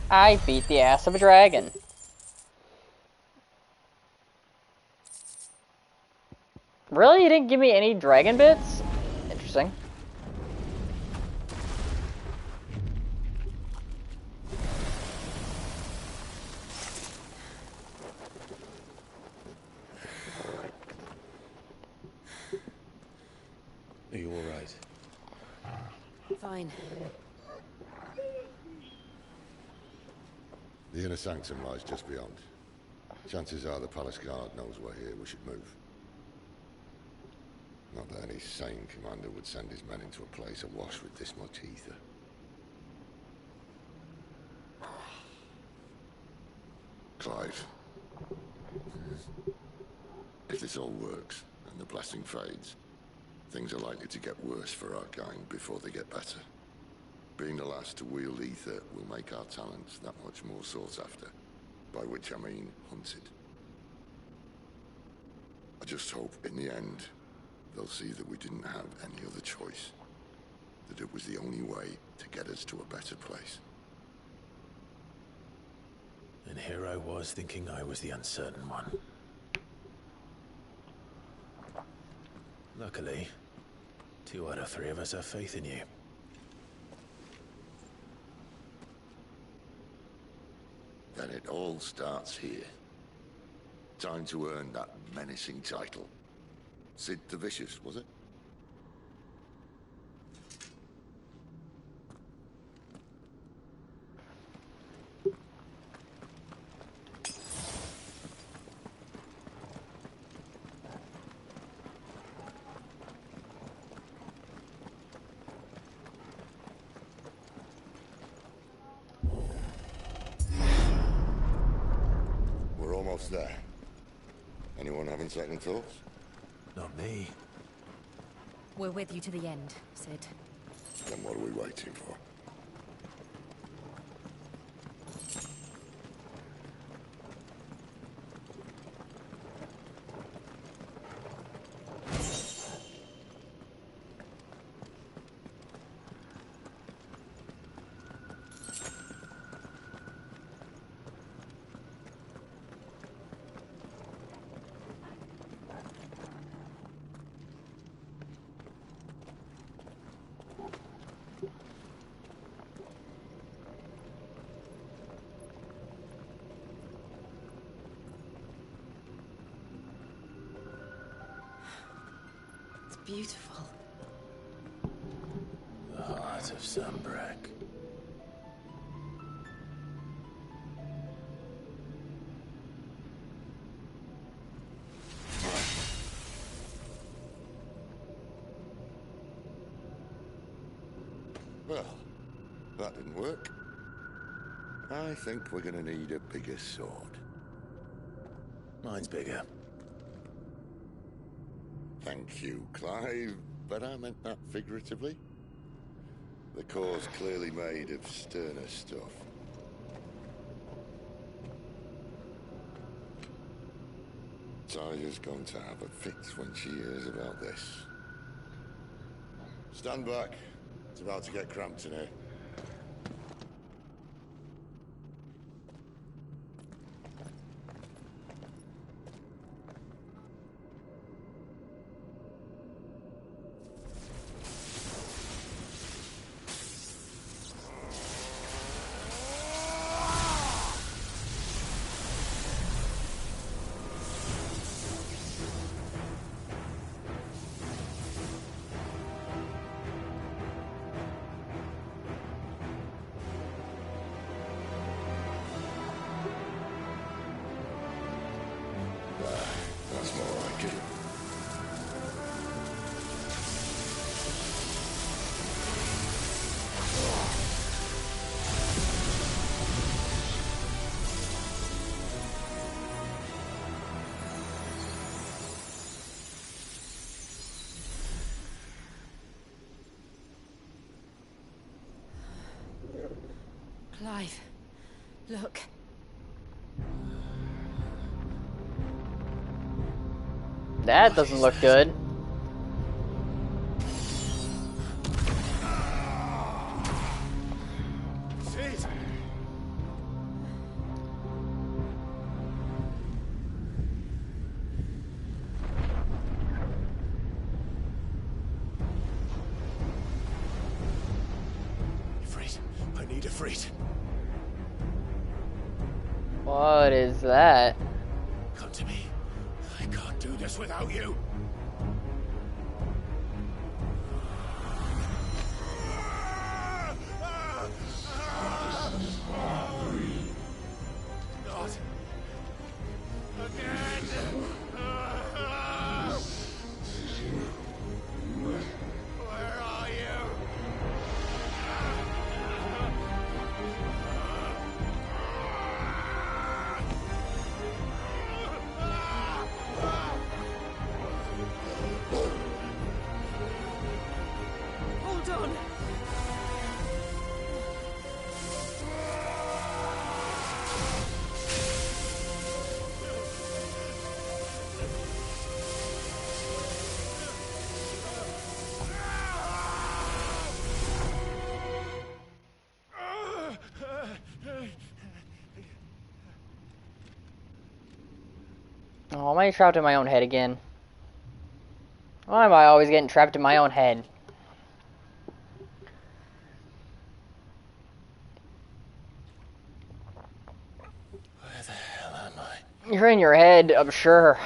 I beat the ass of a dragon. Really? You didn't give me any dragon bits? Interesting. Are you all right? Fine. The inner sanctum lies just beyond. Chances are the palace guard knows we're here. We should move. Not that any sane commander would send his men into a place awash with this much ether. Clive. If this all works, and the blessing fades, things are likely to get worse for our kind before they get better. Being the last to wield ether will make our talents that much more sought after, by which I mean hunted. I just hope, in the end, they'll see that we didn't have any other choice. That it was the only way to get us to a better place. And here I was thinking I was the uncertain one. Luckily, 2 out of 3 of us have faith in you. Then it all starts here. Time to earn that menacing title. Sid the Vicious, was it? We're almost there. Anyone having second thoughts? Not me. We're with you to the end, Sid. Then what are we waiting for? It's beautiful. The heart of Sunbreak. Well, that didn't work. I think we're gonna need a bigger sword. Mine's bigger. Thank you, Clive, but I meant that figuratively. The core's clearly made of sterner stuff. Tyler's going to have a fit when she hears about this. Stand back. It's about to get cramped in here. Clive, look. That doesn't look good. Sid! Ifrit, I need Ifrit. What is that? Come to me. I can't do this without you. Not again. Where are you? Hold on. Oh, am I trapped in my own head again? Why am I always getting trapped in my own head? Where the hell am I? You're in your head, I'm sure.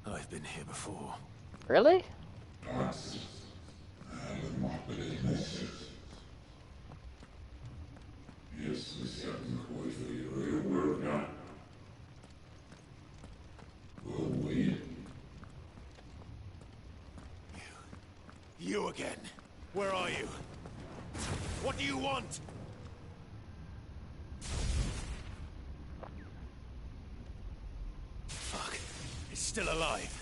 I've been here before. Really? You again. Where are you? What do you want? Fuck. It's still alive.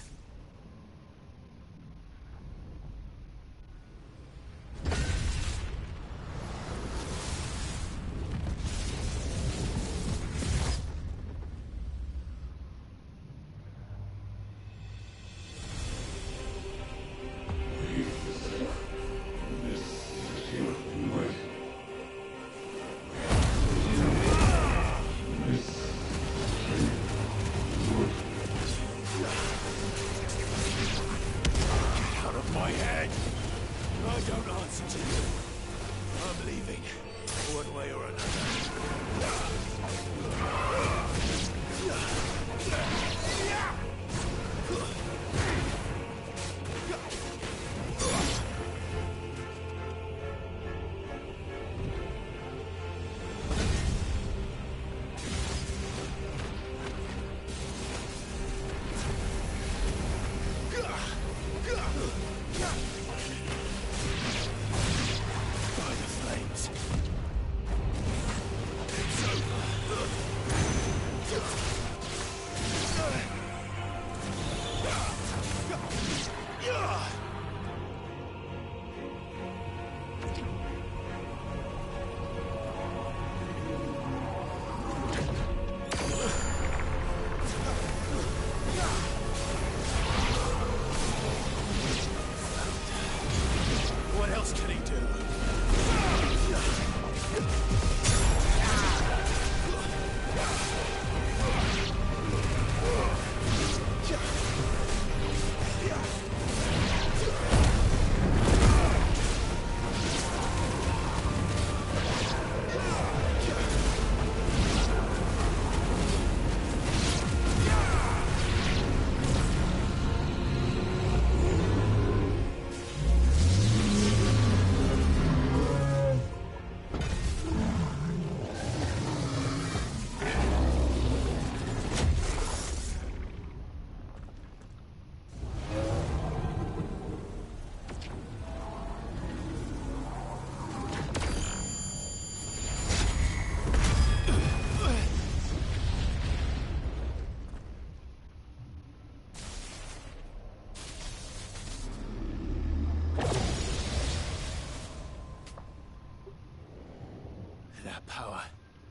That power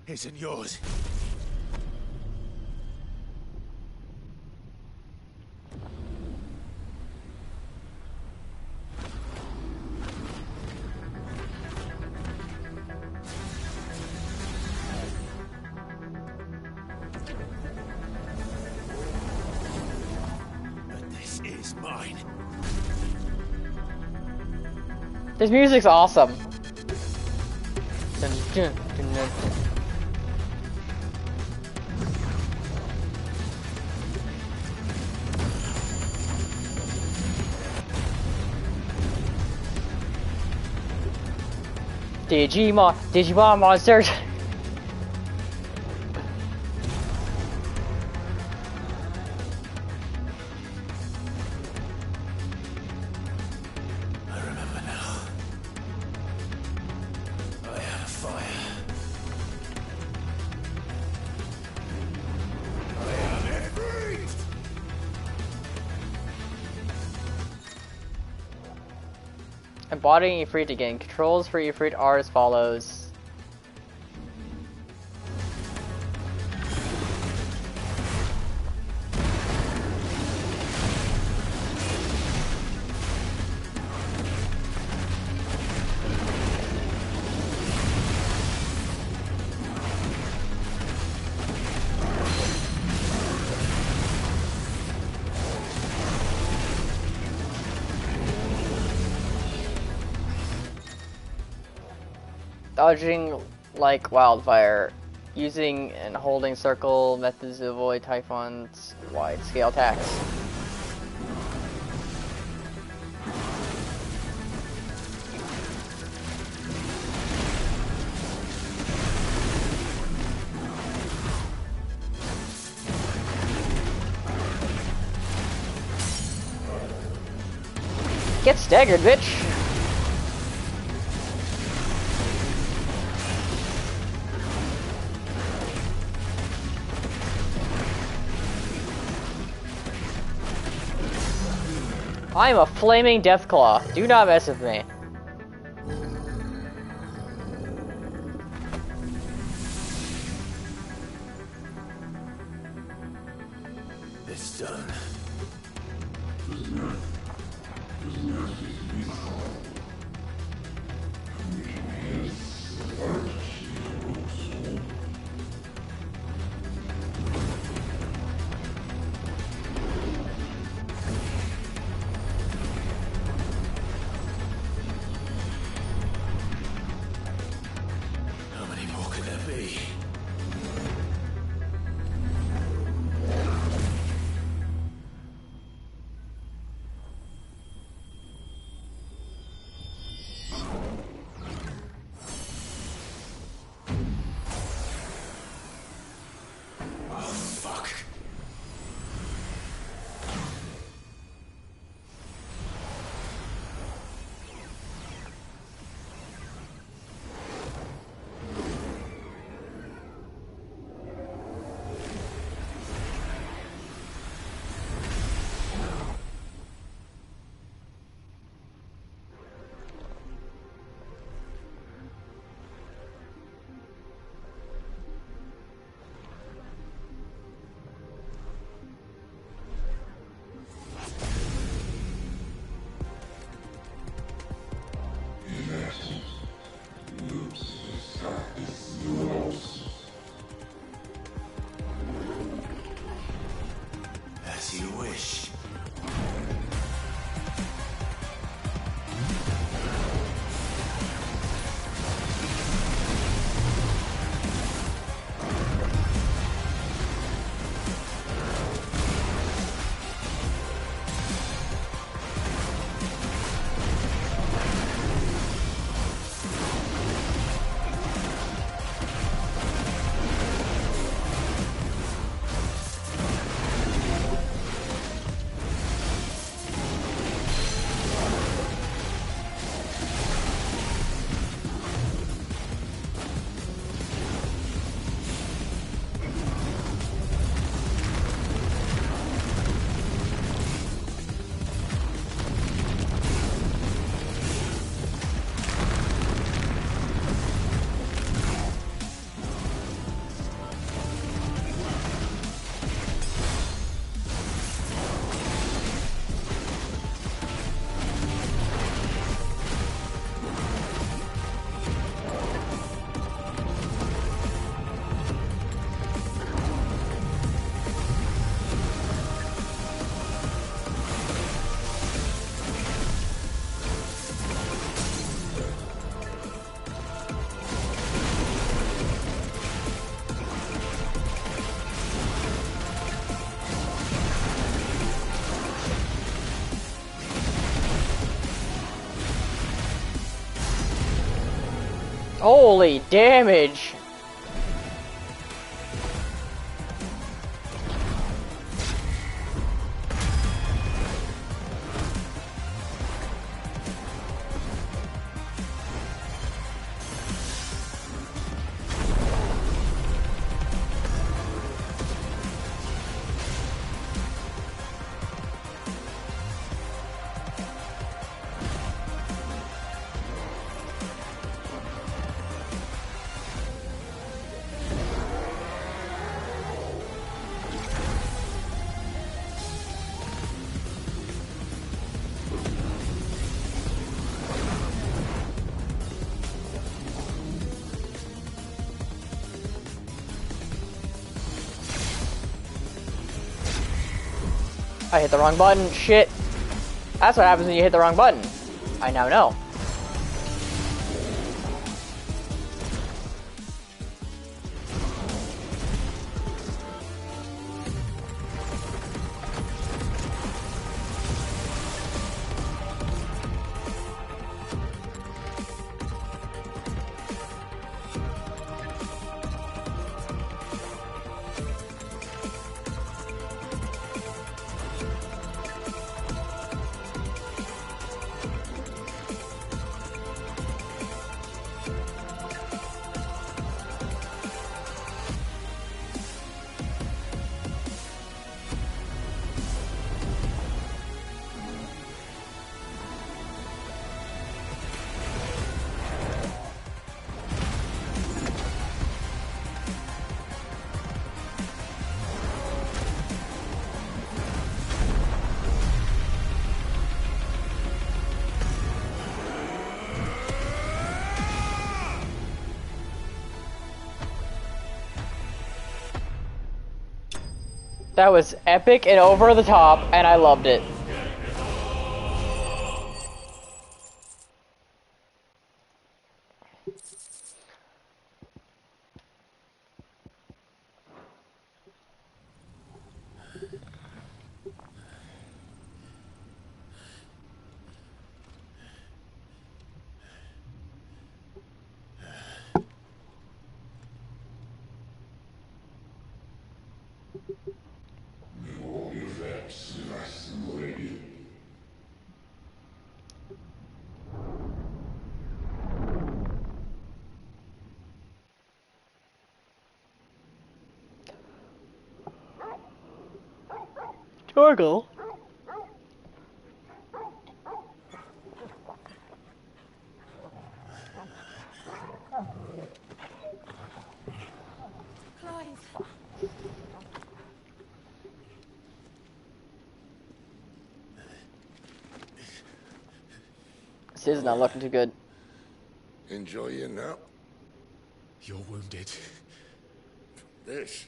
isn't yours. But this is mine. This music's awesome. Dun, dun, dun, dun. Digimon monsters. I remember now. I had a fire. I am Ifrit! Embodying Ifrit again. Controls for Ifrit are as follows. Dodging like wildfire. Using and holding circle methods to avoid Typhon's wide-scale attacks. Get staggered, bitch! I am a flaming Deathclaw. Do not mess with me. It's done. How many more could there be? Holy damage! I hit the wrong button. Shit. That's what happens when you hit the wrong button. I now know. That was epic and over the top, and I loved it. Torgle. Clive. This is not looking too good. Enjoy your nap? You're wounded. This?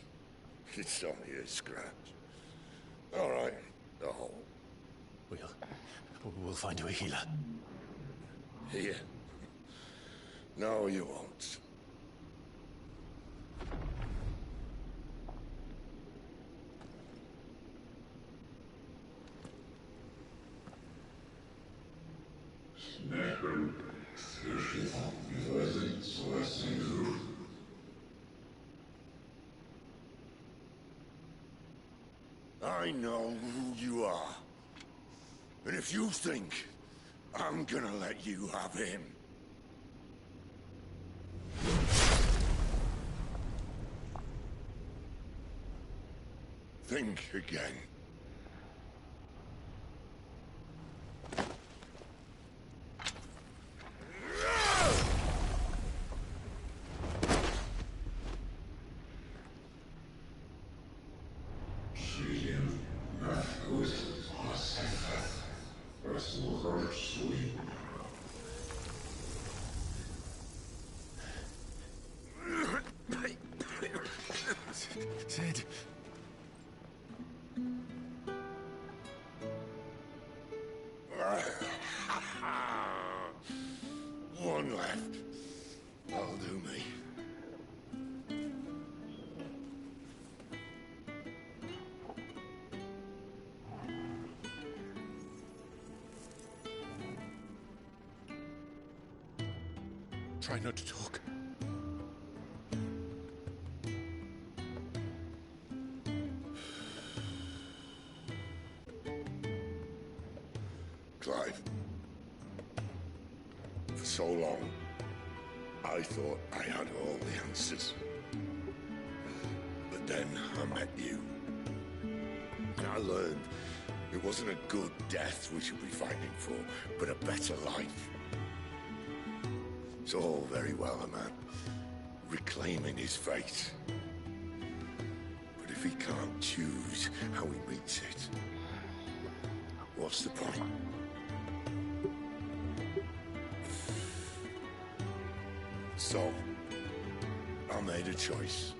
It's only a scratch. All right, the hole. We'll find you a healer. Here? No, you won't. I know who you are. And if you think I'm gonna let you have him... think again. Sid. One left. That'll do me. Try not to talk. Clive, for so long, I thought I had all the answers. But then I met you. And I learned it wasn't a good death we should be fighting for, but a better life. It's all very well a man reclaiming his fate. But if he can't choose how he meets it, what's the point? So, I made a choice.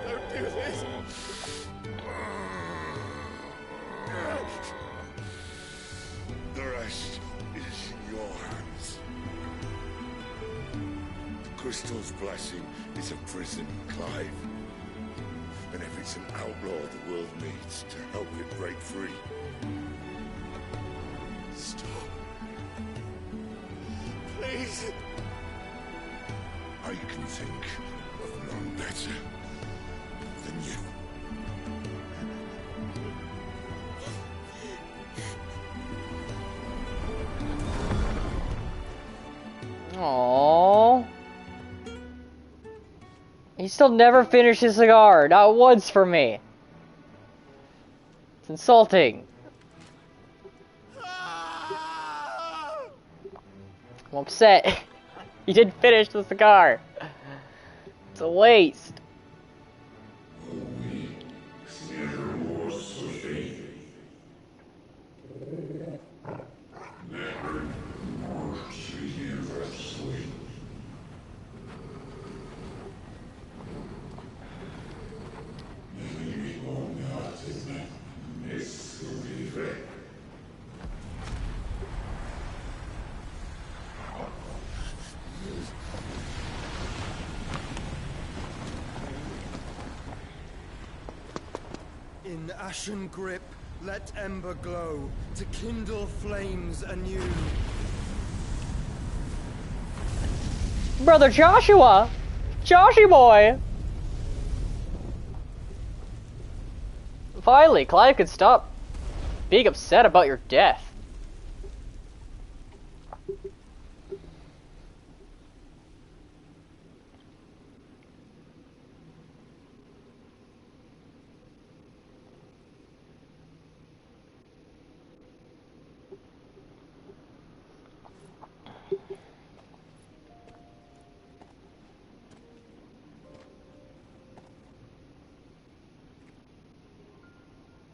Don't do this. The rest is in your hands. The crystal's blessing is a prison, Clive. And if it's an outlaw the world needs to help it break free. Stop. Please. I can think of none better than you. Aww. He still never finished his cigar, not once for me. It's insulting. I'm upset. He didn't finish the cigar. It's a waste. In ashen grip, let ember glow, to kindle flames anew. Brother Joshua! Joshy boy! Finally, Clive could stop being upset about your death.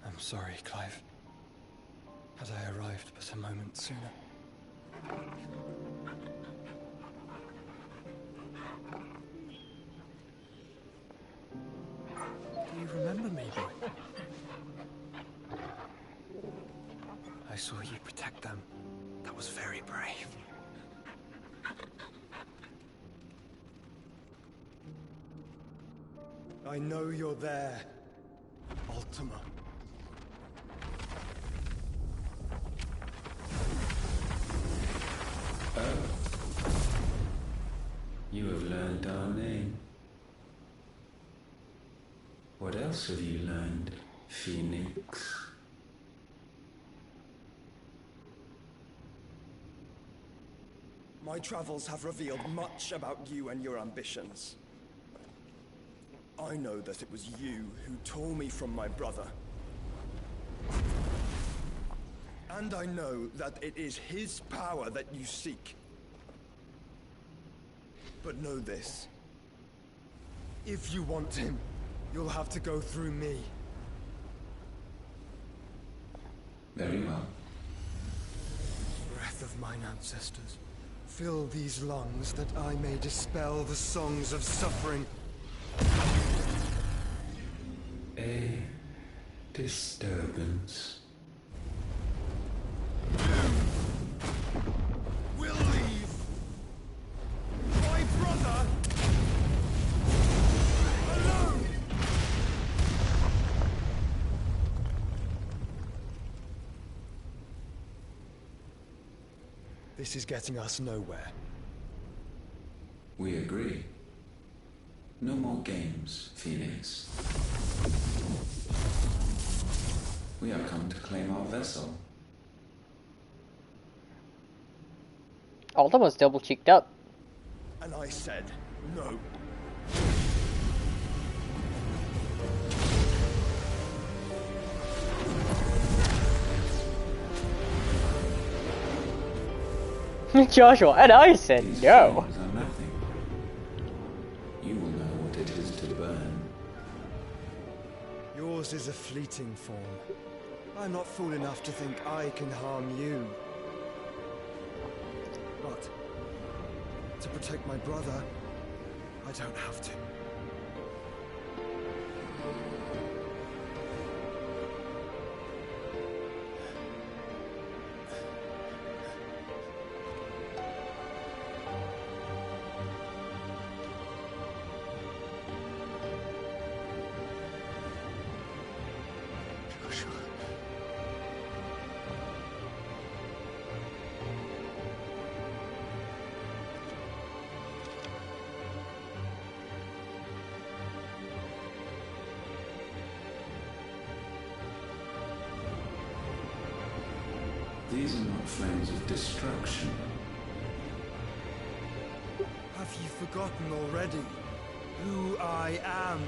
I'm sorry, Clive. Had I arrived but a moment sooner. Do you remember me, boy? I saw you protect them. That was very brave. I know you're there, Ultima. You have learned our name. What else have you learned, Phoenix? My travels have revealed much about you and your ambitions. I know that it was you who tore me from my brother. And I know that it is his power that you seek. But know this. If you want him, you'll have to go through me. Very well. Breath of mine ancestors, fill these lungs that I may dispel the songs of suffering. A disturbance. We'll leave. My brother This is getting us nowhere. We agree. No more games, Phoenix. We are come to claim our vessel. Ultima's double cheeked up. And I said no. Joshua, and I said no. These are nothing. You will know what it is to burn. Yours is a fleeting form. I'm not fool enough to think I can harm you. But to protect my brother, I don't have to. These are not flames of destruction. Have you forgotten already who I am?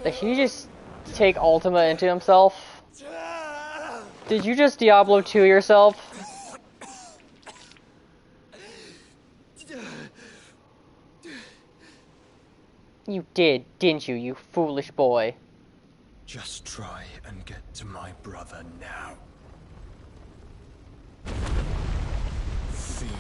Did he just take Ultima into himself? Did you just Diablo 2 yourself? You did, didn't you, you foolish boy? Just try and get to my brother now. Fiend.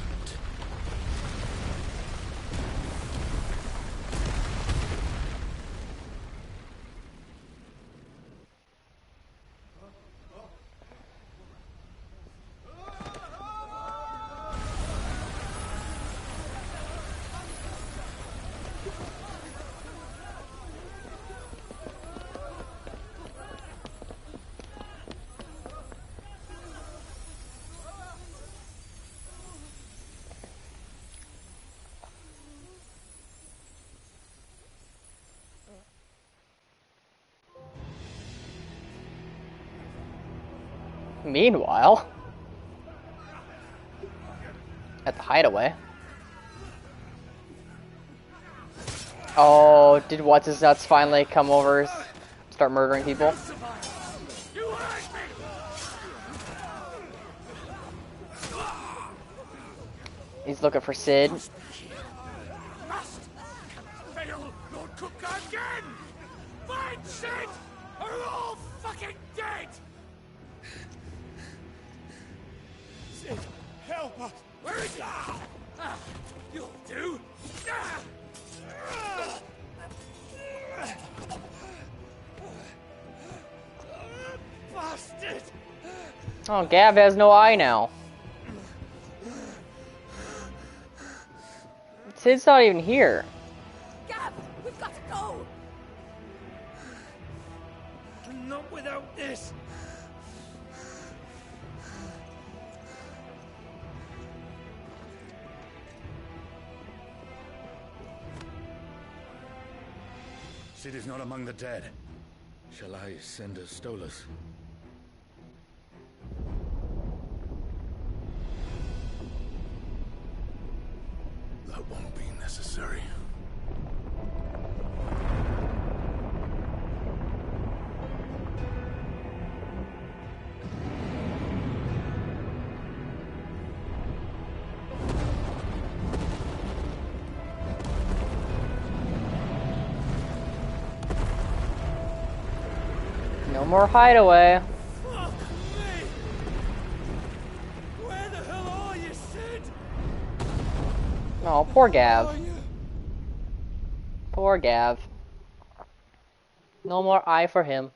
Meanwhile, at the hideaway. Oh, did what's his nuts finally come over, start murdering people? He's looking for Sid. Fail, Lord Cook again! Find Sid, or we're all fucking dead! Sid, help us! Where is he? You'll do! Bastard! Oh, Gav has no eye now. Sid's not even here. Gav, we've got to go! Not without this! Sid is not among the dead. Shall I send a Stolas? That won't be necessary. No more hideaway. Fuck me! Where the hell are you, Sid? Oh, poor Gav. Poor Gav. No more eye for him.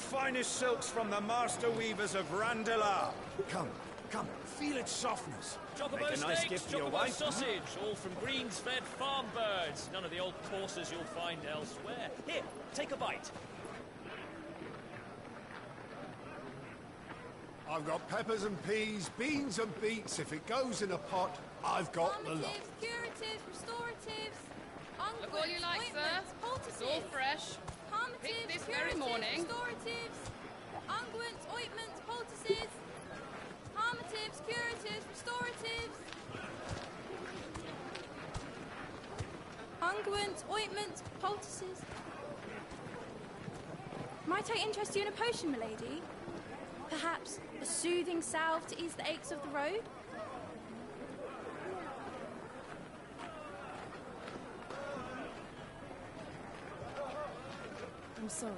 finest silks from the master weavers of Randalar. Come, feel its softness. Chocobo Make a nice steaks, gift for your chocobo wife. sausage, all from greens-fed farm birds. None of the old courses you'll find elsewhere. Here, take a bite. I've got peppers and peas, beans and beets. If it goes in a pot, I've got the lot. Curatives, restoratives, Look all you like, sir. It's all fresh. Picked this very morning. Restoratives, unguents, ointments, poultices, harmatives, curatives, restoratives, unguents, ointments, poultices. Might I interest you in a potion, milady? Perhaps a soothing salve to ease the aches of the road? I'm sorry.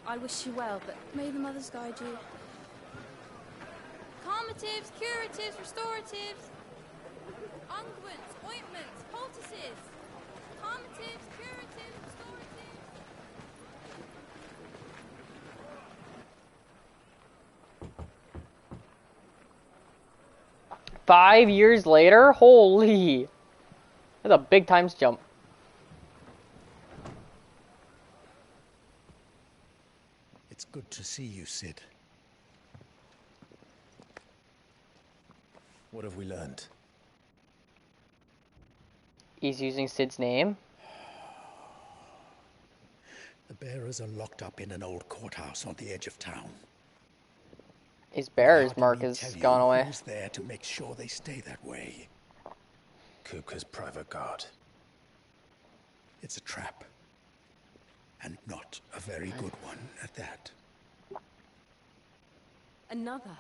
I wish you well, but may the mothers guide you. Calmatives, curatives, restoratives, unguents, ointments, poultices. Calmatives, curatives, restoratives. 5 years later? Holy! That's a big times jump. It's good to see you, Sid. What have we learned? He's using Sid's name. The bearers are locked up in an old courthouse on the edge of town. His bearer's mark has gone away. Who's there to make sure they stay that way? Kupka's private guard. It's a trap. And not a very good one at that. Another?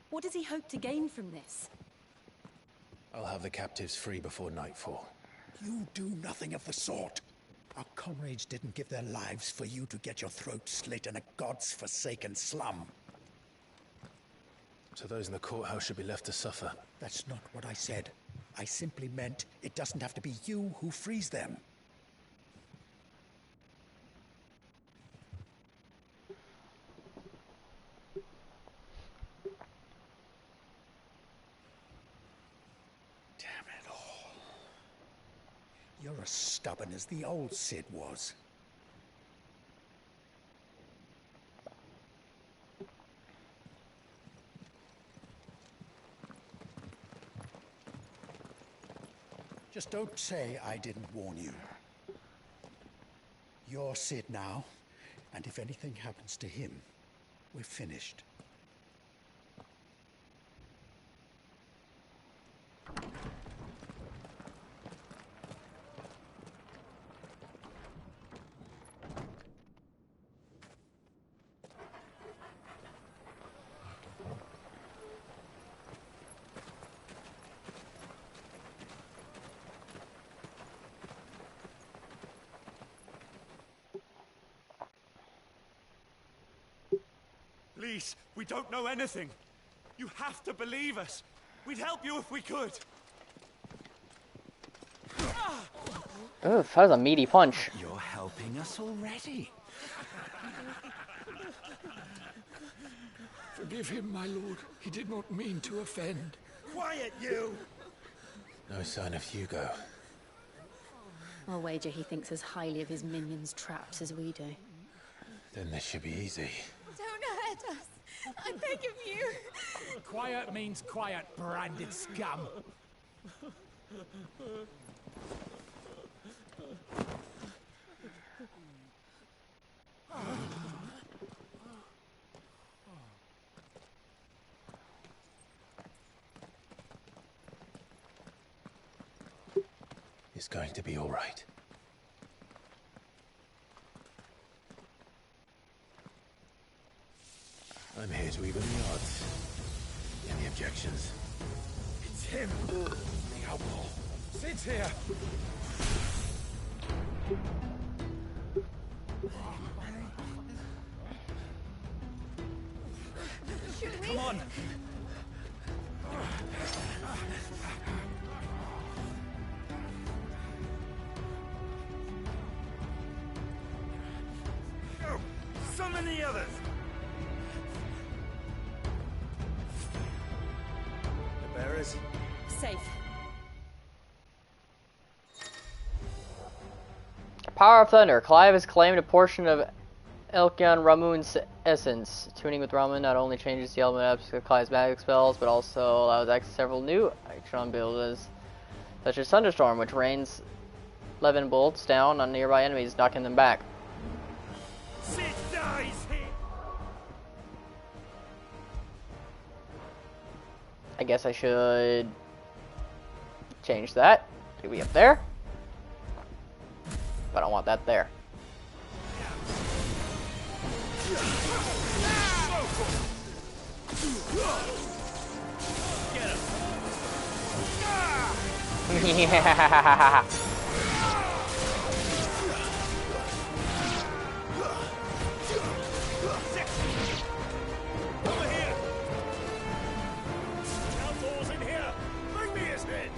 What does he hope to gain from this? I'll have the captives free before nightfall. You do nothing of the sort. Our comrades didn't give their lives for you to get your throat slit in a god's forsaken slum. So those in the courthouse should be left to suffer. That's not what I said. I simply meant it doesn't have to be you who frees them. Damn it all. You're as stubborn as the old Sid was. Just don't say I didn't warn you. You're Sid now, and if anything happens to him, we're finished. Please, we don't know anything. You have to believe us. We'd help you if we could. Oh, that was a meaty punch. You're helping us already. Forgive him, my lord. He did not mean to offend. Quiet, you! No sign of Hugo. I'll wager he thinks as highly of his minions' traps as we do. Then this should be easy. Don't hurt us. I beg of you. Quiet means quiet, branded scum. It's going to be all right. I'm here to even the odds. Any objections? It's him. The outlaw. Sid's here. Come on. Summon and the others. The bearers? Safe. Power of Thunder. Clive has claimed a portion of Elkion Ramun's essence. Tuning with Ramun not only changes the element of Clive's magic spells, but also allows access to several new action abilities, such as Thunderstorm, which rains Levin bolts down on nearby enemies, knocking them back. Sid dies here. I guess I should change that to be up there. But I don't want that there. Yeah. Over here. Outlaws in here. Bring me his head.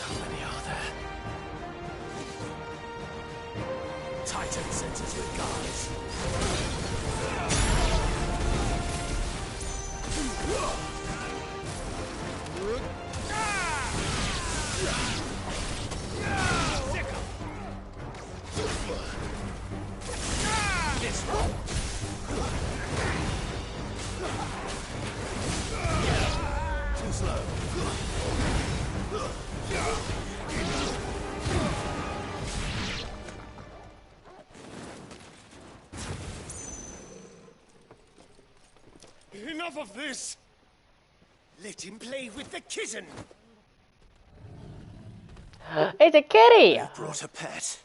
How many are there? Titan sends his regards. This one. Too slow. Enough of this. Let him play with the kitten. It's a kitty! You brought a pet.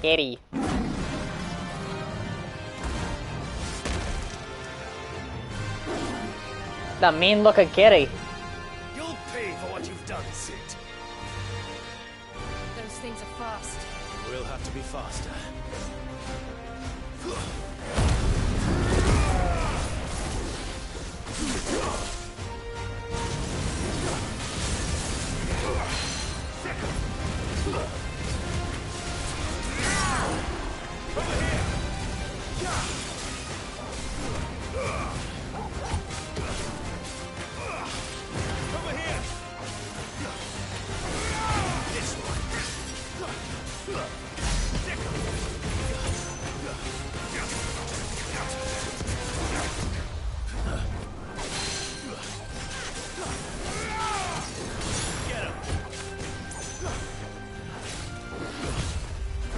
Kitty. The mean looking kitty. You'll pay for what you've done, Sid. Those things are fast. We'll have to be faster.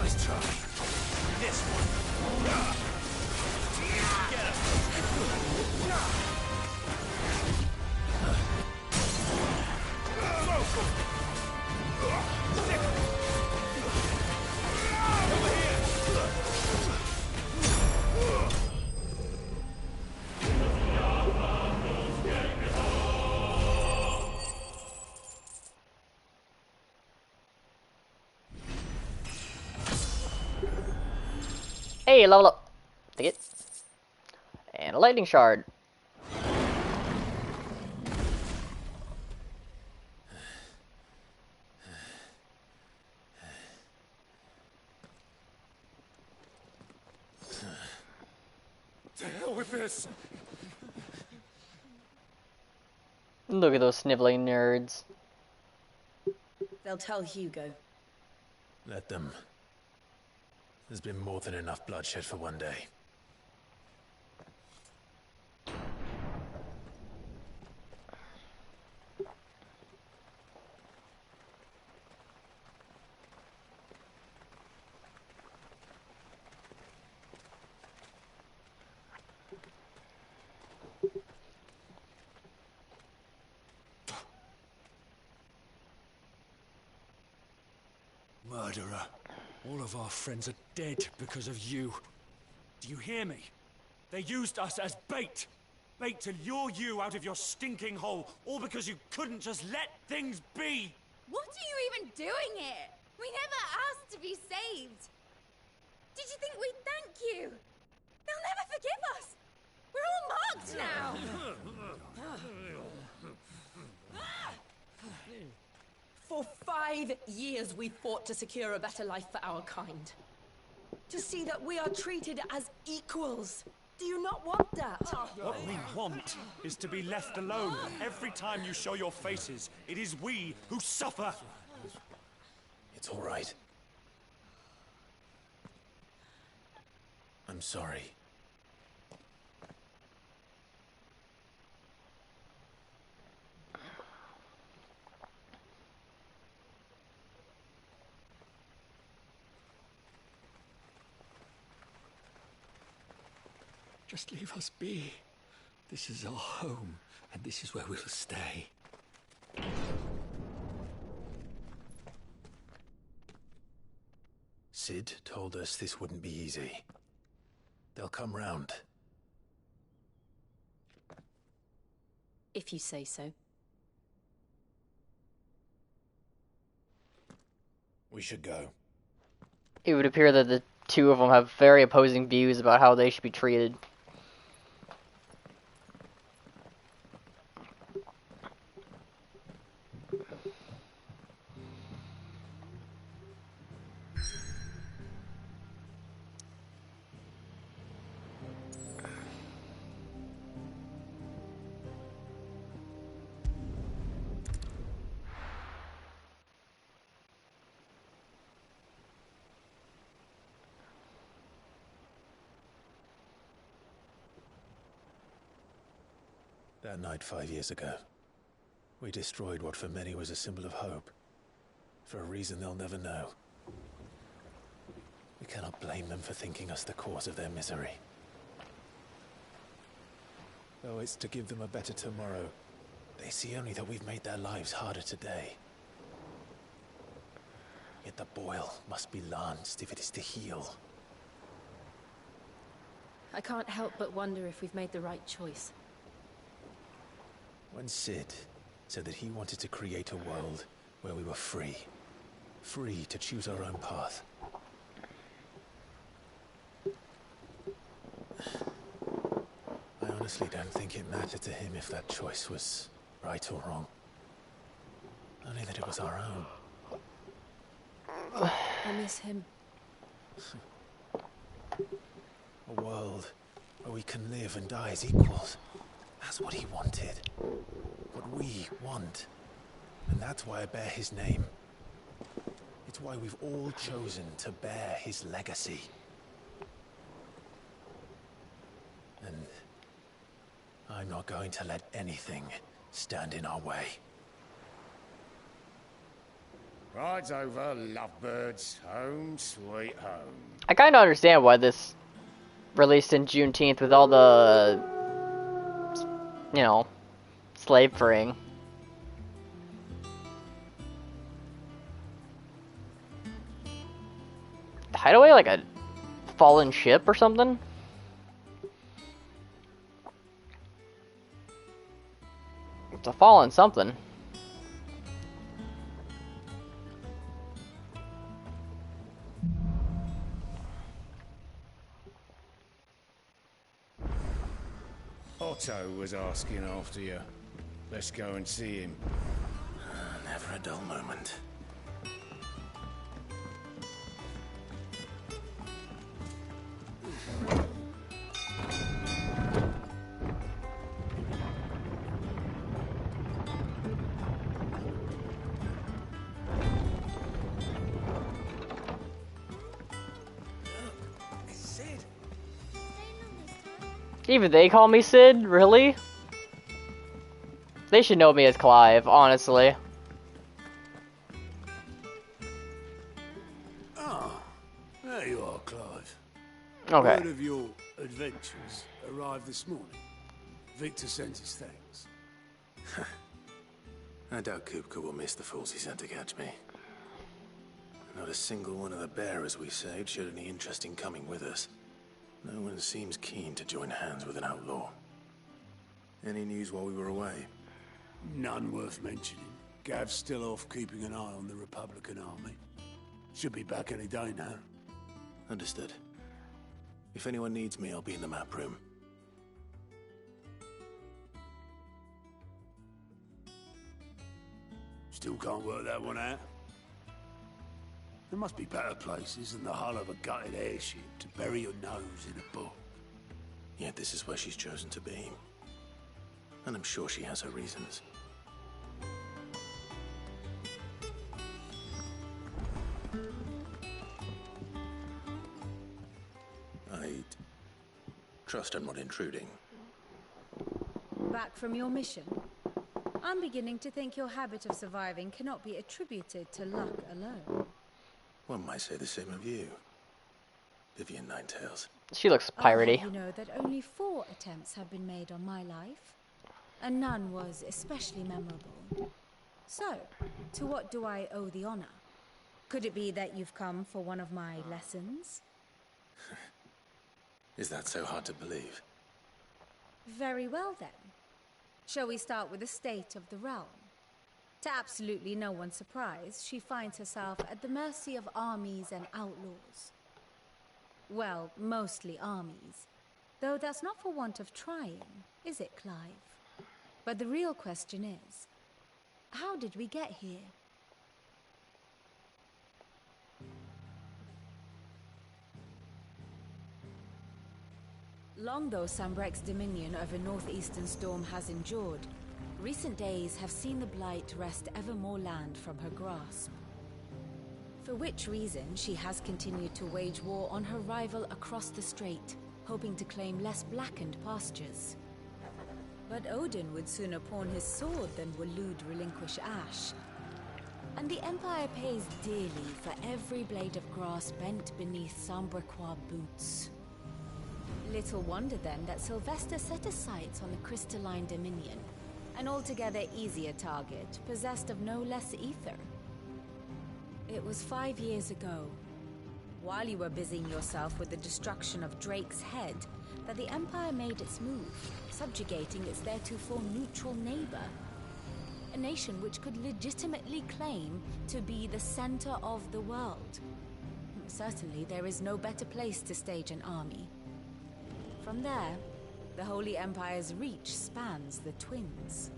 Nice try. This one. Get Hey, level up. Take it. And a lightning shard. To hell with this. Look at those sniveling nerds. They'll tell Hugo. Let them. There's been more than enough bloodshed for one day. Murderer. All of our friends are dead because of you. Do you hear me? They used us as bait. Bait to lure you out of your stinking hole, all because you couldn't just let things be. What are you even doing here? We never asked to be saved. Did you think we'd thank you? They'll never forgive us. We're all marked now. 5 years we fought to secure a better life for our kind. To see that we are treated as equals. Do you not want that? What we want is to be left alone. Every time you show your faces, it is we who suffer. It's all right. I'm sorry. Just leave us be. This is our home, and this is where we'll stay. Sid told us this wouldn't be easy. They'll come round. If you say so. We should go. It would appear that the two of them have very opposing views about how they should be treated. That night 5 years ago, we destroyed what for many was a symbol of hope. For a reason they'll never know. We cannot blame them for thinking us the cause of their misery. Though it's to give them a better tomorrow, they see only that we've made their lives harder today. Yet the boil must be lanced if it is to heal. I can't help but wonder if we've made the right choice. When Sid said that he wanted to create a world where we were free. Free to choose our own path. I honestly don't think it mattered to him if that choice was right or wrong. Only that it was our own. I miss him. A world where we can live and die as equals. That's what he wanted. What we want. And that's why I bear his name. It's why we've all chosen to bear his legacy. And I'm not going to let anything stand in our way. Ride's over, lovebirds. Home, sweet home. I kind of understand why this released in Juneteenth with all the, you know, slave freeing. Hideaway like a fallen ship or something? It's a fallen something. Otto was asking after you. Let's go and see him. Never a dull moment. Sid! Even they call me Sid? Really? They should know me as Clive, honestly. Ah, there you are, Clive. Okay. Word of your adventures arrived this morning. Victor sent his thanks. I doubt Kupka will miss the fools he sent to catch me. Not a single one of the bearers we saved showed any interest in coming with us. No one seems keen to join hands with an outlaw. Any news while we were away? None worth mentioning. Gav's still off keeping an eye on the Republican army. Should be back any day now. Understood. If anyone needs me, I'll be in the map room. Still can't work that one out. There must be better places than the hull of a gutted airship to bury your nose in a book. Yet this is where she's chosen to be. And I'm sure she has her reasons. I'd trust I'm not intruding. Back from your mission? I'm beginning to think your habit of surviving cannot be attributed to luck alone. One might say the same of you, Vivian Ninetails. She looks I'll piratey. have you know that only 4 attempts have been made on my life, and none was especially memorable. So, to what do I owe the honor? Could it be that you've come for one of my lessons? Is that so hard to believe? Very well then. Shall we start with the state of the realm? To absolutely no one's surprise, she finds herself at the mercy of armies and outlaws. Well, mostly armies. Though that's not for want of trying, is it, Clive? But the real question is, how did we get here? Long though Sambrek's dominion over northeastern Storm has endured, recent days have seen the Blight wrest ever more land from her grasp. For which reason she has continued to wage war on her rival across the strait, hoping to claim less blackened pastures. But Odin would sooner pawn his sword than Waloed relinquish Ash. And the Empire pays dearly for every blade of grass bent beneath Sambrequois boots. Little wonder then that Sylvester set his sights on the crystalline dominion, an altogether easier target, possessed of no less ether. It was 5 years ago, while you were busying yourself with the destruction of Drake's head, that the Empire made its move, subjugating its theretofore neutral neighbor. A nation which could legitimately claim to be the center of the world. Certainly there is no better place to stage an army. From there, the Holy Empire's reach spans the Twins.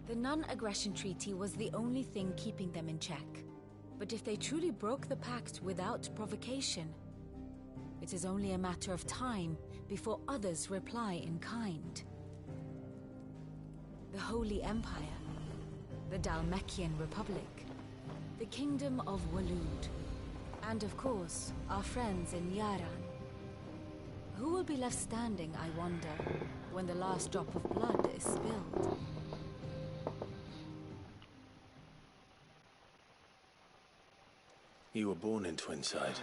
The non-aggression treaty was the only thing keeping them in check. But if they truly broke the pact without provocation, it is only a matter of time before others reply in kind. The Holy Empire, the Dhalmekian Republic, the Kingdom of Waloed, and of course, our friends in Yaran. Who will be left standing, I wonder, when the last drop of blood is spilled? You were born in Twinside.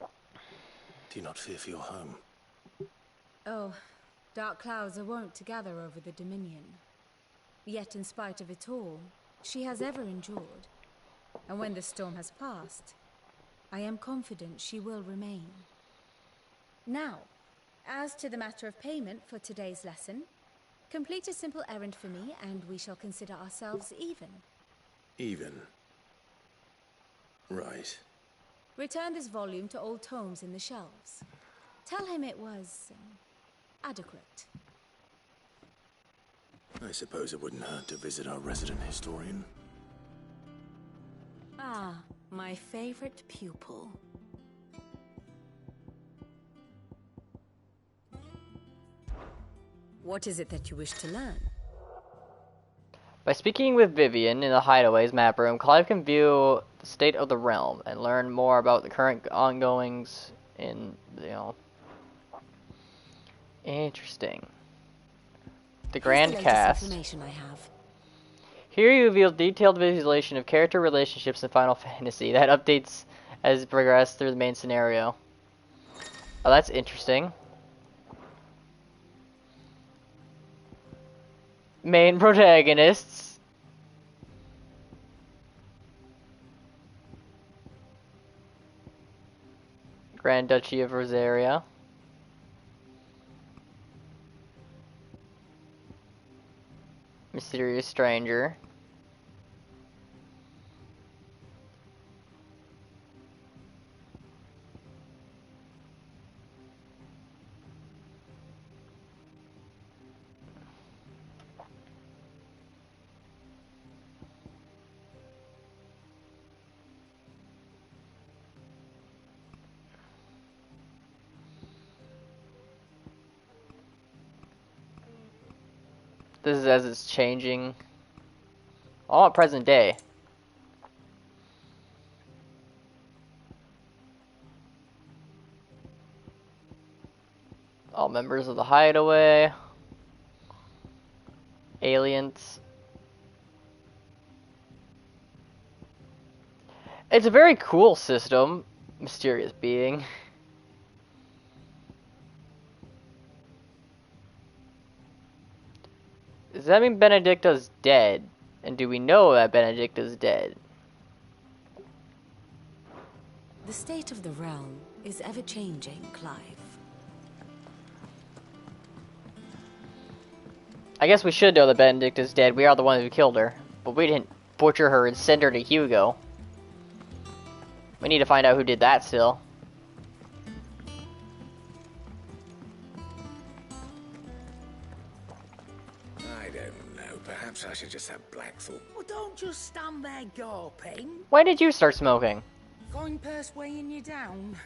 Do you not fear for your home? Oh, dark clouds are wont to gather over the Dominion. Yet in spite of it all, she has ever endured. And when the storm has passed, I am confident she will remain. Now, as to the matter of payment for today's lesson, complete a simple errand for me and we shall consider ourselves even. Even? Right. Return this volume to old tomes in the shelves. Tell him it was adequate. I suppose it wouldn't hurt to visit our resident historian. Ah, my favorite pupil. What is it that you wish to learn? By speaking with Vivian in the Hideaway's map room, Clive can view the state of the realm and learn more about the current ongoings in, Interesting. The Grand Cast. Information I have. Here you reveal detailed visualization of character relationships in Final Fantasy that updates as you progress through the main scenario. Oh, that's interesting. Main protagonists. Grand Duchy of Rosaria. Mysterious stranger. This is as it's changing. All at present day. All members of the Hideaway. Aliens. It's a very cool system. Mysterious being. Does that mean Benedicta's dead? And do we know that Benedicta's dead? The state of the realm is ever-changing, Clive. I guess we should know that Benedicta's dead. We are the ones who killed her. But we didn't butcher her and send her to Hugo. We need to find out who did that still. I don't know. Perhaps I should just have Blackthorn. Well, don't just stand there gawping. When did you start smoking? Going purse weighing you down.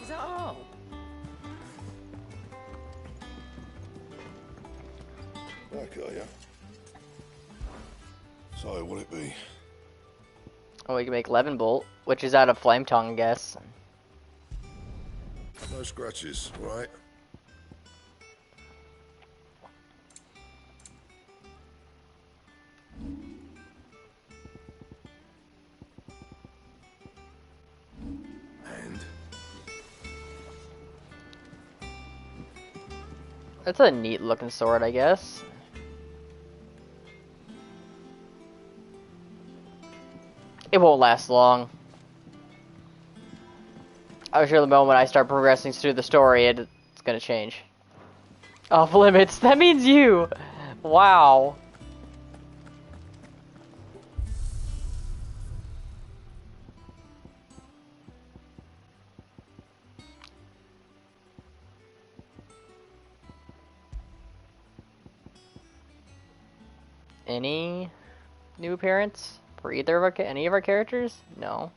Is that all? Back, are ya? So, what'll it be? Oh, we can make Leavenbolt, which is out of Flame Tongue, I guess. No scratches, right? And? That's a neat looking sword, I guess. It won't last long. I'm sure the moment I start progressing through the story, it's gonna change. Off limits, that means you! Wow. Any new appearance for either of any of our characters? No.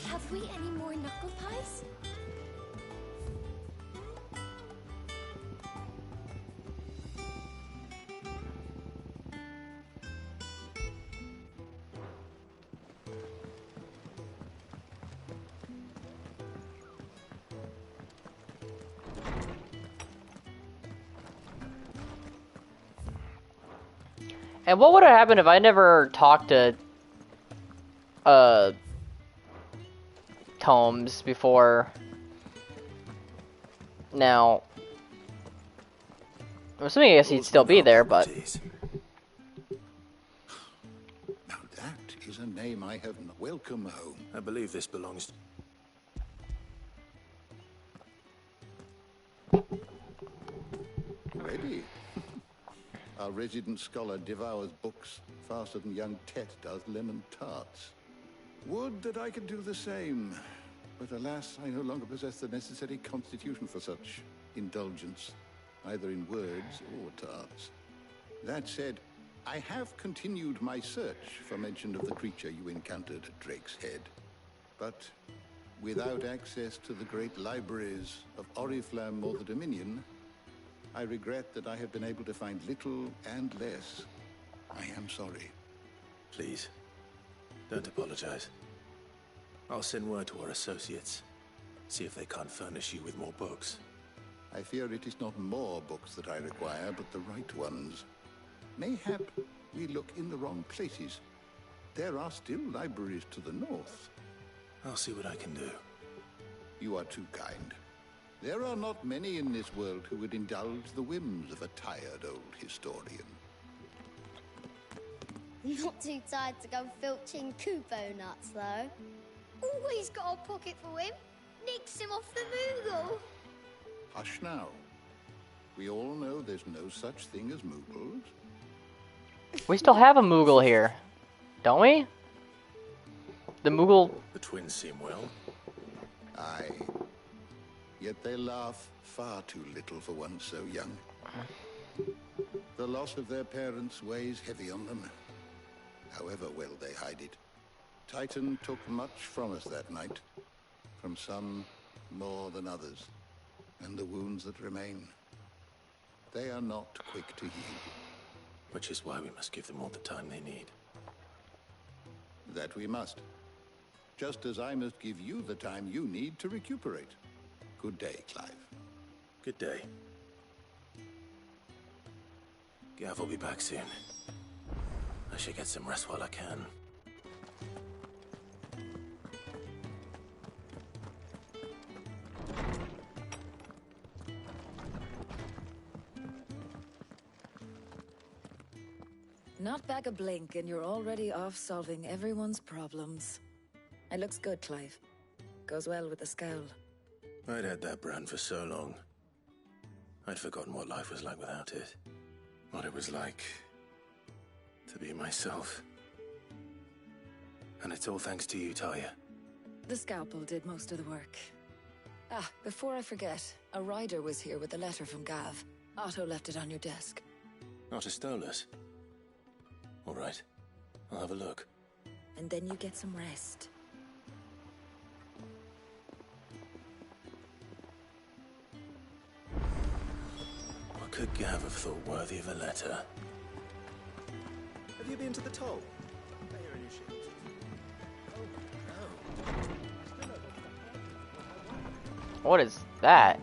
Have we any more knuckle pies? And what would have happened if I never talked to Combs before now? I'm assuming I guess he'd still be there, but Now that is a name I have. Welcome home. I believe this belongs. Ready? Our resident scholar devours books faster than young Tet does lemon tarts. Would that I could do the same. But alas, I no longer possess the necessary constitution for such indulgence, either in words or tarts. That said, I have continued my search for mention of the creature you encountered at Drake's Head. But without access to the great libraries of Oriflamme or the Dominion, I regret that I have been able to find little and less. I am sorry. Please, don't apologize. I'll send word to our associates. See if they can't furnish you with more books. I fear it is not more books that I require, but the right ones. Mayhap we look in the wrong places. There are still libraries to the north. I'll see what I can do. You are too kind. There are not many in this world who would indulge the whims of a tired old historian. Not too tired to go filching Kupo nuts, though. Always got a pocket for him. Nicks him off the Moogle. Hush now. We all know there's no such thing as Moogles. We still have a Moogle here, don't we? The Moogle... The twins seem well. Aye. Yet they laugh far too little for one so young. The loss of their parents weighs heavy on them, however well they hide it. Titan took much from us that night, from some more than others, and the wounds that remain, they are not quick to heal. Which is why we must give them all the time they need. That we must. Just as I must give you the time you need to recuperate. Good day, Clive. Good day. Gav will be back soon. I should get some rest while I can. Not back a blink and you're already off solving everyone's problems. It looks good, Clive. Goes well with the scowl. I'd had that brand for so long. I'd forgotten what life was like without it. What it was like to be myself. And it's all thanks to you, Talia. The scalpel did most of the work. Ah, before I forget, a rider was here with a letter from Gav. Otto left it on your desk. Not a Stolas. All right, I'll have a look. And then you get some rest. What could Gav have thought worthy of a letter? Have you been to the toll? What is that?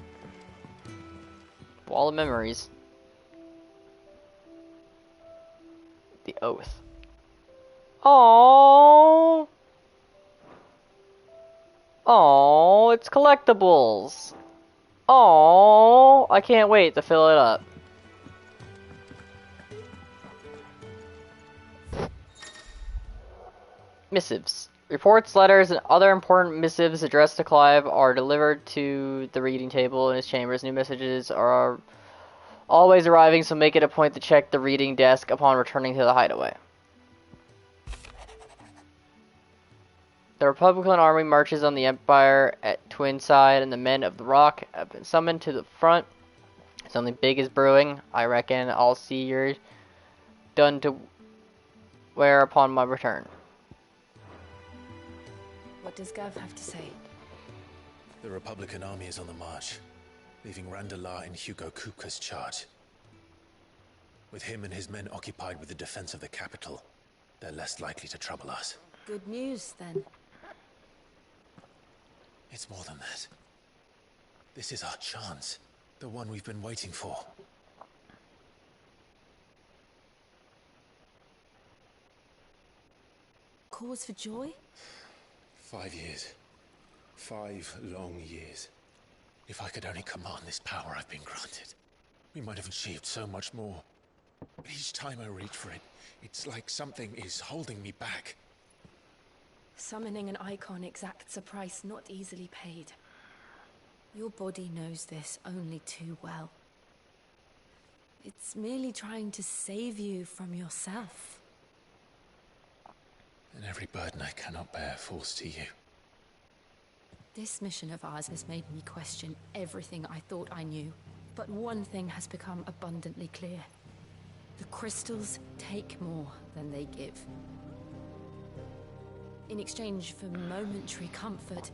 Wall of memories. The oath. Oh. Oh, it's collectibles. Oh, I can't wait to fill it up. Missives. Reports, letters, and other important missives addressed to Clive are delivered to the reading table in his chambers. New messages are always arriving, so make it a point to check the reading desk upon returning to the hideaway. The Republican army marches on the Empire at Twinside, and the men of the Rock have been summoned to the front. Something big is brewing. I reckon I'll see you're done to wear upon my return. What does Gav have to say? The Republican army is on the march, leaving Randalar in Hugo Kupka's charge. With him and his men occupied with the defense of the capital, they're less likely to trouble us. Good news, then. It's more than that. This is our chance, the one we've been waiting for. Cause for joy? 5 years. 5 long years. If I could only command this power I've been granted, we might have achieved so much more. But each time I reach for it, it's like something is holding me back. Summoning an icon exacts a price not easily paid. Your body knows this only too well. It's merely trying to save you from yourself. And every burden I cannot bear falls to you. This mission of ours has made me question everything I thought I knew. But one thing has become abundantly clear. The crystals take more than they give. In exchange for momentary comfort,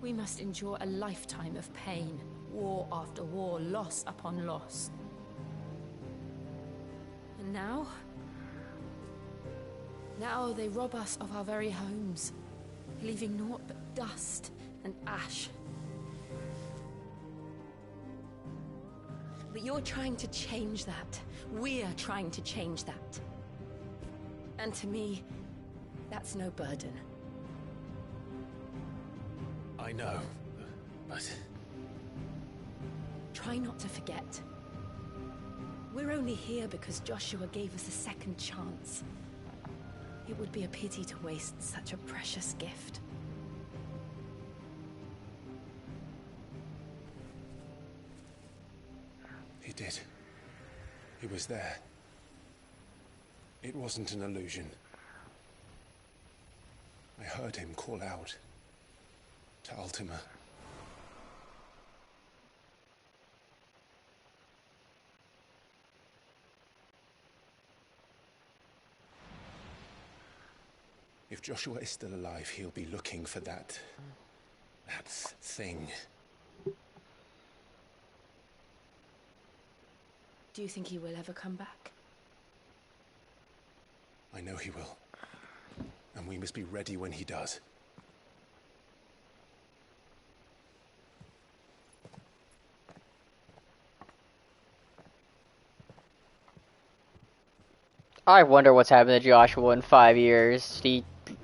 we must endure a lifetime of pain, war after war, loss upon loss. And now they rob us of our very homes, leaving naught but dust and ash. But you're trying to change that. We're trying to change that. And to me, that's no burden. I know, but... Try not to forget. We're only here because Joshua gave us a second chance. It would be a pity to waste such a precious gift. did. He was there. It wasn't an illusion. I heard him call out to Ultima. If Joshua is still alive, he'll be looking for that thing. Do you think he will ever come back? I know he will. And we must be ready when he does. I wonder what's happened to Joshua in 5 years.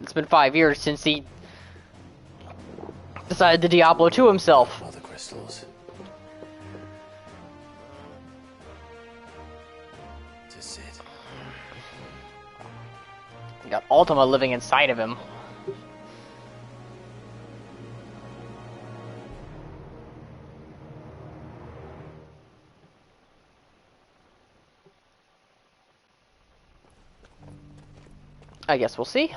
It's been 5 years since he decided to Diablo 2 himself. Mother crystals. To Sid. He got Ultima living inside of him. I guess we'll see.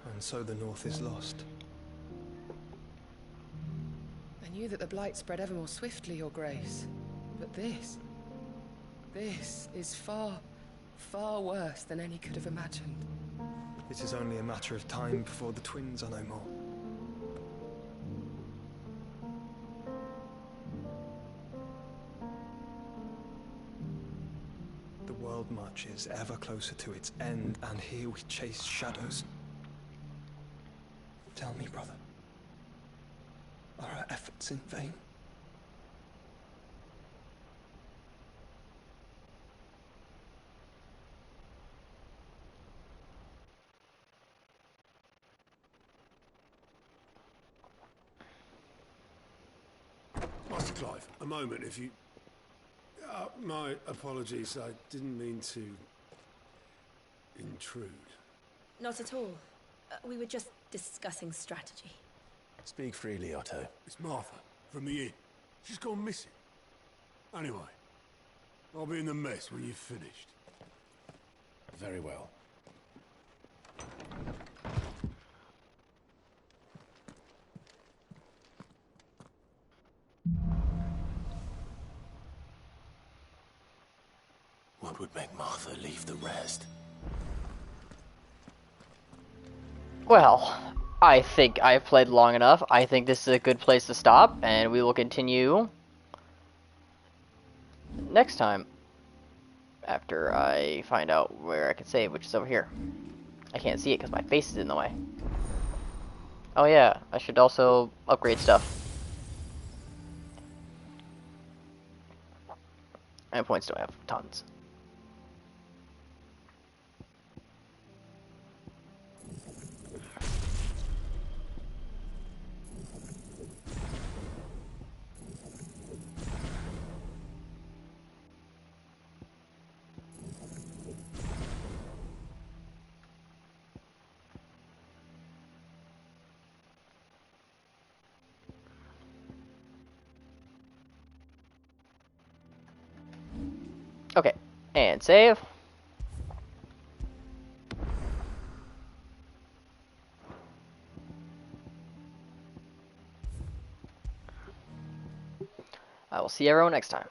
And so the North is lost. I knew that the Blight spread ever more swiftly, Your Grace. But this is far, far worse than any could have imagined. It is only a matter of time before the twins are no more. The world marches ever closer to its end, and here we chase shadows. Tell me, brother, are our efforts in vain? Master Clive, a moment, if you... my apologies, I didn't mean to... intrude. Not at all. We were just discussing strategy. Speak freely, Otto. It's Martha, from the inn. She's gone missing. Anyway, I'll be in the mess when you've finished. Very well. What would make Martha leave the rest? Well, I think I've played long enough. I think this is a good place to stop, and we will continue next time after I find out where I can save, which is over here. I can't see it because my face is in the way. Oh yeah, I should also upgrade stuff. And points do I have? Tons. Okay, and save. I will see everyone next time.